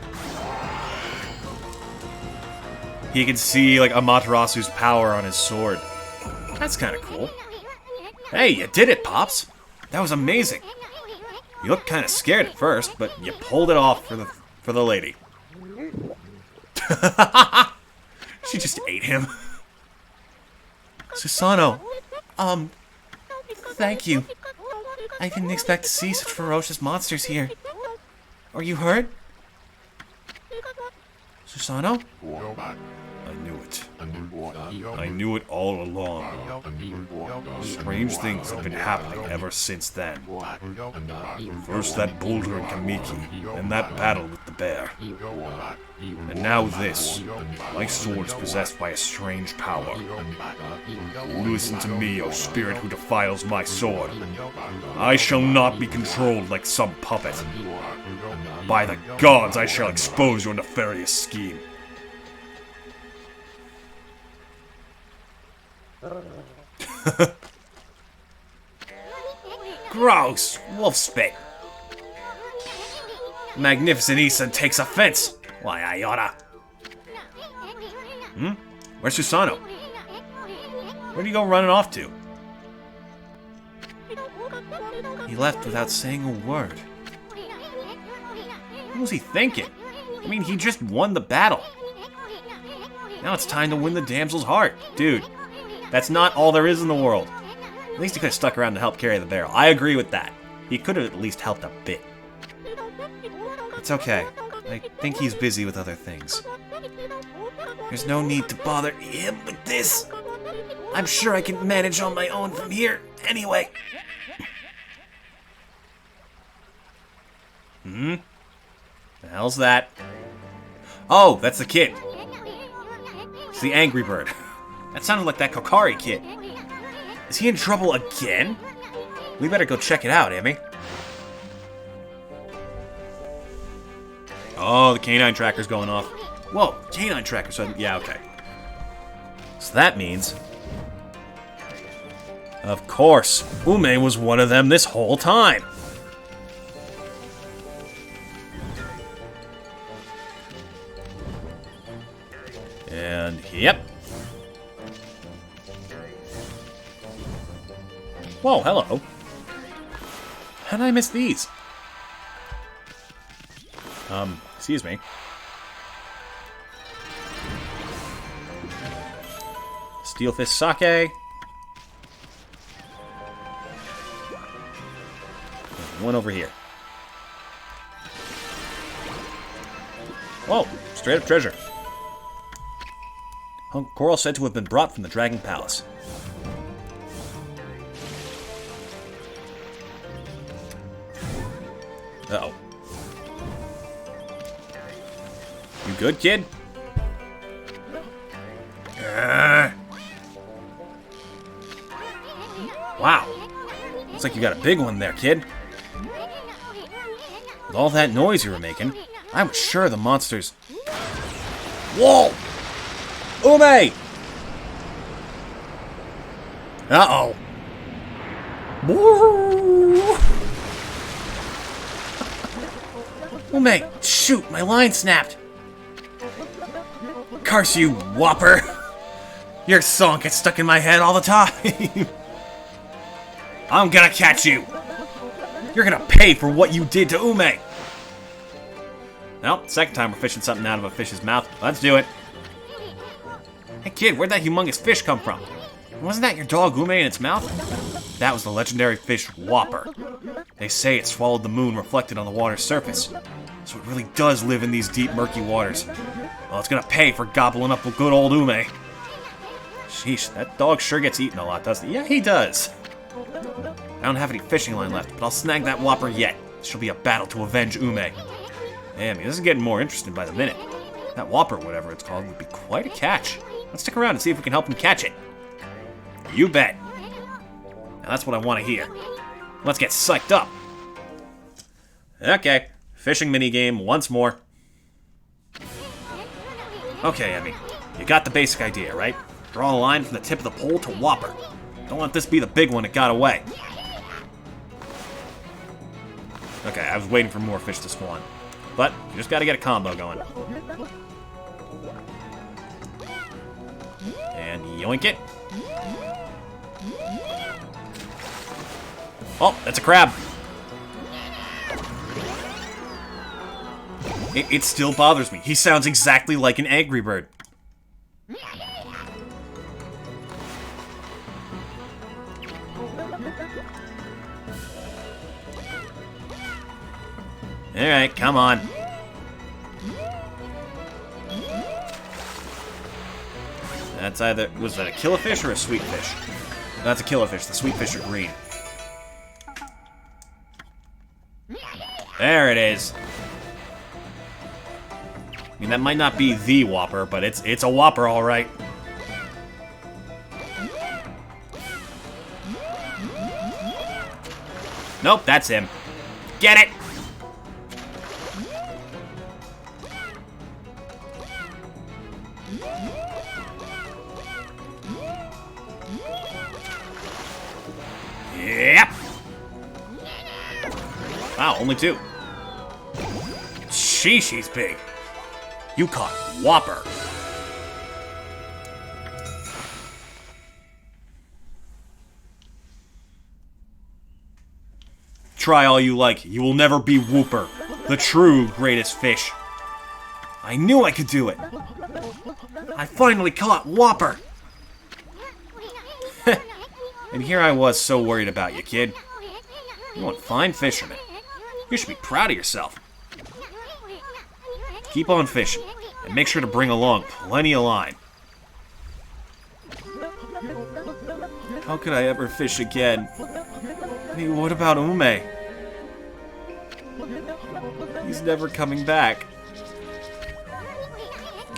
He can see, like, Amaterasu's power on his sword. That's kind of cool. Hey, you did it, Pops! That was amazing! You looked kind of scared at first, but you pulled it off for the lady. She just ate him. Susano, thank you. I didn't expect to see such ferocious monsters here. Are you hurt? Susano? I knew it. I knew it all along. Strange things have been happening ever since then. First that boulder in Kamiki, and that battle with the bear. And now this. My sword is possessed by a strange power. Listen to me, O spirit who defiles my sword. I shall not be controlled like some puppet. By the gods, I shall expose your nefarious scheme. Gross! Wolf spit. Magnificent Isan takes offense. Why, I oughta. Where's Susano? Where'd he go running off to? He left without saying a word. What was he thinking? I mean, he just won the battle. Now it's time to win the damsel's heart. Dude, that's not all there is in the world. At least he could have stuck around to help carry the barrel. I agree with that. He could have at least helped a bit. It's okay. I think he's busy with other things. There's no need to bother him with this. I'm sure I can manage on my own from here, anyway. The hell's that? Oh, that's the kid. It's the Angry Bird. That sounded like that Kokari kid. Is he in trouble again? We better go check it out, Emmy. Oh, the canine tracker's going off. Whoa, canine tracker, so yeah, okay. So that means... Of course, Ume was one of them this whole time. And, yep. Whoa, hello. How did I miss these? Excuse me. Steelfish sake. One over here. Whoa, straight up treasure. Coral said to have been brought from the Dragon Palace. Uh-oh. You good, kid? Wow. Looks like you got a big one there, kid. With all that noise you were making, I was sure the monsters... Whoa! Ume! Uh-oh. Ume, shoot, my line snapped. Curse you, Whopper. Your song gets stuck in my head all the time. I'm gonna catch you. You're gonna pay for what you did to Ume. Well, second time we're fishing something out of a fish's mouth. Let's do it. Hey kid, where'd that humongous fish come from? Wasn't that your dog Ume in its mouth? That was the legendary fish Whopper. They say it swallowed the moon reflected on the water's surface. So it really does live in these deep, murky waters. Well, it's gonna pay for gobbling up a good old Ume. Sheesh, that dog sure gets eaten a lot, doesn't he? Yeah, he does. I don't have any fishing line left, but I'll snag that Whopper yet. This shall be a battle to avenge Ume. Damn, this is getting more interesting by the minute. That Whopper, whatever it's called, would be quite a catch. Let's stick around and see if we can help him catch it. You bet. Now that's what I want to hear. Let's get psyched up. Okay, fishing minigame once more. Okay, Emmy, you got the basic idea, right? Draw a line from the tip of the pole to Whopper. Don't let this be the big one that got away. Okay, I was waiting for more fish to spawn. But, you just gotta get a combo going. And yoink it. Oh, that's a crab. It still bothers me. He sounds exactly like an Angry Bird. Alright, come on. That's either... was that a killifish or a sweet fish? That's a killifish. The sweet fish are green. There it is. I mean, that might not be the Whopper, but it's a Whopper, all right. Nope, that's him. Get it! Yep. Wow, only 2. Sheesh, he's big. You caught Whopper. Try all you like. You will never be Whooper, the true greatest fish. I knew I could do it. I finally caught Whopper. And here I was so worried about you, kid. You want fine fisherman. You should be proud of yourself. Keep on fishing, and make sure to bring along plenty of line. How could I ever fish again? I mean, what about Ume? He's never coming back.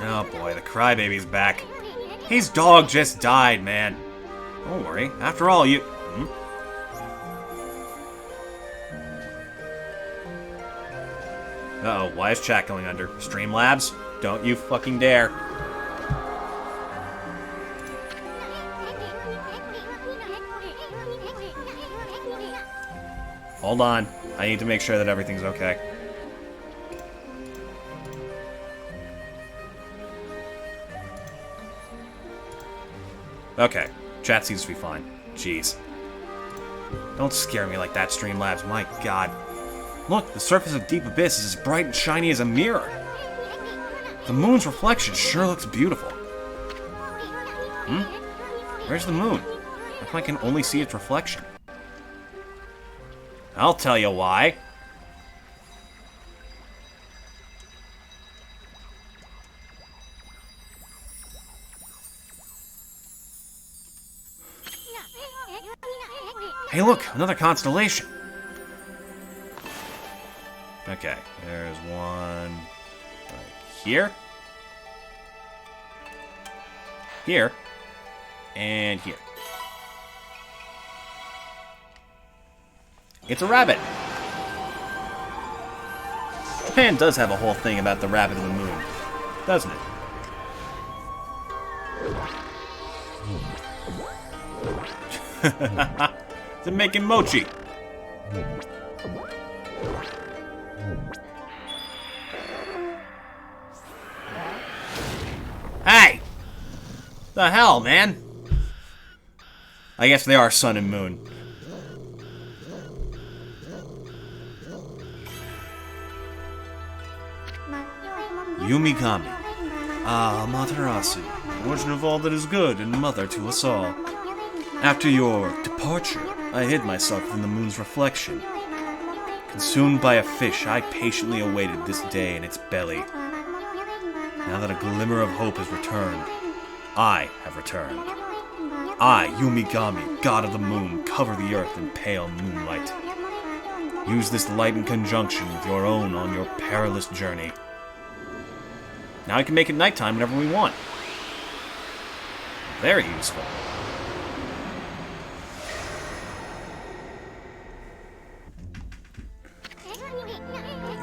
Oh boy, the crybaby's back. His dog just died, man. Don't worry. After all, you... Uh-oh, why is chat going under? Streamlabs? Don't you fucking dare. Hold on. I need to make sure that everything's okay. Okay. Chat seems to be fine. Jeez. Don't scare me like that, Streamlabs. My god. Look, the surface of Deep Abyss is as bright and shiny as a mirror. The moon's reflection sure looks beautiful. Where's the moon? How come I can only see its reflection? I'll tell you why. Hey look, another constellation. Okay, there's one right here. Here. And here. It's a rabbit. Japan does have a whole thing about the rabbit and the moon, doesn't it? They're making mochi. Hey! The hell, man? I guess they are sun and moon. Yumigami. Ah, Materasu, origin of all that is good and mother to us all. After your departure, I hid myself in the moon's reflection. Consumed by a fish, I patiently awaited this day in its belly. Now that a glimmer of hope has returned, I have returned. I, Yumigami, god of the moon, cover the earth in pale moonlight. Use this light in conjunction with your own on your perilous journey. Now I can make it nighttime whenever we want. Very useful.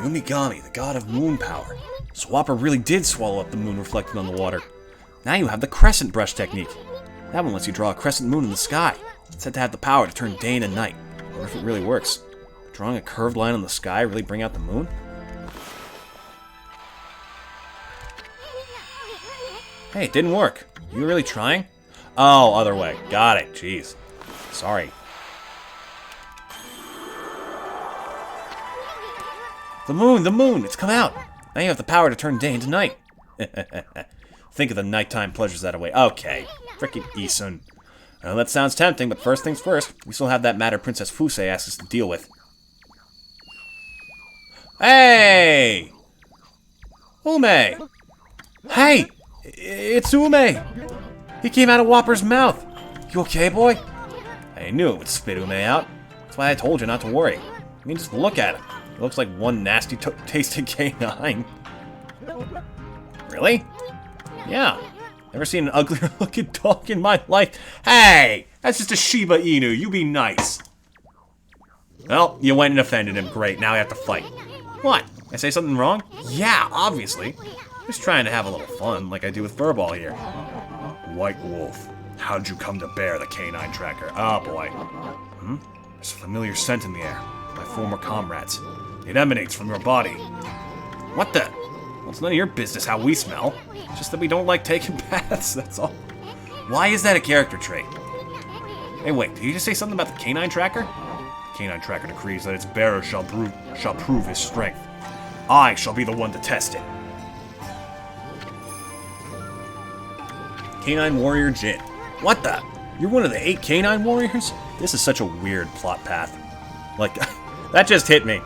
Yumigami, the god of moon power. Swapper really did swallow up the moon reflected on the water. Now you have the crescent brush technique. That one lets you draw a crescent moon in the sky. It's said to have the power to turn day into night. I wonder if it really works. Would drawing a curved line on the sky really bring out the moon? Hey, it didn't work. You really trying? Oh, other way. Got it. Jeez. Sorry. The moon! It's come out! Now you have the power to turn day into night. Think of the nighttime pleasures that await. Okay. Frickin' Isun. Well, that sounds tempting, but first things first, we still have that matter Princess Fusei asked us to deal with. Hey! Ume! Hey! It's Ume! He came out of Whopper's mouth! You okay, boy? I knew it would spit Ume out. That's why I told you not to worry. I mean, just look at him. He looks like one nasty tasting canine. Really? Yeah. Never seen an uglier looking dog in my life. Hey! That's just a Shiba Inu. You be nice. Well, you went and offended him. Great. Now we have to fight. What? I say something wrong? Yeah, obviously. Just trying to have a little fun, like I do with Furball here. White Wolf, how'd you come to bear the canine tracker? Oh boy. There's a familiar scent in the air. My former comrades. It emanates from your body. What the? Well, it's none of your business how we smell. It's just that we don't like taking baths, that's all. Why is that a character trait? Hey, wait, did you just say something about the canine tracker? The canine tracker decrees that its bearer shall prove his strength. I shall be the one to test it. Canine Warrior Jin. What the? You're one of the 8 canine warriors? This is such a weird plot path. Like, that just hit me.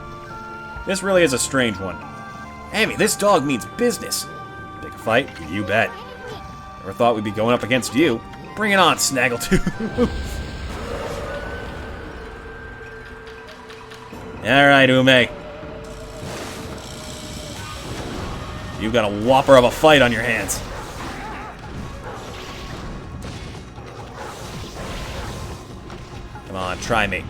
This really is a strange one. Amy, this dog means business. Pick a fight? You bet. Never thought we'd be going up against you. Bring it on, Snaggletooth. Alright, Ume. You've got a whopper of a fight on your hands. Come on, try me.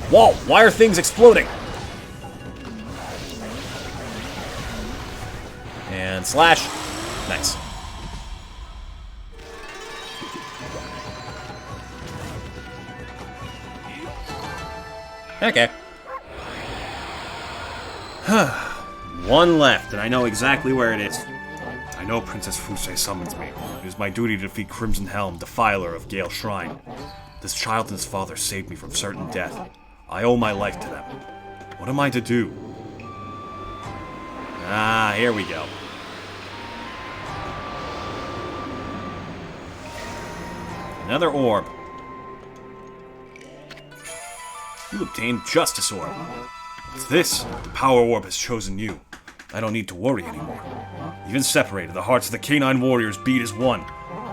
Whoa! Why are things exploding? And slash. Nice. Okay. One left, and I know exactly where it is. I know Princess Fusei summons me. It is my duty to defeat Crimson Helm, defiler of Gale Shrine. This child and his father saved me from certain death. I owe my life to them. What am I to do? Ah, here we go. Another orb. You obtained Justice Orb. What's this? The Power Orb has chosen you. I don't need to worry anymore. Even separated, the hearts of the canine warriors beat as one.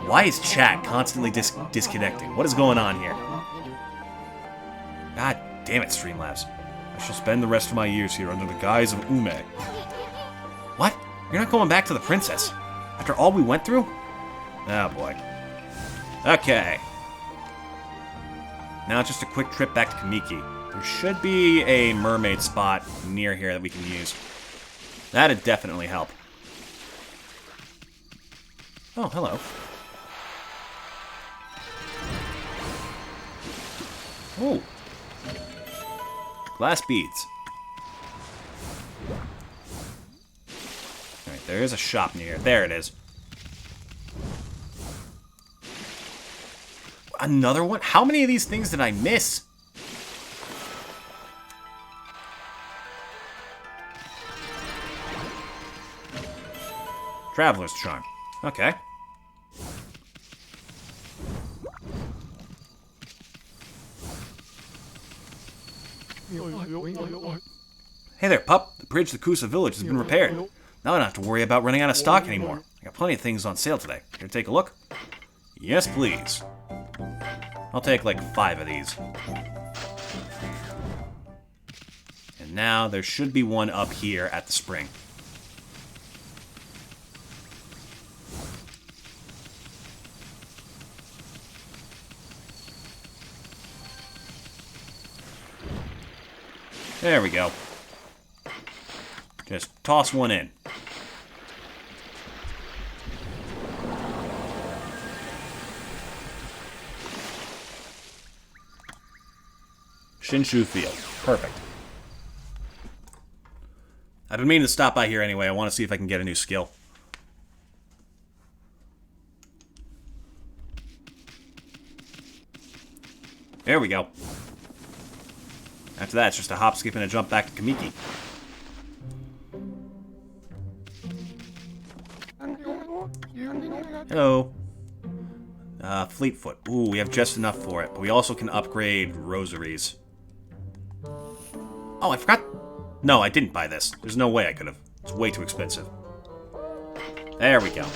Why is chat constantly disconnecting? What is going on here? God damn it, Streamlabs. I shall spend the rest of my years here under the guise of Ume. What? You're not going back to the princess? After all we went through? Oh boy. Okay. Now just a quick trip back to Kamiki. There should be a mermaid spot near here that we can use. That'd definitely help. Oh, hello. Oh. Glass beads. Alright, there is a shop near. There it is. Another one? How many of these things did I miss? Traveler's Charm. Okay. Hey there, pup. The bridge to Kusa Village has been repaired. Now I don't have to worry about running out of stock anymore. I got plenty of things on sale today. Here, take a look? Yes, please. I'll take like 5 of these. And now there should be one up here at the spring. There we go. Just toss one in. Shinshu Field. Perfect. I've been meaning to stop by here anyway. I want to see if I can get a new skill. There we go. After that, it's just a hop, skip, and a jump back to Kamiki. Hello. Fleetfoot. Ooh, we have just enough for it, but we also can upgrade rosaries. Oh, I forgot. No, I didn't buy this. There's no way I could have. It's way too expensive. There we go.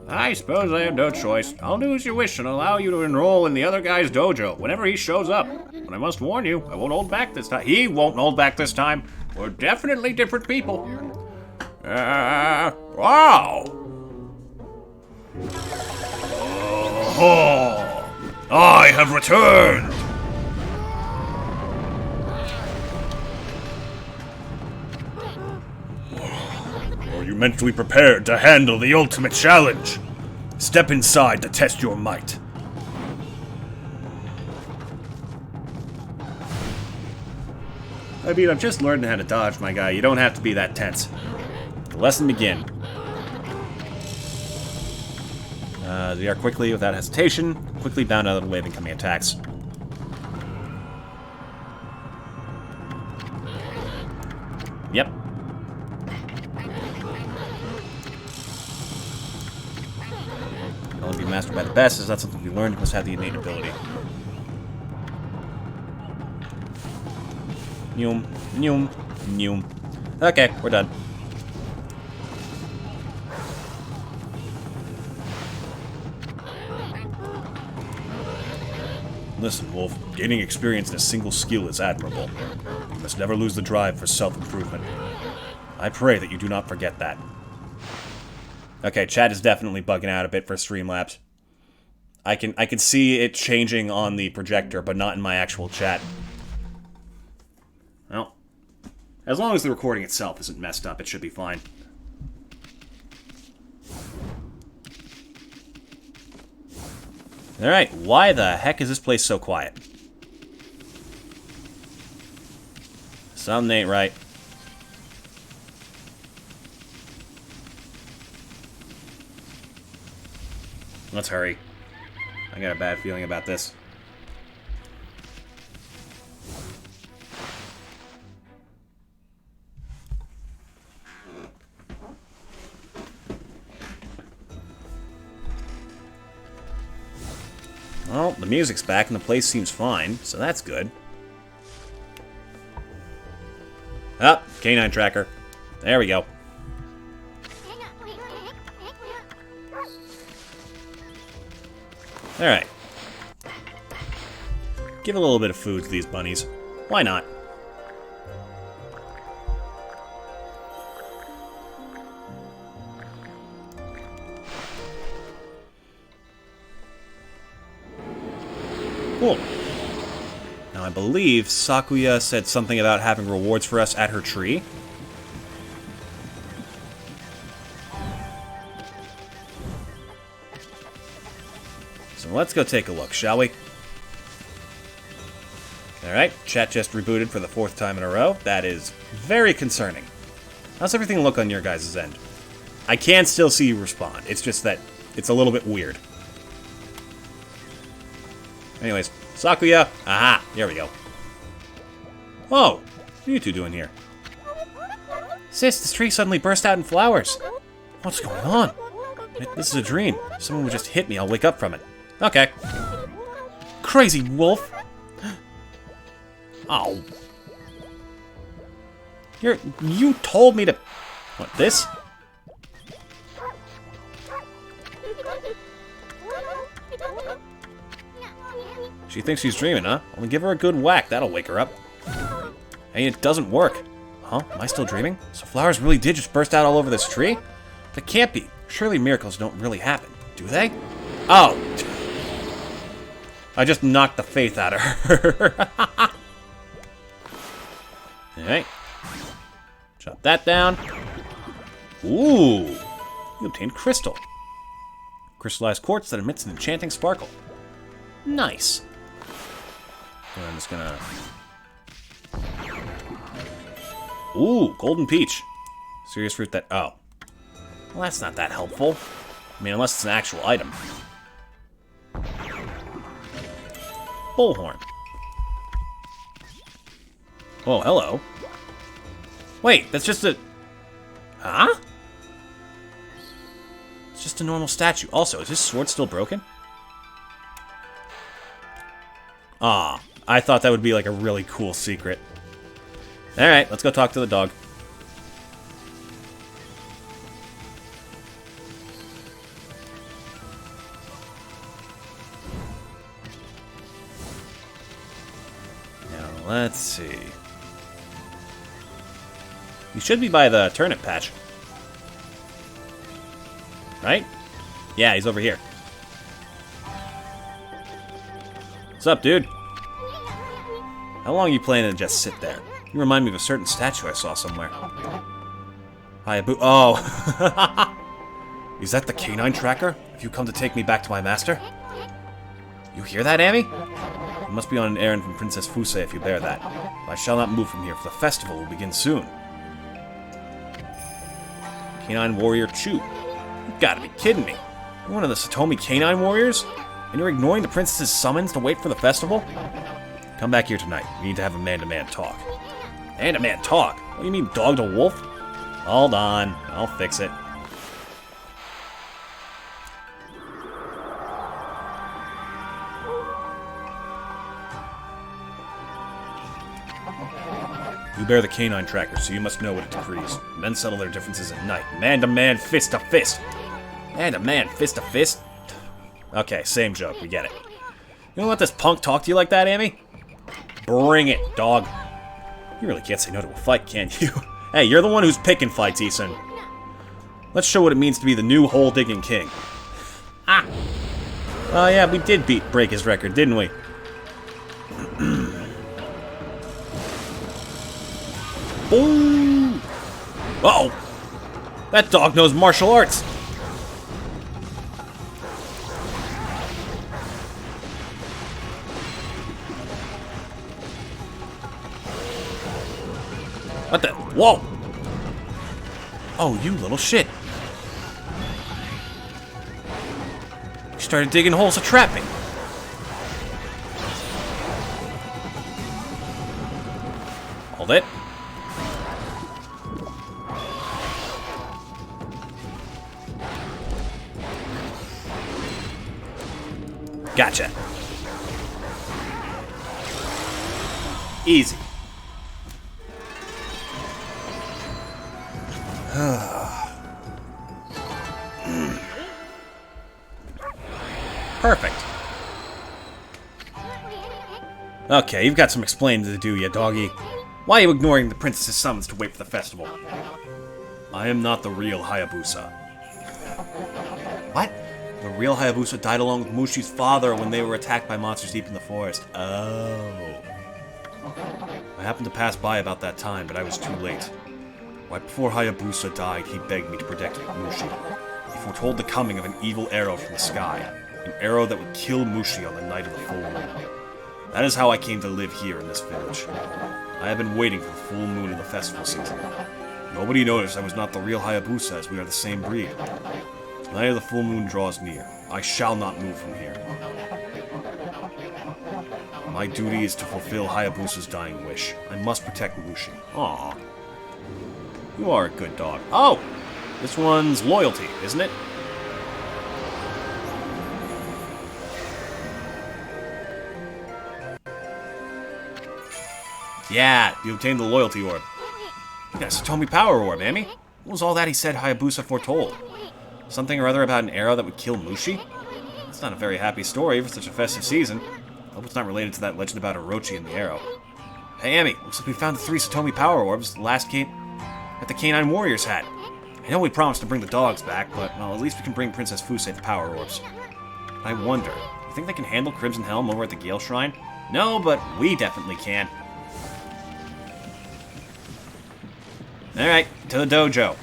I suppose I have no choice. I'll do as you wish and allow you to enroll in the other guy's dojo whenever he shows up. But I must warn you, I won't hold back this time. He won't hold back this time. We're definitely different people. Wow! Oh, I have returned! Are you mentally prepared to handle the ultimate challenge? Step inside to test your might. I mean, I'm just learning how to dodge, my guy. You don't have to be that tense. The lesson begin. They are quickly, without hesitation, quickly bound out of the way of incoming attacks. Yep. Can only be mastered by the best. Is that something you learn? You must have the innate ability. Noom, noom, noom. Okay, we're done. Listen, Wolf, gaining experience in a single skill is admirable. You must never lose the drive for self-improvement. I pray that you do not forget that. Okay, chat is definitely bugging out a bit for Streamlabs. I can see it changing on the projector, but not in my actual chat. Well, as long as the recording itself isn't messed up, it should be fine. Alright, why the heck is this place so quiet? Something ain't right. Let's hurry. I got a bad feeling about this. Well, the music's back and the place seems fine, so that's good. Oh, canine tracker. There we go. Alright. Give a little bit of food to these bunnies. Why not? Cool. Now, I believe Sakuya said something about having rewards for us at her tree. So let's go take a look, shall we? Alright, chat just rebooted for the 4th time in a row. That is very concerning. How's everything look on your guys' end? I can still see you respond. It's just that it's a little bit weird. Anyways, Sakuya. Aha, here we go. Whoa, what are you two doing here? Sis, this tree suddenly burst out in flowers. What's going on? This is a dream. Someone would just hit me, I'll wake up from it. Okay. Crazy wolf. Oh. You told me to... What, this? She thinks she's dreaming, huh? Only give her a good whack, that'll wake her up. Hey, it doesn't work. Huh? Am I still dreaming? So flowers really did just burst out all over this tree? That can't be. Surely miracles don't really happen, do they? Oh! I just knocked the faith out of her. Alright. Chop that down. Ooh! You obtained crystal. Crystallized quartz that emits an enchanting sparkle. Nice. And I'm just gonna... Ooh, golden peach. Serious fruit that... Oh. Well, that's not that helpful. I mean, unless it's an actual item. Bullhorn. Oh, hello. Wait, that's just a... Huh? It's just a normal statue. Also, is this sword still broken? Ah, I thought that would be like a really cool secret. Alright, let's go talk to the dog. Now, let's see. You should be by the turnip patch. Right? Yeah, he's over here. What's up, dude? How long are you planning to just sit there? You remind me of a certain statue I saw somewhere. Hayabusa. Oh. Is that the canine tracker? Have you come to take me back to my master? You hear that, Amy? You must be on an errand from Princess Fuse if you bear that. I shall not move from here, for the festival will begin soon. Canine warrior Chu. You've got to be kidding me. You're one of the Satomi canine warriors? And you're ignoring the princess's summons to wait for the festival? Come back here tonight. We need to have a man-to-man talk. Man-to-man talk? What do you mean, dog to wolf? Hold on. I'll fix it. You bear the canine tracker, so you must know what it decrees. Men settle their differences at night. Man to man, fist to fist. Man to man, fist to fist? Okay, same joke, we get it. You don't let this punk talk to you like that, Amy? Bring it, dog. You really can't say no to a fight, can you? Hey, you're the one who's picking fights, Isan. Let's show what it means to be the new hole-digging king. Ah! Oh yeah, we did break his record, didn't we? Boom! Uh-oh! That dog knows martial arts! What the? Whoa! Oh, you little shit. You started digging holes to trap me. Hold it. Gotcha. Easy. Perfect. Okay, you've got some explaining to do, ya doggy. Why are you ignoring the princess's summons to wait for the festival? I am not the real Hayabusa. What? The real Hayabusa died along with Mushi's father when they were attacked by monsters deep in the forest. Oh. I happened to pass by about that time, but I was too late. Right before Hayabusa died, he begged me to protect Mushi. He foretold the coming of an evil arrow from the sky. An arrow that would kill Mushi on the night of the full moon. That is how I came to live here in this village. I have been waiting for the full moon of the festival season. Nobody noticed I was not the real Hayabusa, as we are the same breed. The night of the full moon draws near. I shall not move from here. My duty is to fulfill Hayabusa's dying wish. I must protect Mushi. Aww. You are a good dog. Oh! This one's loyalty, isn't it? Yeah, you obtained the loyalty orb. You got a Satomi power orb, Amy. What was all that he said Hayabusa foretold? Something or other about an arrow that would kill Mushi? That's not a very happy story for such a festive season. I hope it's not related to that legend about Orochi and the arrow. Hey, Amy, looks like we found the 3 Satomi power orbs the last game that the Canine Warriors had. I know we promised to bring the dogs back, but, well, at least we can bring Princess Fuse the power orbs. I wonder, you think they can handle Crimson Helm over at the Gale Shrine? No, but we definitely can. Alright, to the dojo.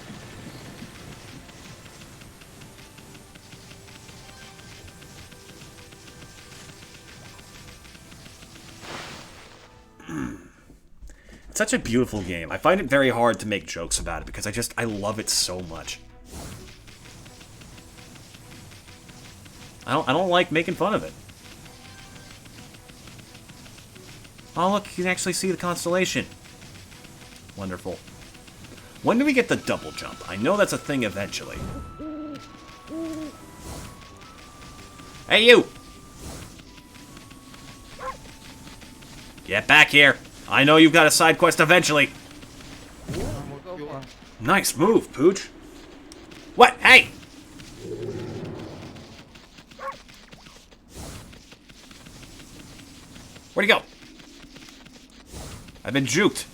It's such a beautiful game. I find it very hard to make jokes about it because I love it so much. I don't like making fun of it. Oh look, you can actually see the constellation. Wonderful. When do we get the double jump? I know that's a thing eventually. Hey, you! Get back here! I know you've got a side quest eventually. Nice move, Pooch. What? Hey! Where'd he go? I've been juked.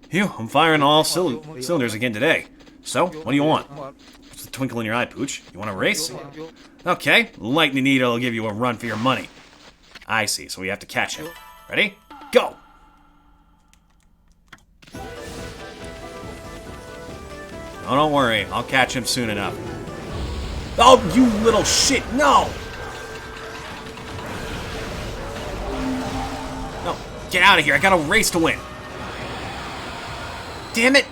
Phew, I'm firing all cylinders again today. So, what do you want? What's the twinkle in your eye, Pooch? You want a race? Okay, Lightning Needle will give you a run for your money. I see, so we have to catch him. Ready? Go! Oh, don't worry. I'll catch him soon enough. Oh, you little shit! No! No, get out of here. I got a race to win. Damn it!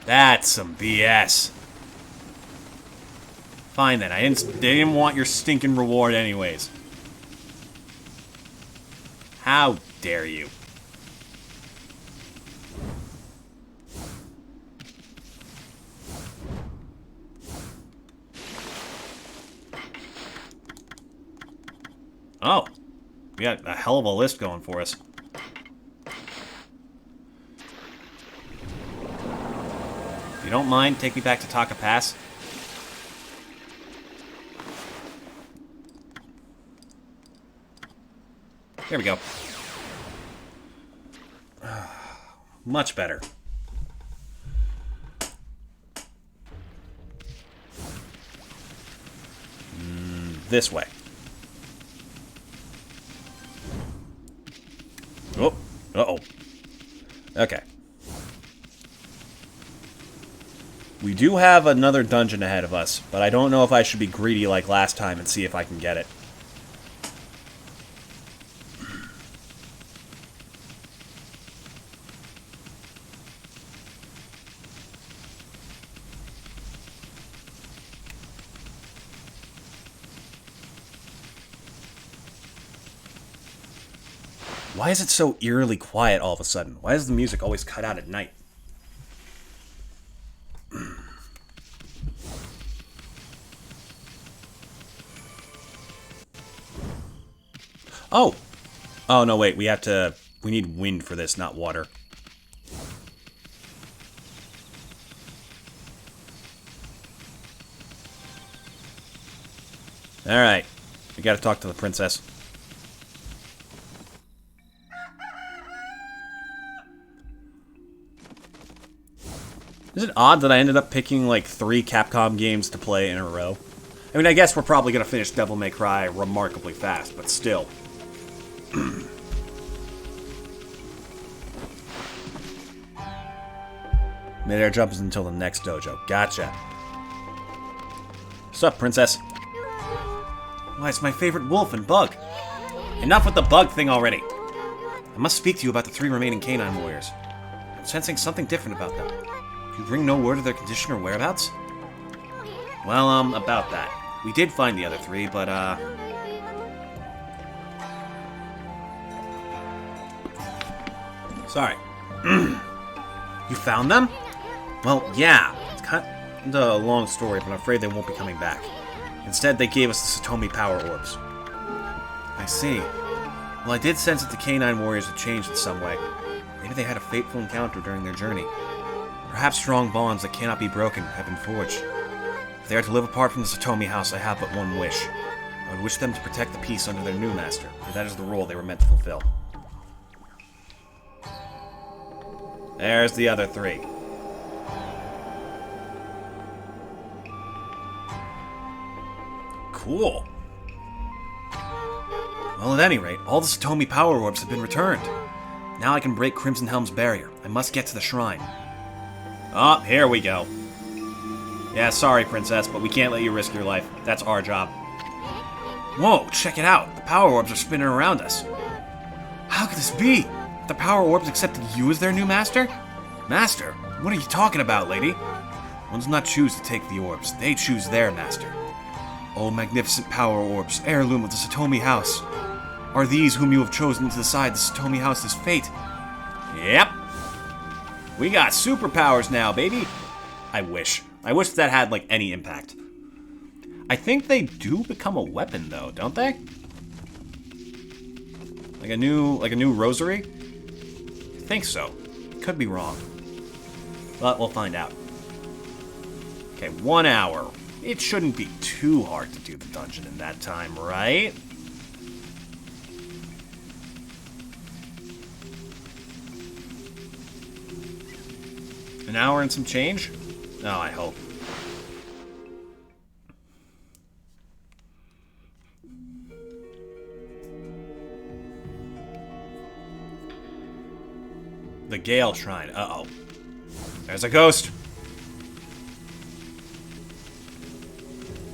That's some BS. Fine then. They didn't want your stinking reward anyways. How dare you? Oh, we got a hell of a list going for us. If you don't mind, take me back to Taka Pass. There we go. Much better. This way. Oh, uh-oh. Okay. We do have another dungeon ahead of us, but I don't know if I should be greedy like last time and see if I can get it. Why is it so eerily quiet all of a sudden? Why does the music always cut out at night? Oh! Oh, no, wait. We need wind for this, not water. Alright. We gotta talk to the princess. Is it odd that I ended up picking, like, 3 Capcom games to play in a row? I mean, I guess we're probably gonna finish Devil May Cry remarkably fast, but still. Mid-air jump is until the next dojo. Gotcha. What's up, princess? Why, it's my favorite wolf and bug. Enough with the bug thing already. I must speak to you about the 3 remaining canine warriors. I'm sensing something different about them. You bring no word of their condition or whereabouts? Well, about that. We did find the other 3, but, Sorry. You found them? Well, yeah. It's kind of a long story, but I'm afraid they won't be coming back. Instead, they gave us the Satomi power orbs. I see. Well, I did sense that the canine warriors had changed in some way. Maybe they had a fateful encounter during their journey. Perhaps strong bonds that cannot be broken have been forged. If they are to live apart from the Satomi house, I have but one wish. I would wish them to protect the peace under their new master, for that is the role they were meant to fulfill. There's the other 3. Cool. Well, at any rate, all the Satomi power orbs have been returned. Now I can break Crimson Helm's barrier. I must get to the shrine. Oh, here we go. Yeah, sorry, princess, but we can't let you risk your life. That's our job. Whoa, check it out. The power orbs are spinning around us. How could this be? The power orbs accepted you as their new master? Master? What are you talking about, lady? One does not choose to take the orbs. They choose their master. Oh, magnificent power orbs, heirloom of the Satomi house. Are these whom you have chosen to decide the Satomi house's fate? Yep. We got superpowers now, baby. I wish. I wish that had, like, any impact. I think they do become a weapon, though, don't they? Like a new rosary? I think so. Could be wrong. But we'll find out. Okay, 1 hour. It shouldn't be too hard to do the dungeon in that time, right? An hour and some change? Oh, I hope. the Gale Shrine. Uh-oh. There's a ghost.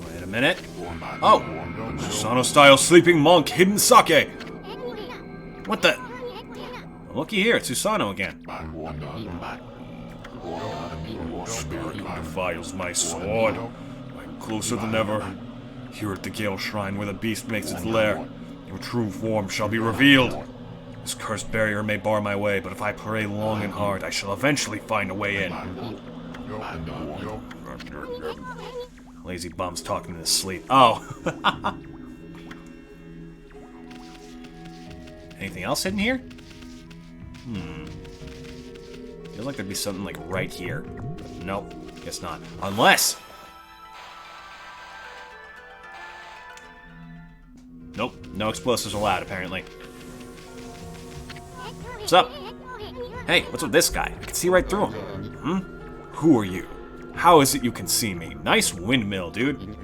Wait a minute. Oh! Susano-style sleeping monk, hidden sake! What the? Looky here, it's Susano again. Spirit defiles my sword. I'm closer than ever. Here at the Gale Shrine, where the beast makes its lair, your true form shall be revealed. This cursed barrier may bar my way, but if I pray long and hard, I shall eventually find a way in. Lazy bum's talking in his sleep. Oh! Anything else hidden here? Feels like there'd be something like right here. But nope, guess not. Unless... Nope, no explosives allowed, apparently. What's up? Hey, what's with this guy? I can see right through him. Who are you? How is it you can see me? Nice windmill, dude.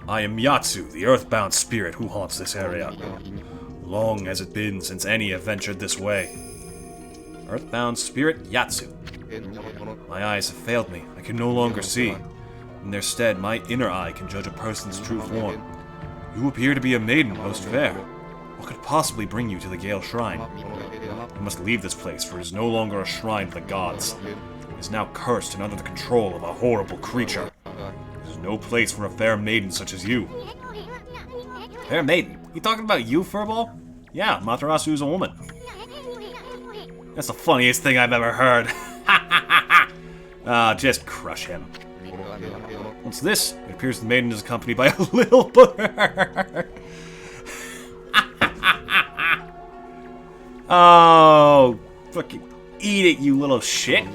I am Yatsu, the earthbound spirit who haunts this area. Long has it been since any have ventured this way. Earthbound spirit Yatsu. My eyes have failed me. I can no longer see. In their stead, my inner eye can judge a person's true form. You appear to be a maiden most fair. What could possibly bring you to the Gale Shrine? You must leave this place, for it is no longer a shrine of the gods. It is now cursed and under the control of a horrible creature. It is no place for a fair maiden such as you. Fair maiden? You talking about you, Furball? Yeah, Matarasu is a woman. That's the funniest thing I've ever heard. Just crush him. What's this? It appears the maiden is accompanied by a little bird. Oh, fucking eat it, you little shit.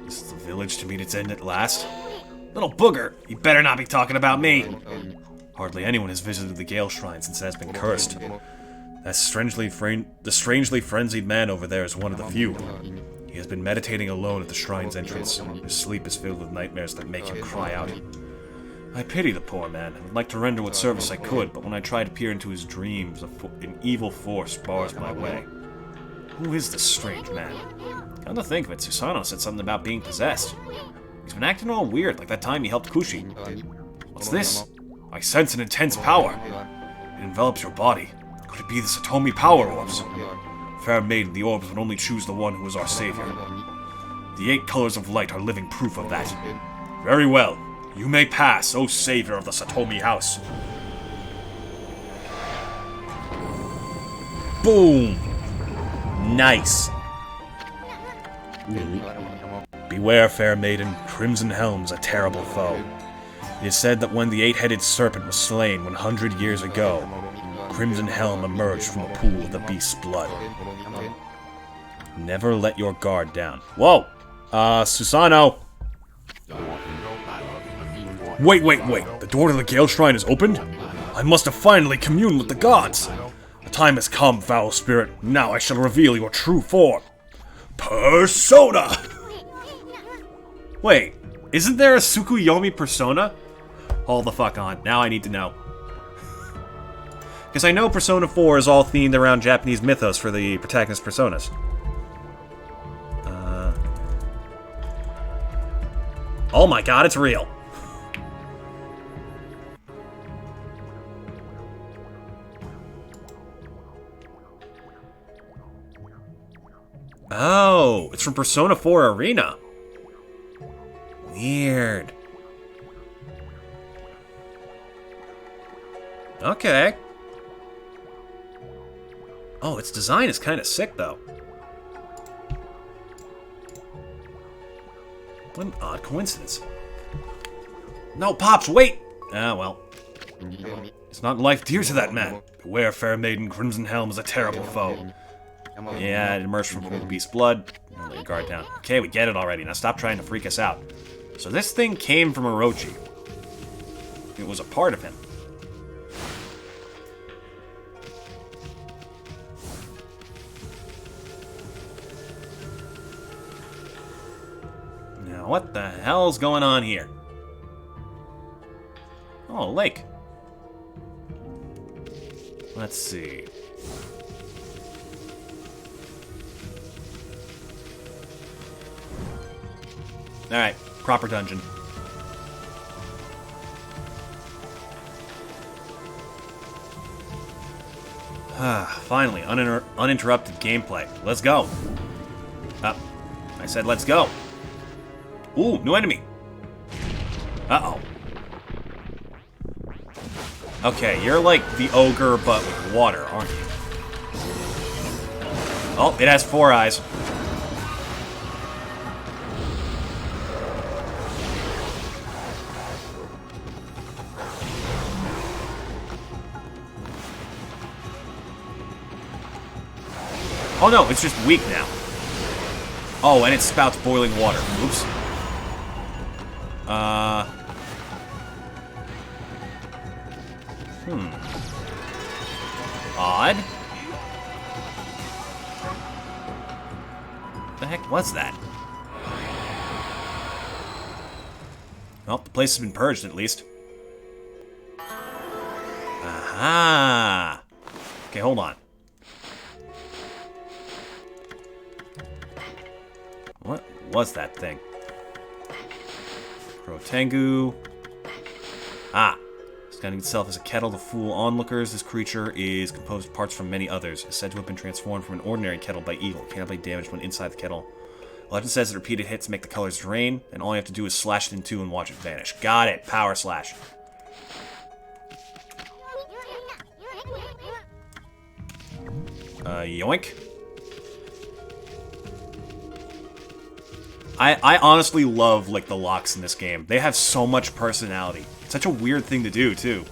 This is the village to meet its end at last. Little booger, you better not be talking about me. Hardly anyone has visited the Gale Shrine since it has been cursed. The strangely frenzied man over there is one of the few. He has been meditating alone at the shrine's entrance. His sleep is filled with nightmares that make him cry out. I pity the poor man, and would like to render what service I could, but when I try to peer into his dreams, an evil force bars my way. Who is this strange man? Come to think of it, Susano said something about being possessed. He's been acting all weird, like that time he helped Kushi. What's this? I sense an intense power. It envelops your body. Could it be the Satomi power orbs? Fair maiden, the orbs would only choose the one who is our savior. The 8 colors of light are living proof of that. Very well. You may pass, O savior of the Satomi house. Boom! Nice. Beware, fair maiden. Crimson Helm's a terrible foe. It is said that when the 8-headed serpent was slain 100 years ago, Crimson Helm emerged from a pool of the beast's blood. Never let your guard down. Whoa! Susano! Wait! The door to the Gale Shrine is opened? I must have finally communed with the gods! The time has come, foul spirit. Now I shall reveal your true form. Persona! Wait, isn't there a Tsukuyomi persona? Hold the fuck on. Now I need to know. Because I know Persona 4 is all themed around Japanese mythos for the protagonist personas. Oh my god, it's real. Oh, it's from Persona 4 Arena. Weird. Okay. Oh, its design is kind of sick, though. What an odd coincidence. No, Pops, wait! Ah, well. It's not life dear to that man. Beware, fair maiden, Crimson Helm is a terrible foe. Yeah, it emerged from the beast's blood. Let your guard down. Okay, we get it already. Now stop trying to freak us out. So this thing came from Orochi. It was a part of him. Now, what the hell's going on here? Oh, a lake. Let's see. Alright, proper dungeon. Finally, uninterrupted gameplay. Let's go. I said let's go. Ooh, new enemy. Uh-oh. Okay, you're like the ogre, but with water, aren't you? Oh, it has 4 eyes. Oh no, it's just weak now. Oh, and it spouts boiling water. Oops. Odd. The heck was that? Well, the place has been purged at least. Aha! Okay, hold on. What was that thing? Protengu. Ah. Scanning itself as a kettle to fool onlookers, this creature is composed of parts from many others. It's said to have been transformed from an ordinary kettle by evil. Cannot be damaged when inside the kettle. Legend says that repeated hits make the colors drain, and all you have to do is slash it in two and watch it vanish. Got it. Power slash. Yoink. I honestly love, like, the locks in this game. They have so much personality. It's such a weird thing to do, too.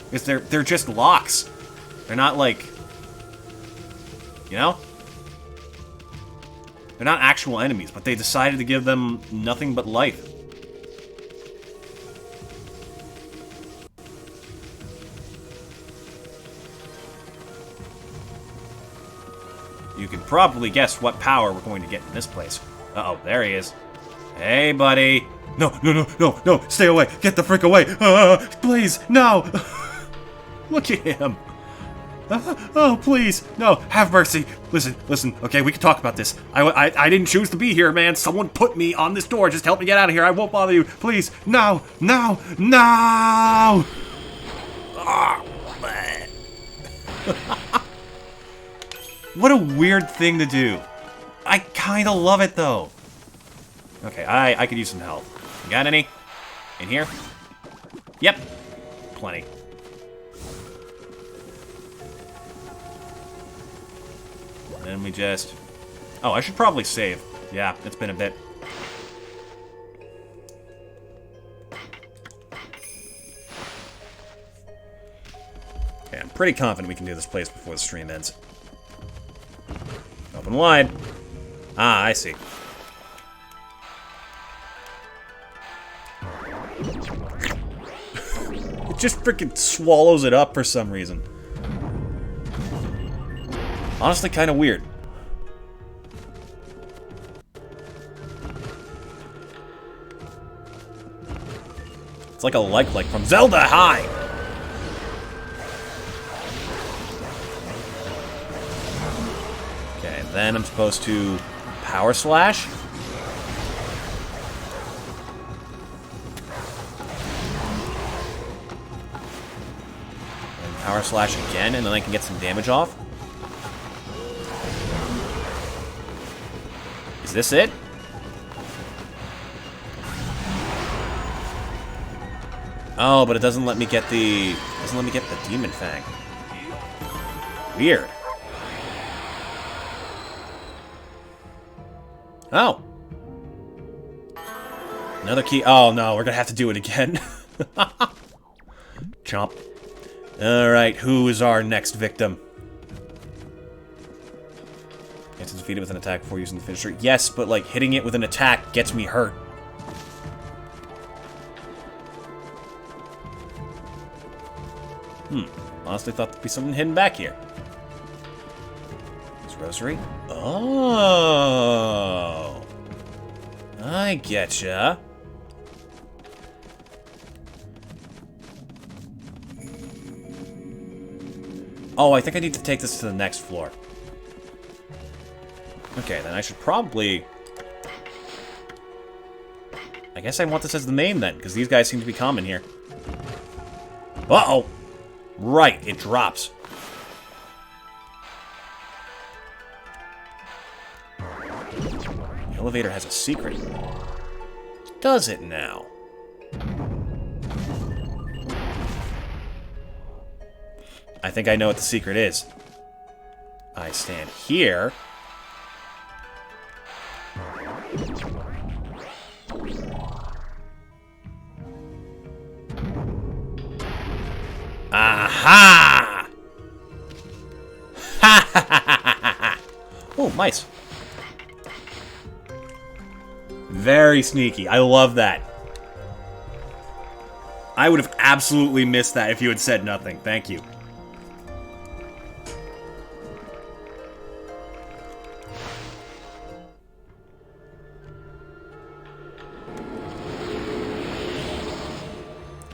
Because they're just locks. They're not, like... You know? They're not actual enemies, but they decided to give them nothing but life. You can probably guess what power we're going to get in this place. Uh-oh, there he is. Hey, buddy. No, no, no, no, no, stay away. Get the frick away. Please, no. Look at him. Oh, please, no, have mercy. Listen, okay, we can talk about this. I didn't choose to be here, man. Someone put me on this door. Just help me get out of here. I won't bother you. Please, no, no, no. Oh, man. What a weird thing to do. I kind of love it, though. Okay, I could use some help. You got any? In here? Yep. Plenty. Then we just... Oh, I should probably save. Yeah, it's been a bit. Okay, I'm pretty confident we can do this place before the stream ends. Open wide. Ah, I see. It just freaking swallows it up for some reason. Honestly, kind of weird. It's like a like from Zelda High! Okay, then I'm supposed to power slash. And power slash again, and then I can get some damage off. Is this it? Oh, but it doesn't let me get the demon fang. Weird. Oh. Another key. Oh no, we're gonna have to do it again. Chomp. Alright, who is our next victim? You have to defeat it with an attack before using the finisher. Yes, but like hitting it with an attack gets me hurt. Honestly thought there'd be something hidden back here. This rosary? Oh. I getcha. Oh, I think I need to take this to the next floor. Okay, then I should probably... I guess I want this as the main then, because these guys seem to be common here. Uh-oh! Right, it drops. The elevator has a secret. Does it now? I think I know what the secret is. I stand here. Aha! Ha ha ha ha ha! Oh, mice. Very sneaky. I love that. I would have absolutely missed that if you had said nothing. Thank you.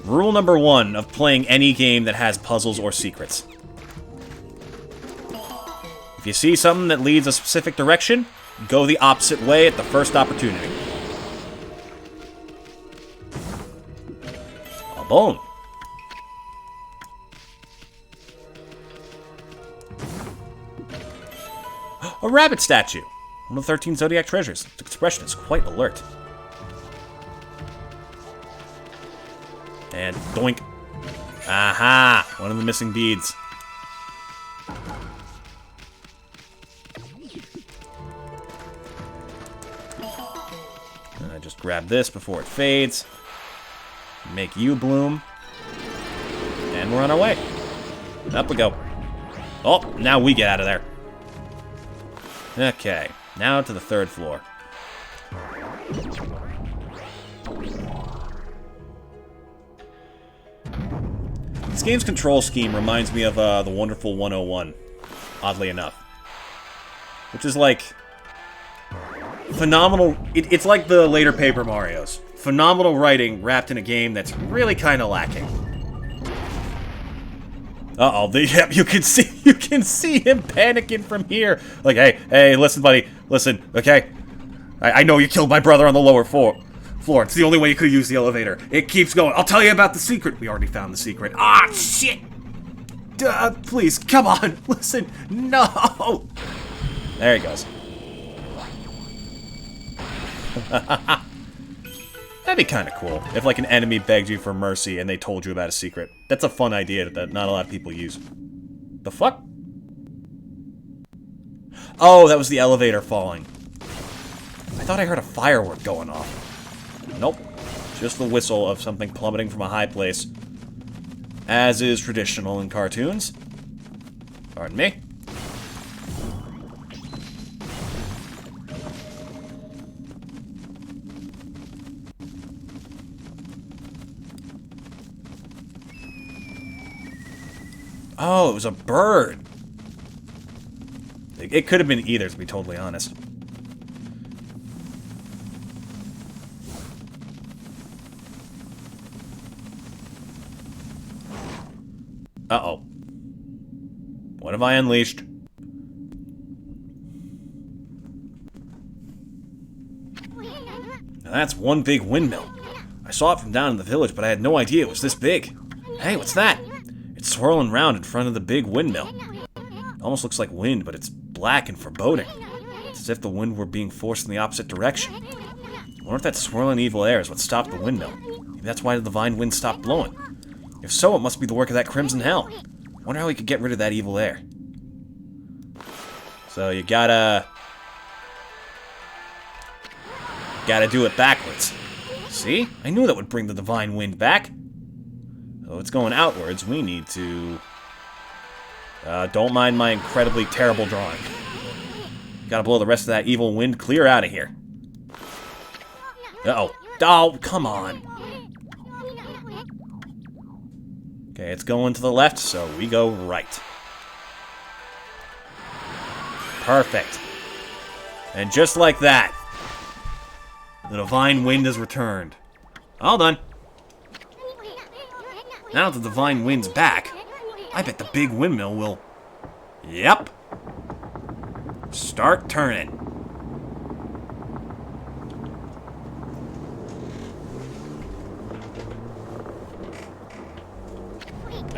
Rule number 1 of playing any game that has puzzles or secrets. If you see something that leads a specific direction, go the opposite way at the first opportunity. A bone. A rabbit statue. One of the 13 Zodiac treasures. Its expression is quite alert. And doink. Aha! One of the missing beads. And I just grab this before it fades. Make you bloom. And we're on our way. Up we go. Oh, now we get out of there. Okay, now to the 3rd floor. This game's control scheme reminds me of the Wonderful 101, oddly enough. Which is like... phenomenal... It's like the later Paper Marios. Phenomenal writing wrapped in a game that's really kind of lacking. Uh-oh, yep, you can see him panicking from here. Like, hey, listen, buddy, listen, okay? I know you killed my brother on the lower floor. It's the only way you could use the elevator. It keeps going. I'll tell you about the secret. We already found the secret. Ah, shit! Please, come on. Listen. No! There he goes. That'd be kind of cool if, like, an enemy begged you for mercy and they told you about a secret. That's a fun idea that not a lot of people use. The fuck? Oh, that was the elevator falling. I thought I heard a firework going off. Nope. Just the whistle of something plummeting from a high place. As is traditional in cartoons. Pardon me. Oh, it was a bird. It could have been either, to be totally honest. Uh-oh. What have I unleashed? Now that's one big windmill. I saw it from down in the village, but I had no idea it was this big. Hey, what's that? It's swirling round in front of the big windmill. It almost looks like wind, but it's black and foreboding. It's as if the wind were being forced in the opposite direction. I wonder if that swirling evil air is what stopped the windmill. Maybe that's why the divine wind stopped blowing. If so, it must be the work of that crimson hell. I wonder how we could get rid of that evil air. So you gotta do it backwards. See? I knew that would bring the divine wind back. So it's going outwards. We need to... don't mind my incredibly terrible drawing. Gotta blow the rest of that evil wind clear out of here. Uh-oh. Oh, come on. Okay, it's going to the left, so we go right. Perfect. And just like that, the divine wind has returned. All done. Now that the divine wind's back, I bet the big windmill will... Yep. Start turning.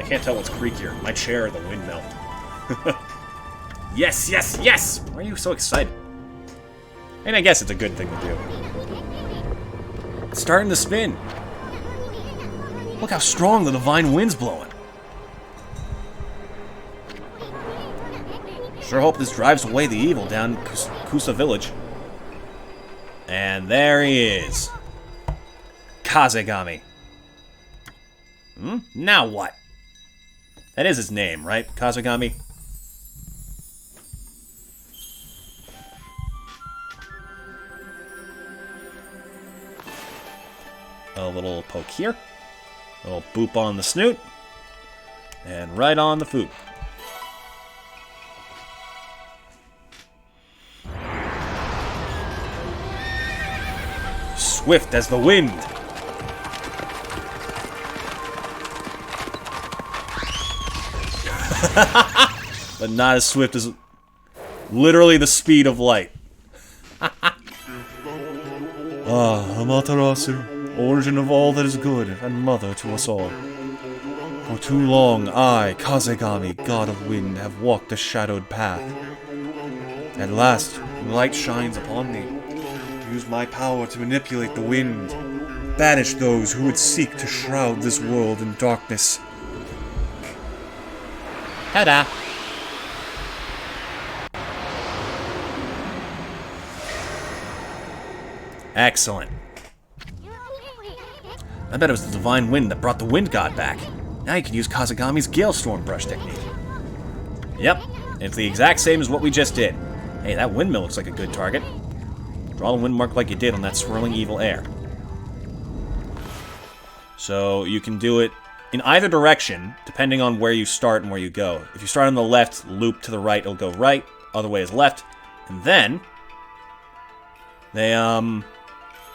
Can't tell what's creakier, my chair or the windmill. Yes, yes, yes! Why are you so excited? And I guess it's a good thing to do. It's starting to spin. Look how strong the divine wind's blowing. Sure hope this drives away the evil down Kusa Village. And there he is. Kazegami. Now what? That is his name, right? Kazegami? A little poke here. A little boop on the snoot. And right on the food. Swift as the wind. But not as swift as literally the speed of light. Amaterasu, origin of all that is good, and mother to us all. For too long, I, Kazegami, god of wind, have walked a shadowed path. At last, light shines upon me. Use my power to manipulate the wind. Banish those who would seek to shroud this world in darkness. Ta-da! Excellent. I bet it was the divine wind that brought the wind god back. Now you can use Kazegami's Gale Storm brush technique. Yep, it's the exact same as what we just did. Hey, that windmill looks like a good target. Draw the wind mark like you did on that swirling evil air. So you can do it in either direction, depending on where you start and where you go. If you start on the left, loop to the right, it'll go right. Other way is left. And then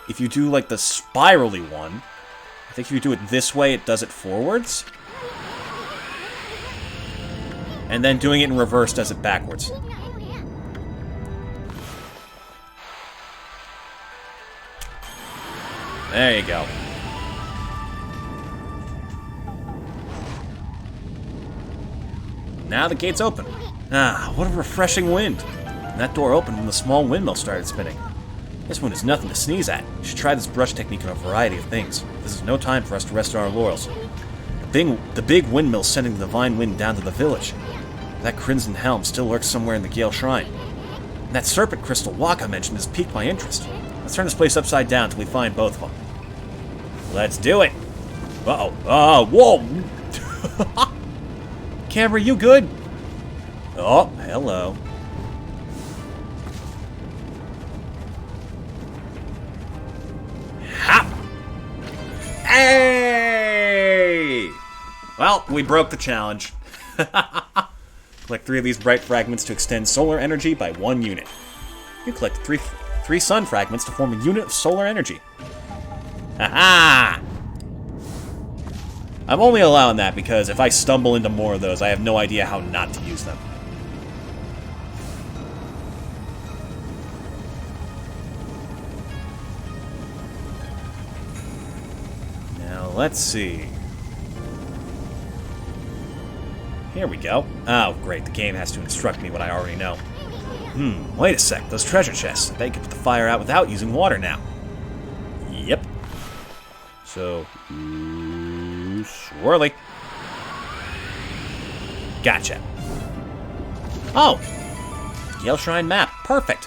if you do like the spirally one, I think if you do it this way, it does it forwards. And then doing it in reverse does it backwards. There you go. Now the gate's open. Ah, what a refreshing wind. And that door opened when the small windmill started spinning. This one is nothing to sneeze at. You should try this brush technique on a variety of things. This is no time for us to rest on our laurels. The big windmill's sending the divine wind down to the village. That crimson helm still lurks somewhere in the Gale Shrine. And that serpent crystal Waka mentioned has piqued my interest. Let's turn this place upside down till we find both of them. Let's do it! Uh-oh. Whoa! Camera, you good? Oh, hello. Ha! Hey! Well, we broke the challenge. Collect 3 of these bright fragments to extend solar energy by 1 unit. You collect 3 sun fragments to form a unit of solar energy. Ha-ha! I'm only allowing that because if I stumble into more of those, I have no idea how not to use them. Now, let's see. Here we go. Oh, great. The game has to instruct me what I already know. Wait a sec. Those treasure chests. I bet you can put the fire out without using water now. Yep. So, swirly. Gotcha. Oh! Gale Shrine map. Perfect.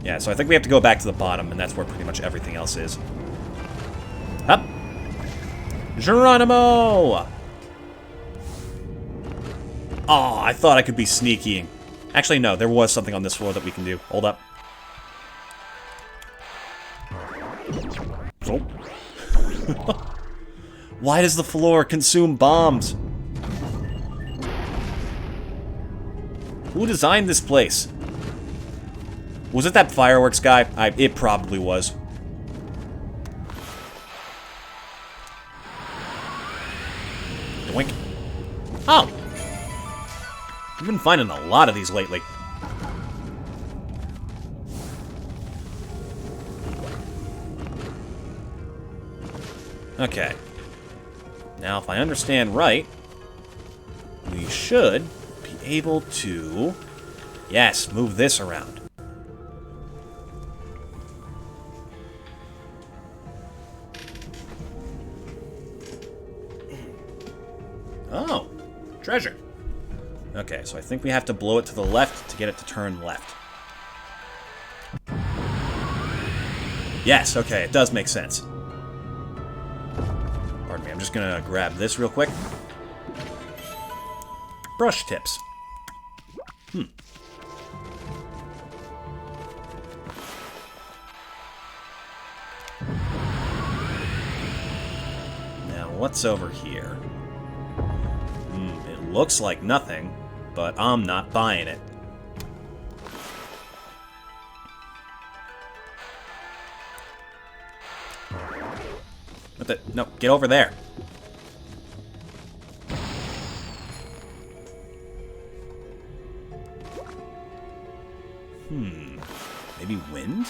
Yeah, so I think we have to go back to the bottom, and that's where pretty much everything else is. Up! Geronimo! Oh, I thought I could be sneaky. Actually, no, there was something on this floor that we can do. Hold up. Oh. Why does the floor consume bombs? Who designed this place? Was it that fireworks guy? It probably was. Doink. Oh! I've been finding a lot of these lately. Okay. Now, if I understand right, we should be able to... Yes, move this around. Oh, treasure. Okay, so I think we have to blow it to the left to get it to turn left. Yes, okay, it does make sense. Pardon me, I'm just gonna grab this real quick. Brush tips. Now, what's over here? It looks like nothing, but I'm not buying it. What the? No, get over there. Maybe wind?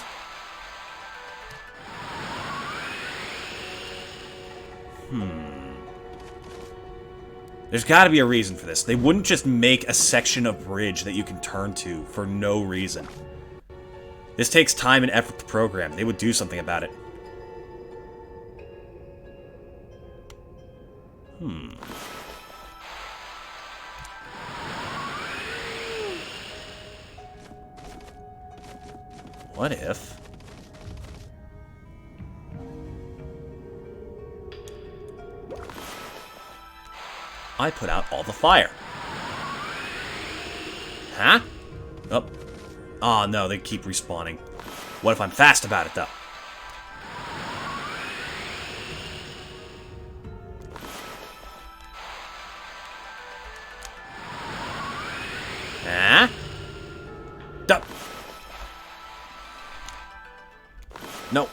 There's got to be a reason for this. They wouldn't just make a section of bridge that you can turn to for no reason. This takes time and effort to program. They would do something about it. What if... I put out all the fire? Huh? Oh. Oh, no, they keep respawning. What if I'm fast about it, though? Huh? Duh. No.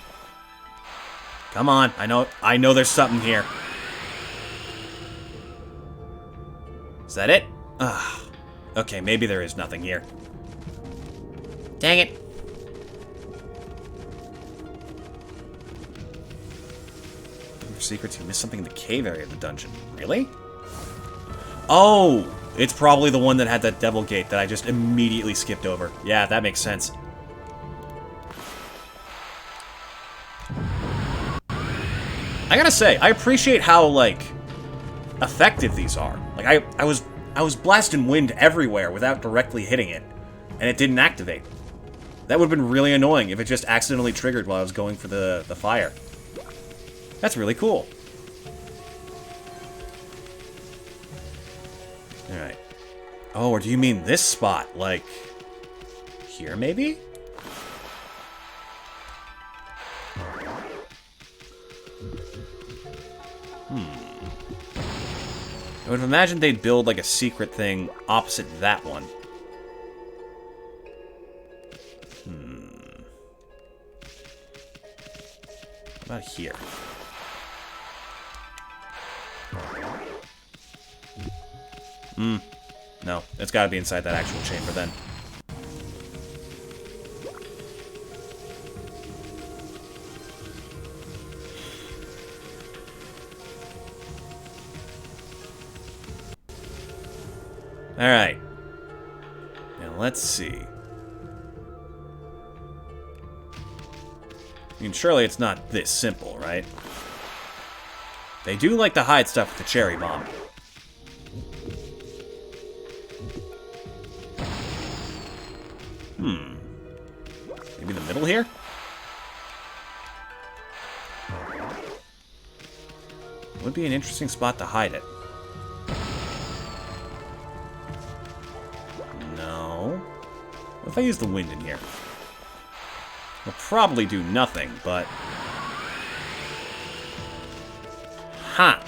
Come on. I know there's something here. Is that it? Ugh. Okay, maybe there is nothing here. Dang it. Secrets, you missed something in the cave area of the dungeon. Really? Oh! It's probably the one that had that devil gate that I just immediately skipped over. Yeah, that makes sense. I gotta say, I appreciate how, like, effective these are. Like, I was blasting wind everywhere without directly hitting it, and it didn't activate. That would have been really annoying if it just accidentally triggered while I was going for the fire. That's really cool. Alright. Oh, or do you mean this spot? Like, here maybe? I would imagine they'd build like a secret thing opposite that one. How about here? No, it's gotta be inside that actual chamber then. Alright. Now let's see. I mean, surely it's not this simple, right? They do like to hide stuff with the cherry bomb. Maybe the middle here? Would be an interesting spot to hide it. No. What if I use the wind in here? It'll probably do nothing, but... Ha!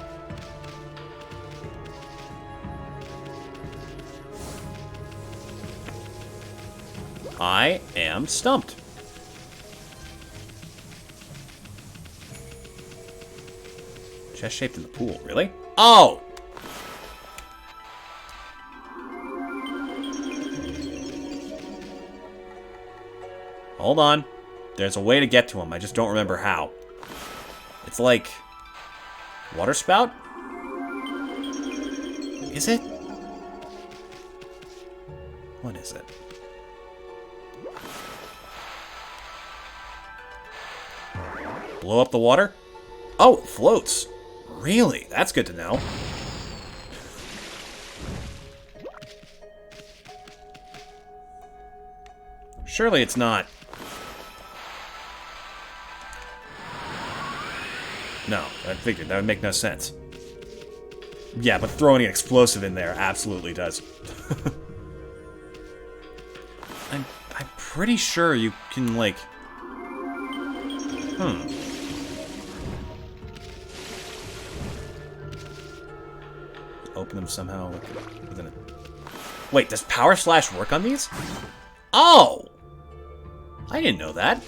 I am stumped. Chest shaped in the pool, really? Oh! Hold on. There's a way to get to him. I just don't remember how. It's like... water spout? Is it? What is it? Blow up the water? Oh, it floats. Really? That's good to know. Surely it's not. No, I figured that would make no sense. Yeah, but throwing an explosive in there absolutely does. I'm pretty sure you can, like... Open them somehow within a... Wait, does Power Slash work on these? Oh! I didn't know that.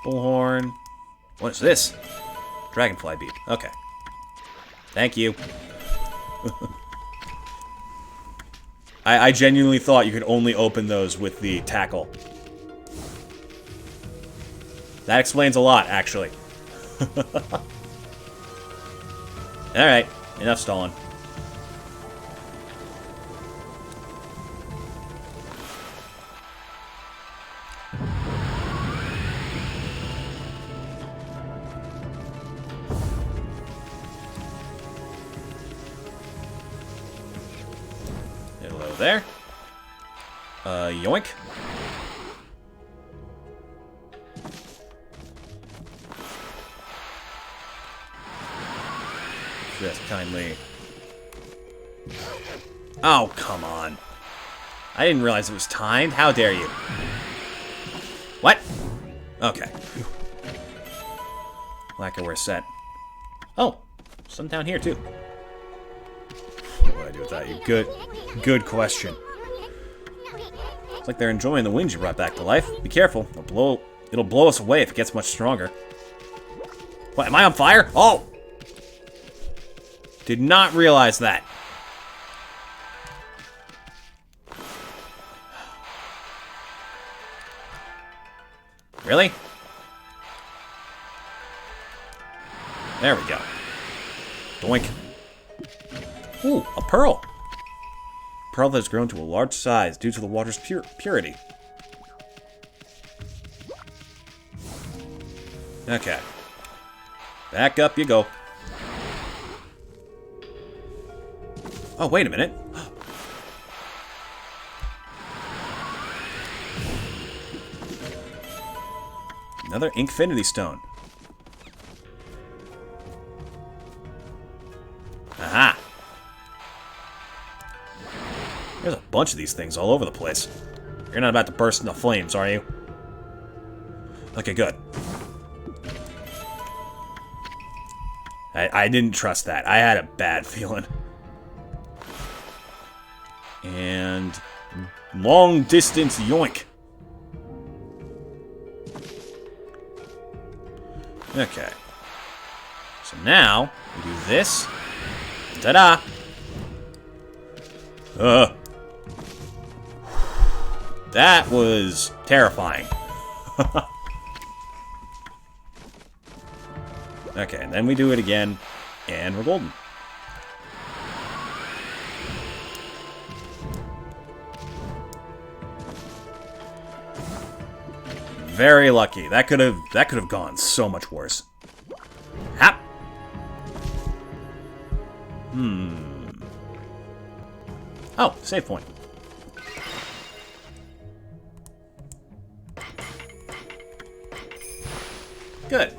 Bullhorn. What is this? Dragonfly bead. Okay. Thank you. I genuinely thought you could only open those with the tackle. That explains a lot, actually. Alright, enough stalling. Hello there. Yoink. Just kindly. Oh, come on. I didn't realize it was timed. How dare you? What? Okay. Lacquer, we're set. Oh, some down here, too. What do I do without you? Good question. It's like they're enjoying the wind you brought back to life. Be careful. It'll blow us away if it gets much stronger. What, am I on fire? Oh! Did not realize that. Really? There we go. Doink. Ooh, a pearl. Pearl that has grown to a large size due to the water's purity. Okay. Back up you go. Oh, wait a minute. Another Inkfinity Stone. Aha! There's a bunch of these things all over the place. You're not about to burst into flames, are you? Okay, good. I didn't trust that. I had a bad feeling. And long distance yoink. Okay. So now we do this. Ta-da! That was terrifying. Okay, and then we do it again, and we're golden. Very lucky. That could have gone so much worse. Hap. Oh, save point. Good.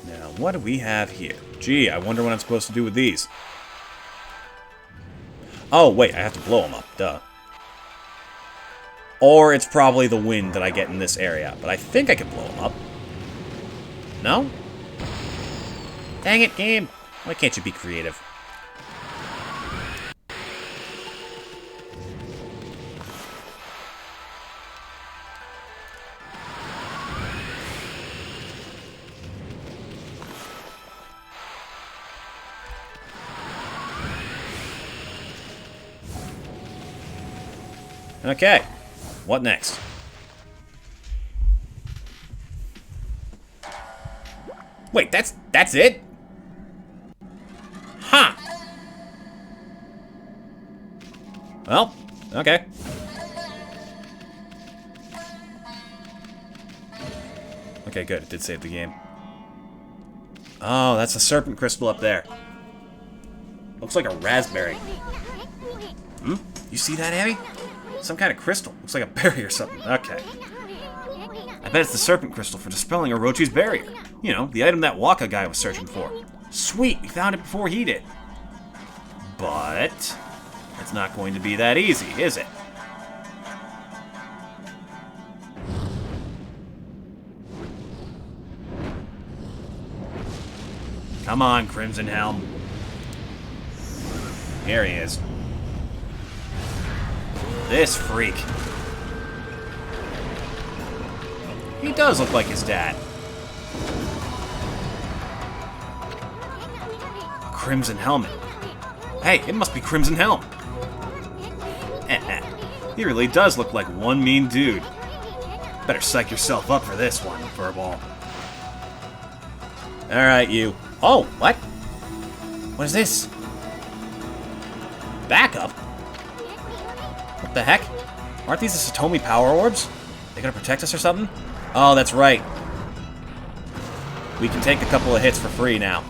Now, what do we have here? Gee, I wonder what I'm supposed to do with these. Oh, wait, I have to blow them up. Duh. Or it's probably the wind that I get in this area. But I think I can blow them up. No? Dang it, game. Why can't you be creative? Okay, what next? Wait, that's it? Huh. Well, okay. Okay, good. It did save the game. Oh, that's a serpent crystal up there. Looks like a raspberry. Hmm? You see that, Abby? Some kind of crystal. Looks like a berry or something. Okay. I bet it's the serpent crystal for dispelling Orochi's barrier. You know, the item that Waka guy was searching for. Sweet, we found it before he did. But it's not going to be that easy, is it? Come on, Crimson Helm. Here he is. This freak. He does look like his dad. Crimson Helmet. Hey, it must be Crimson Helm. He really does look like one mean dude. Better psych yourself up for this one, Furball. Alright, you. Oh, what? What is this? Backup? What the heck? Aren't these the Satomi power orbs? They gonna protect us or something? Oh, that's right. We can take a couple of hits for free now.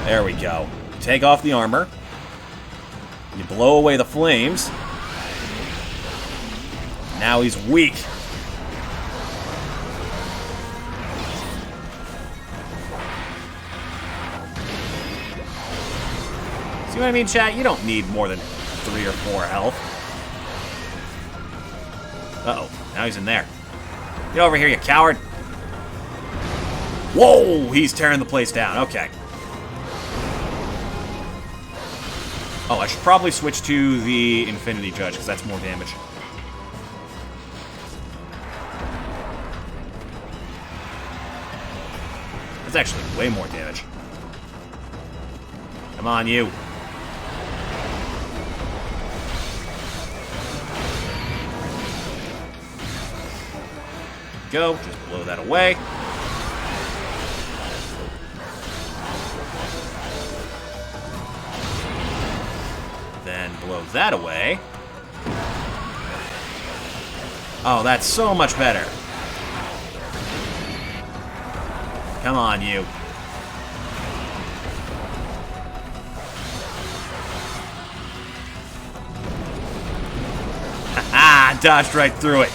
There we go. You take off the armor. You blow away the flames. Now he's weak. See what I mean, chat? You don't need more than 3 or 4 health. Uh-oh. Now he's in there. Get over here, you coward. Whoa! He's tearing the place down. Okay. Oh, I should probably switch to the Infinity Judge, because that's more damage. That's actually way more damage. Come on, you. Go. Just blow that away. Then blow that away. Oh, that's so much better. Come on, you. Haha, dodged right through it.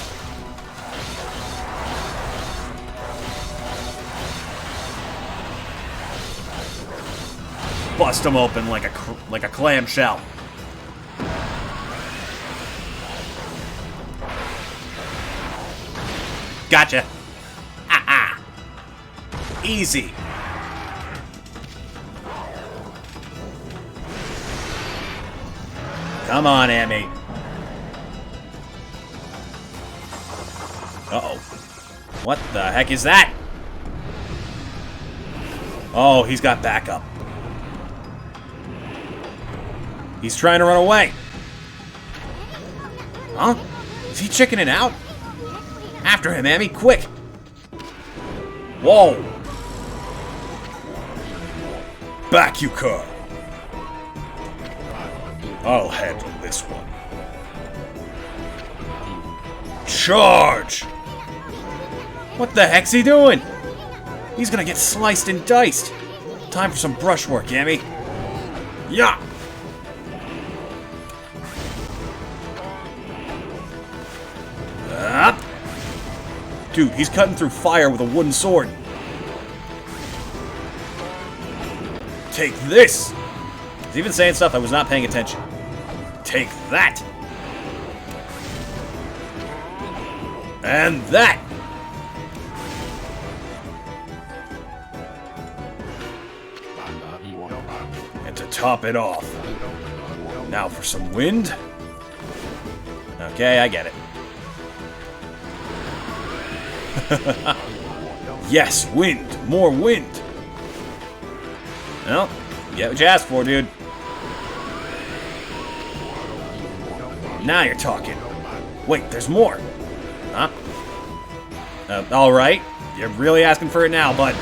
Bust him open like a clamshell. Gotcha. Ah. Easy. Come on, Amy. Uh-oh. What the heck is that? Oh, he's got backup. He's trying to run away. Huh? Is he chickening out? After him, Amy, quick! Whoa! Back, you cur! I'll handle this one. Charge! What the heck's he doing? He's gonna get sliced and diced. Time for some brushwork, Amy. Yeah! Up! Dude, he's cutting through fire with a wooden sword. Take this! He's even saying stuff I was not paying attention. Take that! And that! And to top it off. Now for some wind. Okay, I get it. Yes, wind! More wind! Well, you get what you asked for, dude. Now you're talking. Wait, there's more. Huh? Alright. You're really asking for it now, bud.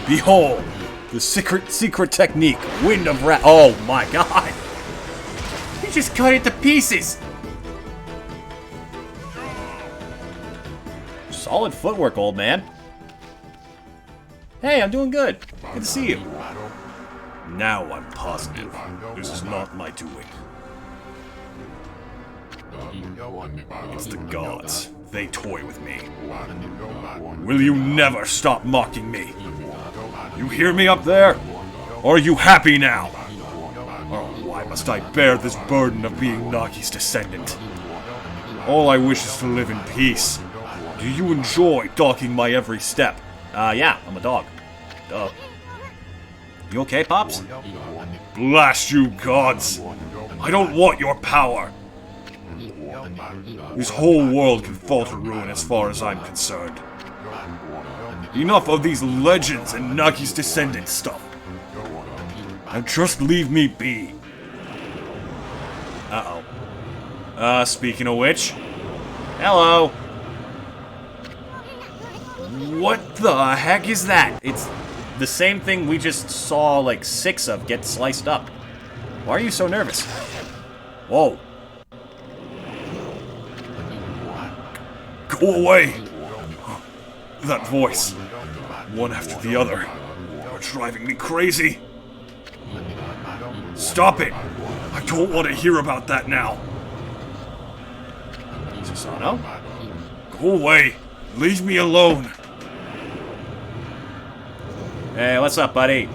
Behold, the secret technique, Wind of Wrath. Oh my god. You just cut it to pieces! Solid footwork, old man. Hey, I'm doing good. Good to see you. Now I'm positive. This is not my doing. It's the gods. They toy with me. Will you never stop mocking me? You hear me up there? Or are you happy now? Oh, why must I bear this burden of being Nagi's descendant? All I wish is to live in peace. Do you enjoy dogging my every step? Yeah, I'm a dog. Duh. You okay, Pops? Blast you, gods! I don't want your power! This whole world can fall to ruin as far as I'm concerned. Enough of these legends and Nagi's descendant stuff. Now just leave me be. Uh-oh. Speaking of which... Hello! What the heck is that? It's the same thing we just saw like 6 of get sliced up. Why are you so nervous? Whoa. Go away! That voice, one after the other, are driving me crazy. Stop it! I don't want to hear about that now. Susano? Go away! Leave me alone! Hey, what's up, buddy?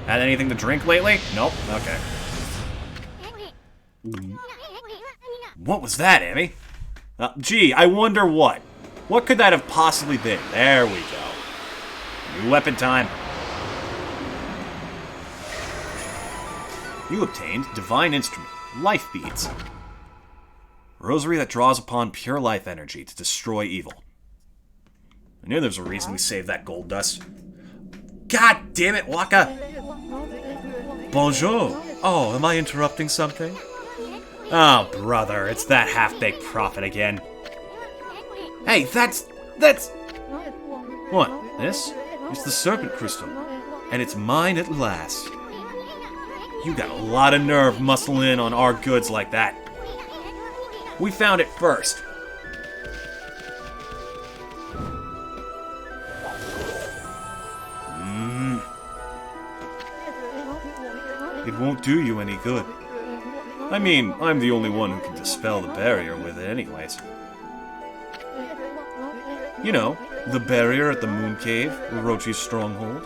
Had anything to drink lately? Nope. Okay. What was that, Amy? Gee, I wonder what. What could that have possibly been? There we go. New weapon time. You obtained Divine Instrument, Life Beads. Rosary that draws upon pure life energy to destroy evil. I knew there was a reason we saved that gold dust. God damn it, Waka! Bonjour. Oh, am I interrupting something? Oh, brother, it's that half-baked prophet again. Hey, that's... What? This? It's the serpent crystal. And it's mine at last. You got a lot of nerve muscling in on our goods like that. We found it first. It won't do you any good. I mean, I'm the only one who can dispel the barrier with it anyways. You know, the barrier at the Moon Cave, Orochi's stronghold.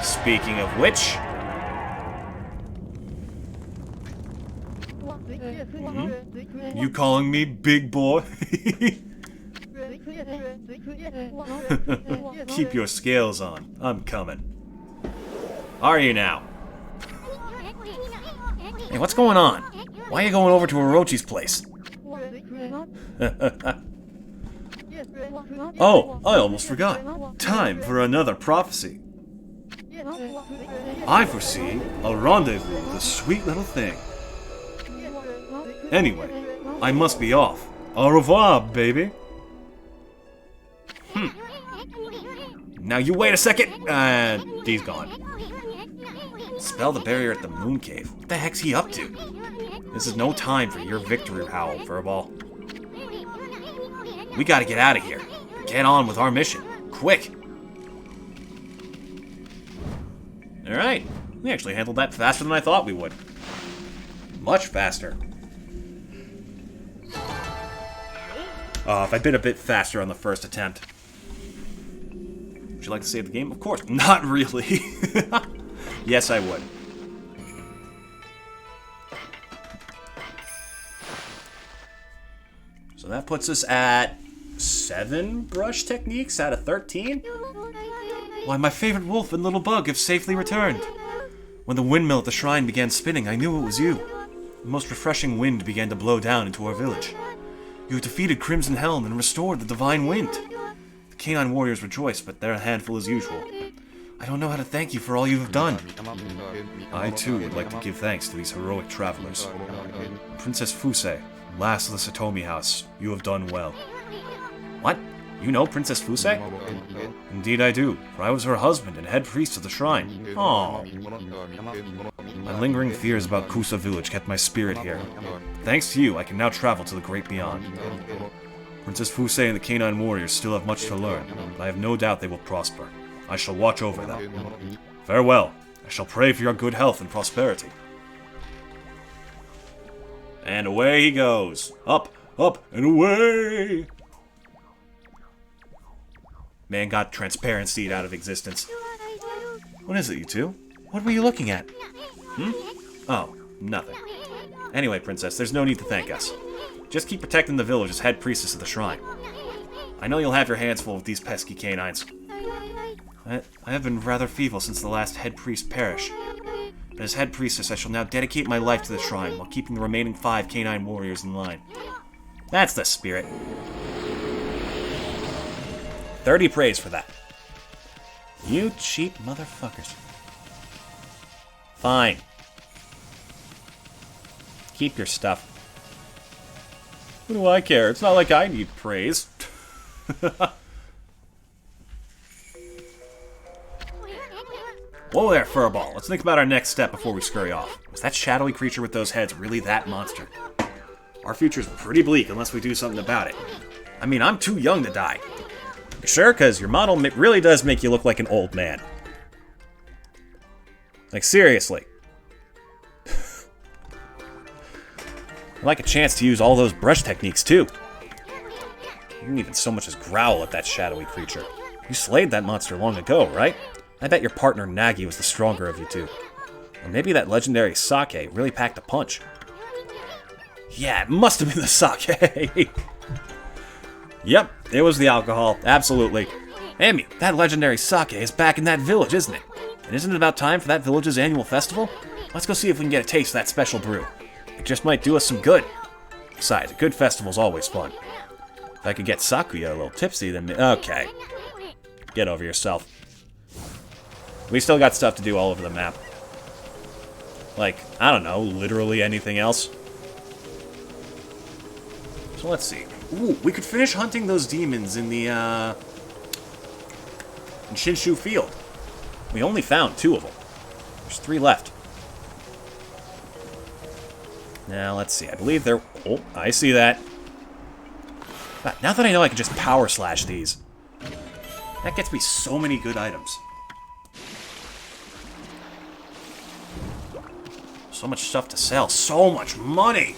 Speaking of which... You calling me big boy? Keep your scales on. I'm coming. Are you now? Hey, what's going on? Why are you going over to Orochi's place? Oh, I almost forgot. Time for another prophecy. I foresee a rendezvous with a sweet little thing. Anyway, I must be off. Au revoir, baby. Now you wait a second. He's gone. Spell the barrier at the Moon Cave. What the heck's he up to? This is no time for your victory howl, Furball. We gotta get out of here. Get on with our mission. Quick. Alright. We actually handled that faster than I thought we would. Much faster. If I'd been a bit faster on the first attempt. Would you like to save the game? Of course. Not really. Yes, I would. So that puts us at 7 brush techniques out of 13? Why, my favorite wolf and little bug have safely returned. When the windmill at the shrine began spinning, I knew it was you. The most refreshing wind began to blow down into our village. You have defeated Crimson Helm and restored the divine wind. The canine warriors rejoice, but they're a handful as usual. I don't know how to thank you for all you have done. I, too, would like to give thanks to these heroic travelers. Princess Fusei, last of the Satomi house, you have done well. What? You know Princess Fusei? Indeed I do, for I was her husband and head priest of the shrine. Oh. My lingering fears about Kusa village kept my spirit here. Thanks to you, I can now travel to the great beyond. Princess Fusei and the canine warriors still have much to learn, but I have no doubt they will prosper. I shall watch over them. Farewell. I shall pray for your good health and prosperity. And away he goes. Up, up, and away! Man got transparency out of existence. What is it, you two? What were you looking at? Oh, nothing. Anyway, Princess, there's no need to thank us. Just keep protecting the village as head priestess of the shrine. I know you'll have your hands full with these pesky canines. I have been rather feeble since the last head priest perished. But as head priestess, I shall now dedicate my life to the shrine while keeping the remaining 5 canine warriors in line. That's the spirit. 30 praise for that. You cheap motherfuckers. Fine. Keep your stuff. What do I care? It's not like I need praise. Whoa there, Furball. Let's think about our next step before we scurry off. Was that shadowy creature with those heads really that monster? Our future's pretty bleak unless we do something about it. I mean, I'm too young to die. You sure? Because your model really does make you look like an old man. Like, seriously. I'd like a chance to use all those brush techniques, too. You didn't even so much as growl at that shadowy creature. You slayed that monster long ago, right? I bet your partner Nagi was the stronger of you two. Or maybe that legendary sake really packed a punch. Yeah, it must have been the sake. Yep, it was the alcohol. Absolutely. Amy, that legendary sake is back in that village, isn't it? And isn't it about time for that village's annual festival? Let's go see if we can get a taste of that special brew. It just might do us some good. Besides, a good festival's always fun. If I could get Sakuya a little tipsy, then... Okay. Get over yourself. We still got stuff to do all over the map. Like, I don't know, literally anything else. So let's see. Ooh, we could finish hunting those demons in the, in Shinshu Field. We only found 2 of them. There's 3 left. Now, let's see. I believe they're... Oh, I see that. God, now that I know I can just power slash these. That gets me so many good items. So much stuff to sell. So much money!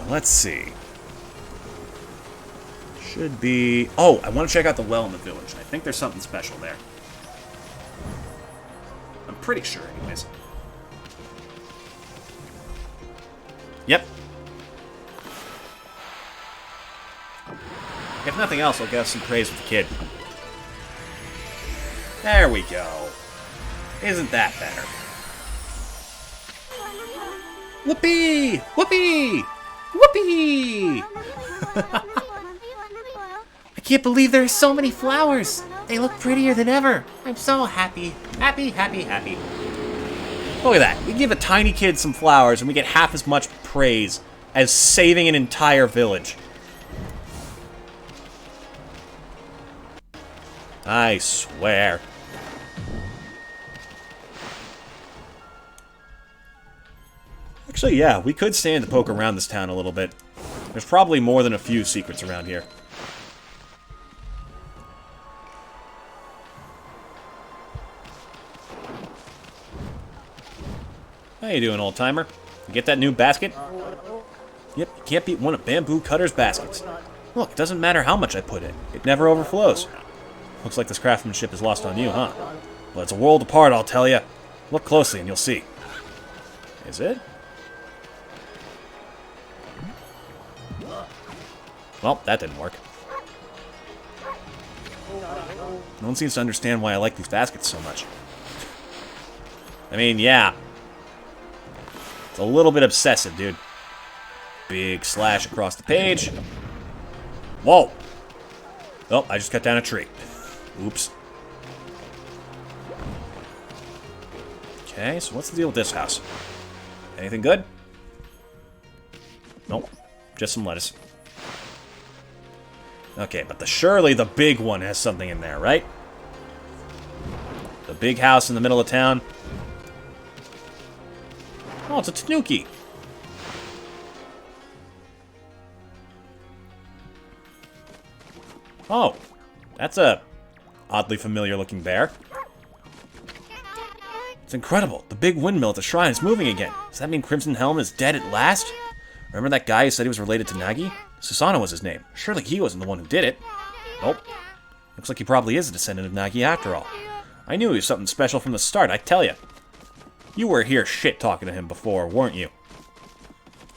Let's see. Should be... Oh, I want to check out the well in the village. I think there's something special there. I'm pretty sure, anyways. Yep. If nothing else, I'll get some praise with the kid. There we go. Isn't that better? Whoopee! Whoopee! Whoopee! I can't believe there are so many flowers. They look prettier than ever. I'm so happy. Happy, happy, happy. Look at that. We give a tiny kid some flowers and we get half as much praise as saving an entire village. I swear. Actually, yeah, we could stand to poke around this town a little bit. There's probably more than a few secrets around here. How you doing, old-timer? You get that new basket? Yep, you can't beat one of Bamboo Cutter's baskets. Look, it doesn't matter how much I put in. It never overflows. Looks like this craftsmanship is lost on you, huh? Well, it's a world apart, I'll tell you. Look closely and you'll see. Is it? Well, that didn't work. No one seems to understand why I like these baskets so much. I mean, yeah. It's a little bit obsessive, dude. Big slash across the page. Whoa! Oh, I just cut down a tree. Oops. Okay, so what's the deal with this house? Anything good? Nope. Just some lettuce. Okay, but surely the big one has something in there, right? The big house in the middle of town. Oh, it's a tanuki. Oh, that's a oddly familiar looking bear. It's incredible. The big windmill at the shrine is moving again. Does that mean Crimson Helm is dead at last? Remember that guy who said he was related to Nagi? Susano was his name. Surely he wasn't the one who did it. Nope. Looks like he probably is a descendant of Nagi after all. I knew he was something special from the start, I tell you. You were here shit-talking to him before, weren't you?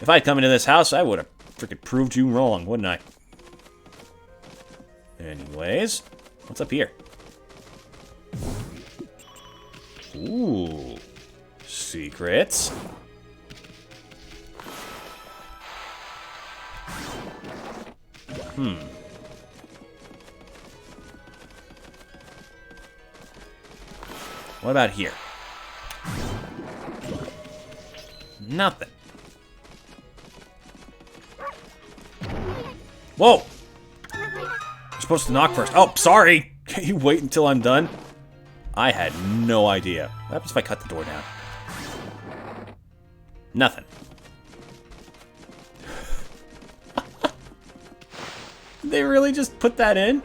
If I'd come into this house, I would have freaking proved you wrong, wouldn't I? Anyways, what's up here? Ooh. Secrets. What about here? Nothing. Whoa! You're supposed to knock first. Oh, sorry! Can you wait until I'm done? I had no idea. What happens if I cut the door down? Nothing. They really just put that in?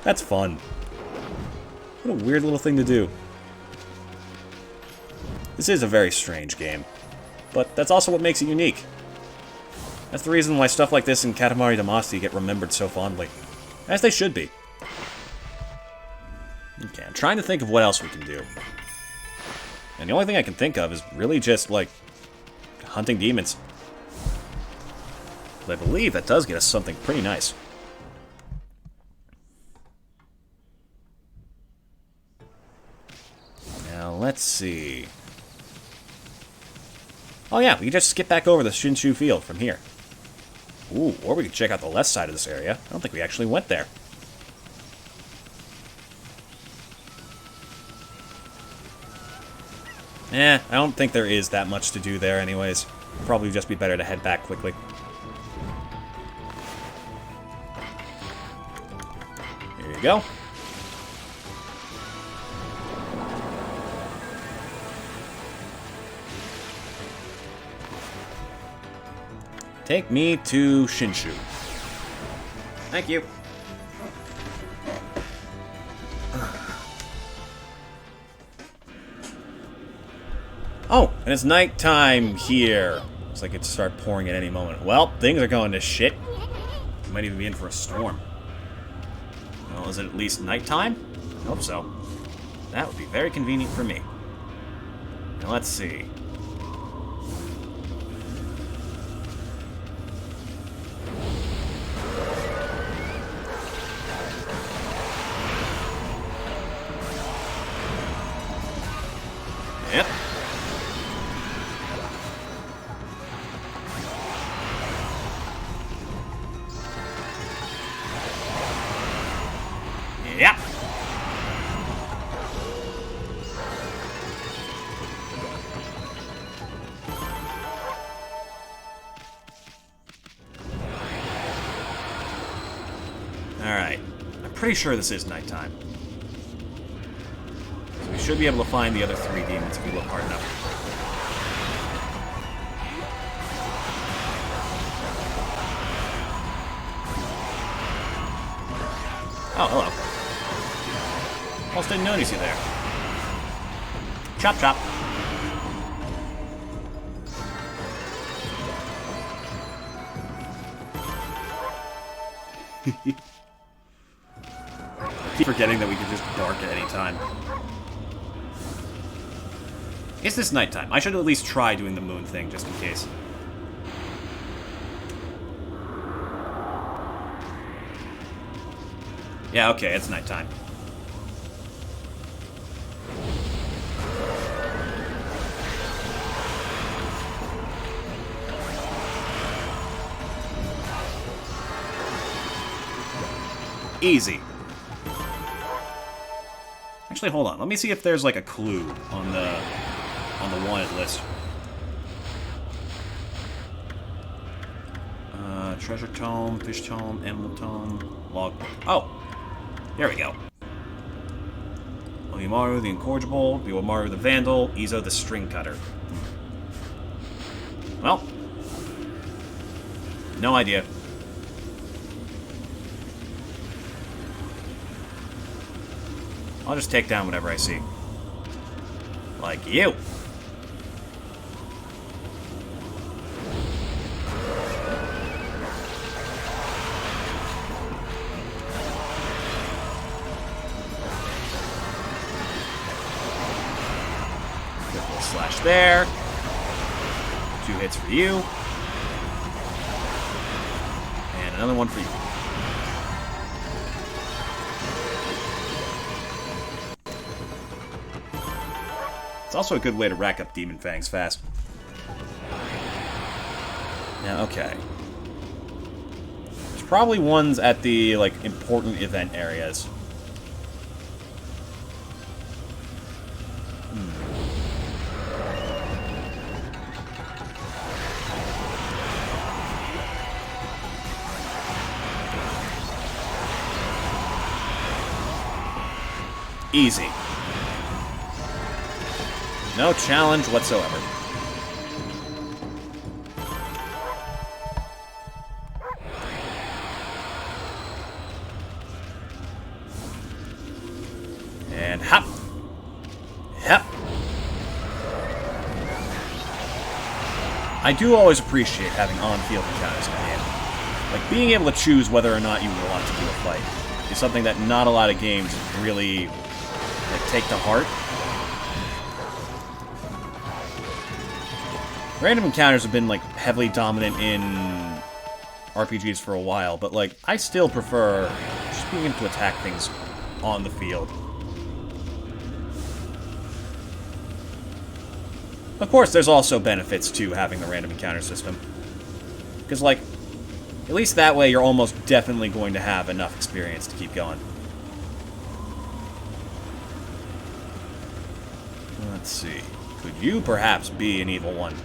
That's fun. What a weird little thing to do. This is a very strange game, but that's also what makes it unique. That's the reason why stuff like this in Katamari Damacy get remembered so fondly. As they should be. Okay, I'm trying to think of what else we can do. And the only thing I can think of is really just, like, hunting demons. But I believe that does get us something pretty nice. Now, let's see. Oh yeah, we can just skip back over the Shinshu field from here. Ooh, or we can check out the left side of this area. I don't think we actually went there. I don't think there is that much to do there anyways. Probably just be better to head back quickly. Here you go. Take me to Shinshu. Thank you. Oh, and it's nighttime here. Looks like it's start pouring at any moment. Well, things are going to shit. We might even be in for a storm. Well, is it at least nighttime? I hope so. That would be very convenient for me. Now let's see. Yep. Yep. Alright. I'm pretty sure this is nighttime. So we should be able to find the other 3 demons if we look hard enough. Oh, hello. Almost didn't notice you there. Chop, chop. Keep forgetting that we can just bark at any time. Is this nighttime? I should at least try doing the moon thing, just in case. Yeah, okay, it's nighttime. Easy. Actually, hold on. Let me see if there's like a clue on the wanted list. Treasure tome, fish tome, emerald tome, log. Oh, here we go. Ohimaru the Incorrigible, Biwamaru the Vandal, Izo the String Cutter. Well, no idea. I'll just take down whatever I see. Like you. Slash there. 2 hits for you. And another one for you. It's also a good way to rack up Demon Fangs fast. Now, okay. There's probably ones at the, like, important event areas. Easy. No challenge whatsoever. And hop. Yep. I do always appreciate having on-field encounters in the game. Like, being able to choose whether or not you want to do a fight is something that not a lot of games really take to heart. Random encounters have been, like, heavily dominant in RPGs for a while, but, like, I still prefer just being able to attack things on the field. Of course, there's also benefits to having the random encounter system. Because, like, at least that way you're almost definitely going to have enough experience to keep going. Let's see. Could you perhaps be an evil one?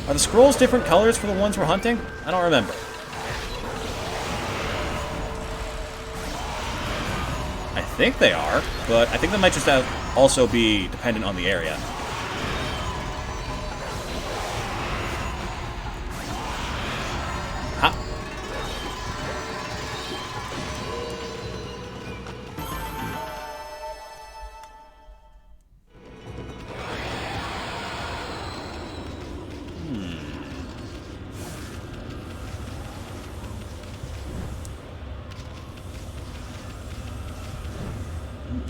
Are the scrolls different colors for the ones we're hunting? I don't remember. I think they are, but I think they might just also be dependent on the area. Ha!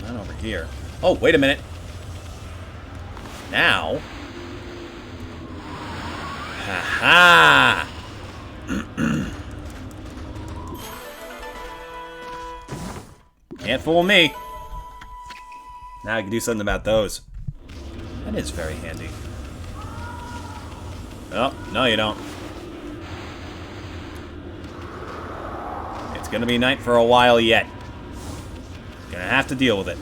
Not over here. Oh, wait a minute. Now. Ha-ha! Can't fool me. Now I can do something about those. That is very handy. Oh, no you don't. It's gonna be night for a while yet. Gonna have to deal with it.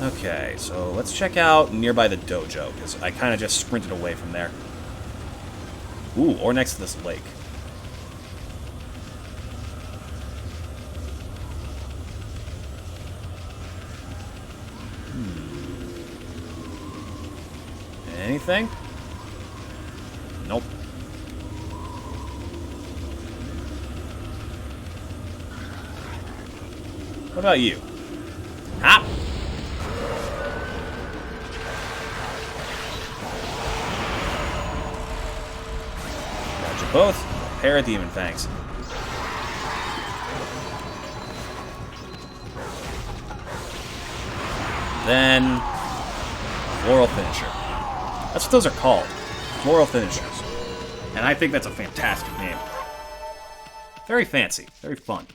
Okay, so let's check out nearby the dojo, because I kind of just sprinted away from there. Ooh, or next to this lake. Anything? Nope. What about you? Hop! Got you both. A pair of demon fangs. Then floral finisher. That's what those are called. Floral finishers. And I think that's a fantastic name. Very fancy. Very fun.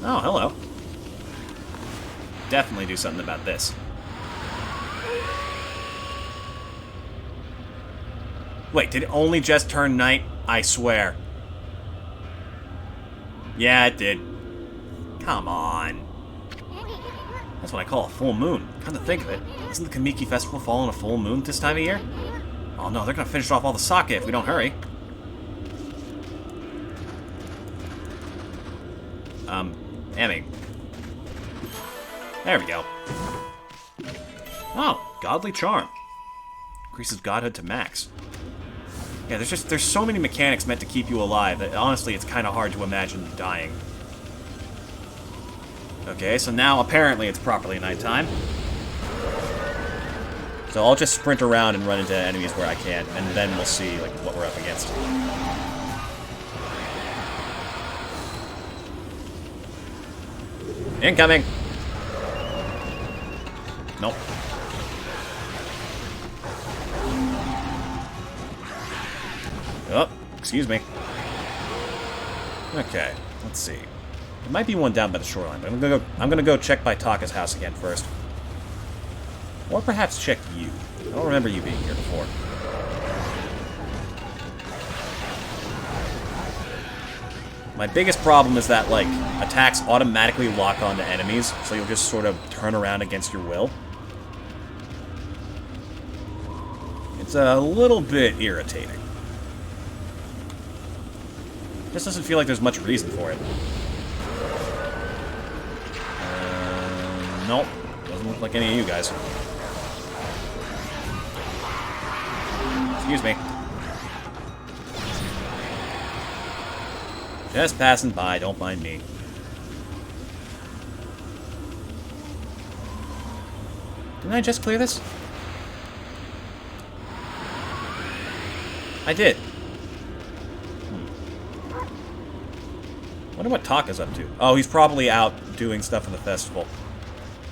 Oh, hello. Definitely do something about this. Wait, did it only just turn night? I swear. Yeah, it did. Come on. That's what I call a full moon. Come to think of it, doesn't the Kamiki Festival fall on a full moon this time of year? Oh no, they're gonna finish off all the sake if we don't hurry. Emmy. There we go. Oh, Godly Charm. Increases Godhood to max. Yeah, there's so many mechanics meant to keep you alive that honestly it's kind of hard to imagine dying. Okay, so now apparently it's properly nighttime. So I'll just sprint around and run into enemies where I can, and then we'll see like what we're up against. Incoming! Nope. Oh, excuse me. Okay, let's see. There might be one down by the shoreline, but I'm gonna go check by Taka's house again first. Or perhaps check you. I don't remember you being here before. My biggest problem is that, like, attacks automatically lock onto enemies, so you'll just sort of turn around against your will. It's a little bit irritating. Just doesn't feel like there's much reason for it. Nope. Doesn't look like any of you guys. Excuse me. Just passing by, don't mind me. Didn't I just clear this? I did. Wonder what Taka's up to. Oh, he's probably out doing stuff in the festival.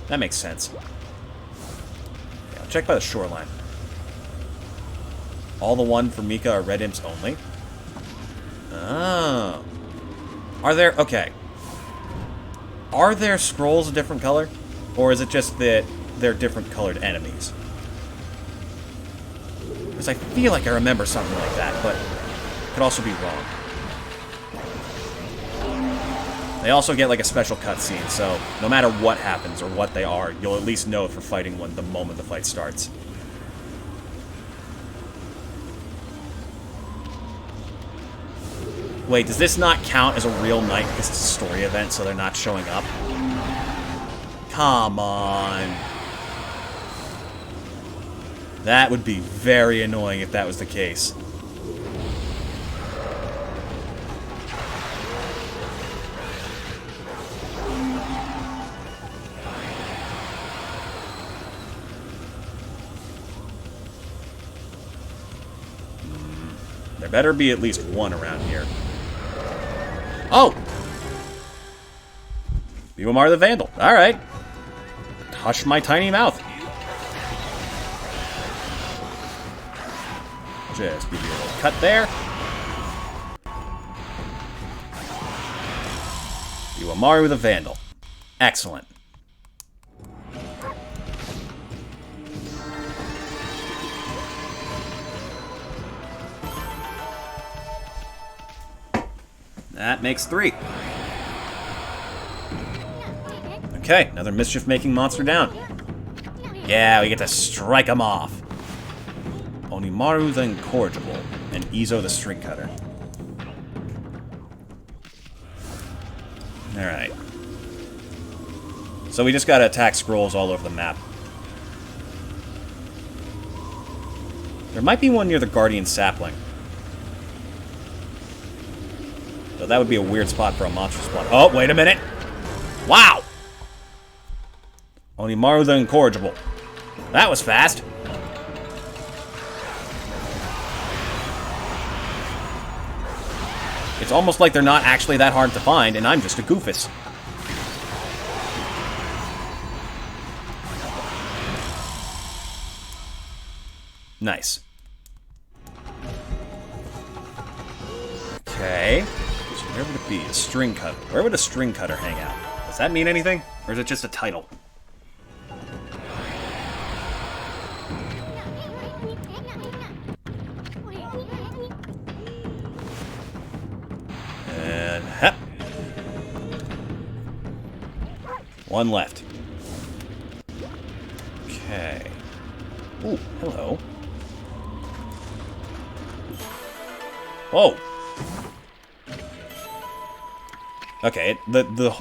That makes sense. Yeah, I'll check by the shoreline. All the one for Mika are red imps only? Oh. Are there... Okay. Are there scrolls a different color? Or is it just that they're different colored enemies? Because I feel like I remember something like that, but could also be wrong. They also get like a special cutscene, so no matter what happens or what they are, you'll at least know if you're fighting one the moment the fight starts. Wait, does this not count as a real night because it's a story event, so they're not showing up? Come on. That would be very annoying if that was the case. There better be at least one around here. Oh! Biwamar the Vandal. Alright. Hush my tiny mouth. Just give you a little cut there. Biwamar the Vandal. Excellent. That makes 3. Okay, another mischief-making monster down. Yeah, we get to strike him off. Onimaru the Incorrigible, and Izo the String Cutter. Alright. So we just gotta attack scrolls all over the map. There might be one near the Guardian Sapling. So that would be a weird spot for a monster spawn. Oh, wait a minute! Wow! Onimaru the Incorrigible. That was fast. It's almost like they're not actually that hard to find, and I'm just a goofus. Nice. Okay. Where would it be? A string cutter. Where would a string cutter hang out? Does that mean anything? Or is it just a title? And hep. One left. Okay. Ooh, hello. Whoa. Okay, the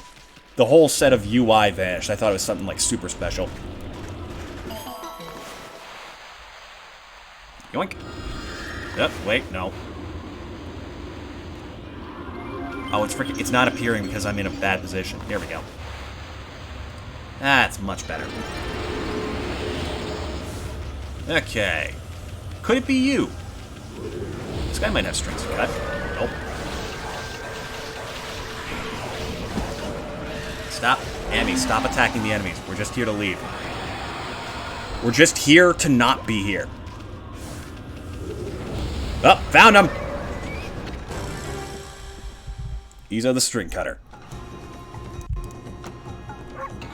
whole set of UI vanished. I thought it was something like super special. Yoink. Yep, wait, no. Oh, it's not appearing because I'm in a bad position. Here we go. That's much better. Okay. Could it be you? This guy might have strings to cut. Nope. Stop. Enemies, stop attacking the enemies. We're just here to leave. We're just here to not be here. Oh, found him! These are the string cutter.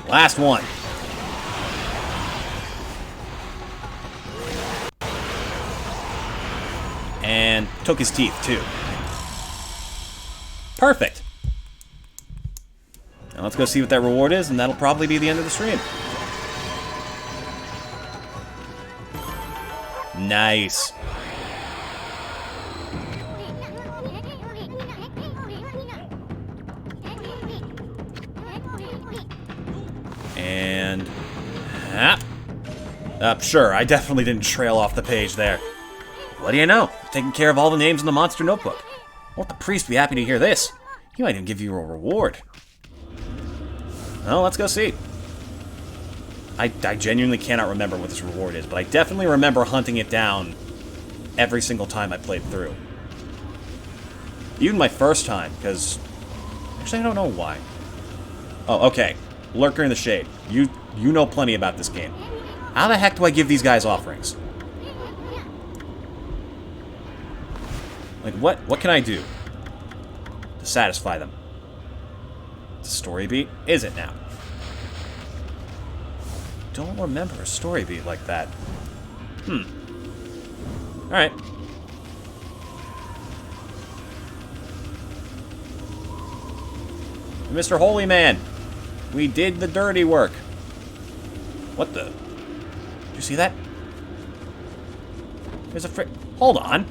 Last one. And took his teeth, too. Perfect. Now let's go see what that reward is, and that'll probably be the end of the stream. Nice. And... sure, I definitely didn't trail off the page there. What do you know? I've taken care of all the names in the monster notebook. Won't the priest be happy to hear this? He might even give you a reward. Well, let's go see. I genuinely cannot remember what this reward is, but I definitely remember hunting it down every single time I played through. Even my first time, because... Actually, I don't know why. Oh, okay. Lurker in the Shade. You know plenty about this game. How the heck do I give these guys offerings? Like, what can I do to satisfy them? It's a story beat? Is it now? Don't remember a story beat like that. Alright. Mr. Holy Man, we did the dirty work. What the? Did you see that? There's a hold on.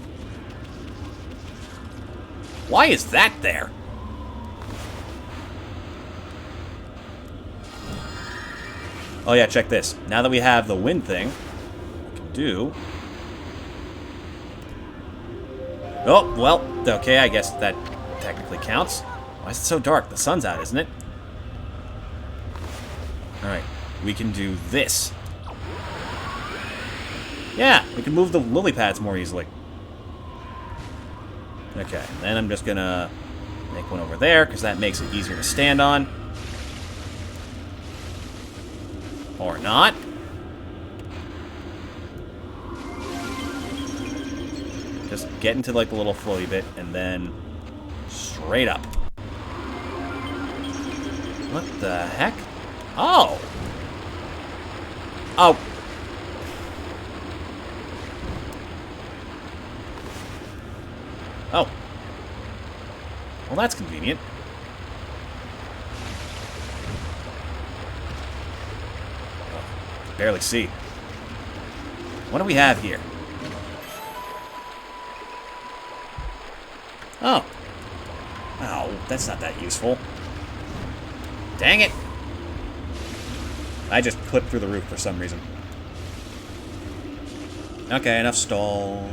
Why is that there? Oh yeah, check this. Now that we have the wind thing, we can do... Oh, well, okay, I guess that technically counts. Why is it so dark? The sun's out, isn't it? Alright, we can do this. Yeah, we can move the lily pads more easily. Okay, then I'm just gonna make one over there, because that makes it easier to stand on. Or not. Just get into, like, the little floaty bit, and then straight up. What the heck? Oh! Oh! Oh. Well, that's convenient. Barely see. What do we have here? Oh. Oh, that's not that useful. Dang it. I just clipped through the roof for some reason. Okay, enough stalling.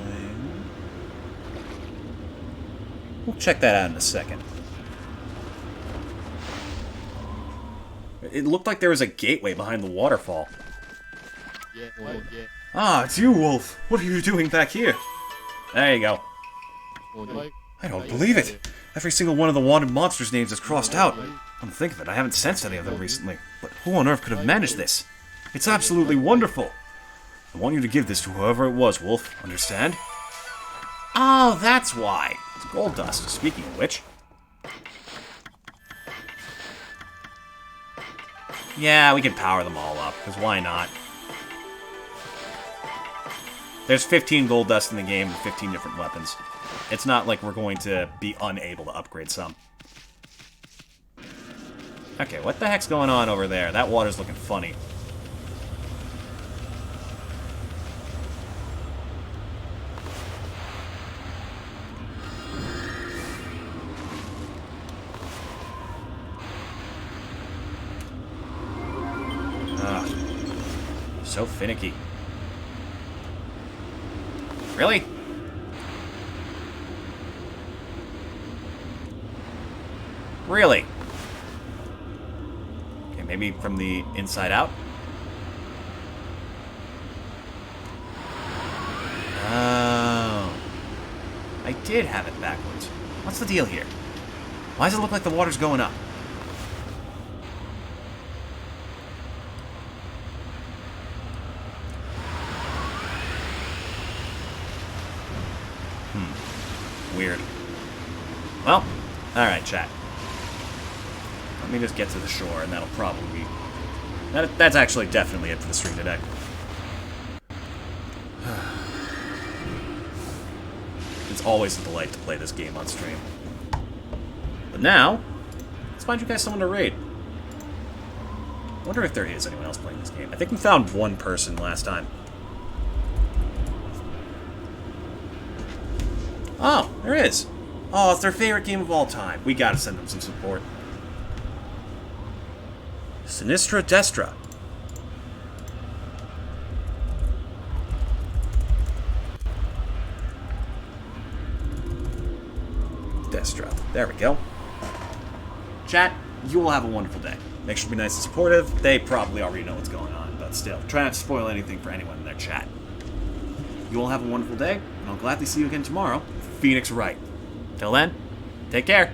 We'll check that out in a second. It looked like there was a gateway behind the waterfall. Ah, it's you, Wolf. What are you doing back here? There you go. I don't believe it. Every single one of the wanted monsters' names is crossed out. Come to think of it, I haven't sensed any of them recently. But who on earth could have managed this? It's absolutely wonderful. I want you to give this to whoever it was, Wolf. Understand? Oh, that's why. It's gold dust, speaking of which. Yeah, we can power them all up, because why not? There's 15 gold dust in the game with 15 different weapons. It's not like we're going to be unable to upgrade some. Okay, what the heck's going on over there? That water's looking funny. Ugh. So finicky. Really? Really? Okay, maybe from the inside out? Oh. I did have it backwards. What's the deal here? Why does it look like the water's going up? Weird. Well, alright, chat. Let me just get to the shore, and that'll probably be... That's actually definitely it for the stream today. It's always a delight to play this game on stream. But now, let's find you guys someone to raid. I wonder if there is anyone else playing this game. I think we found one person last time. Oh, there is. Oh, it's their favorite game of all time. We gotta send them some support. Sinistra Destra. Destra. There we go. Chat, you will have a wonderful day. Make sure to be nice and supportive. They probably already know what's going on, but still, try not to spoil anything for anyone in their chat. You all have a wonderful day, and I'll gladly see you again tomorrow. Phoenix Wright. Till then, take care.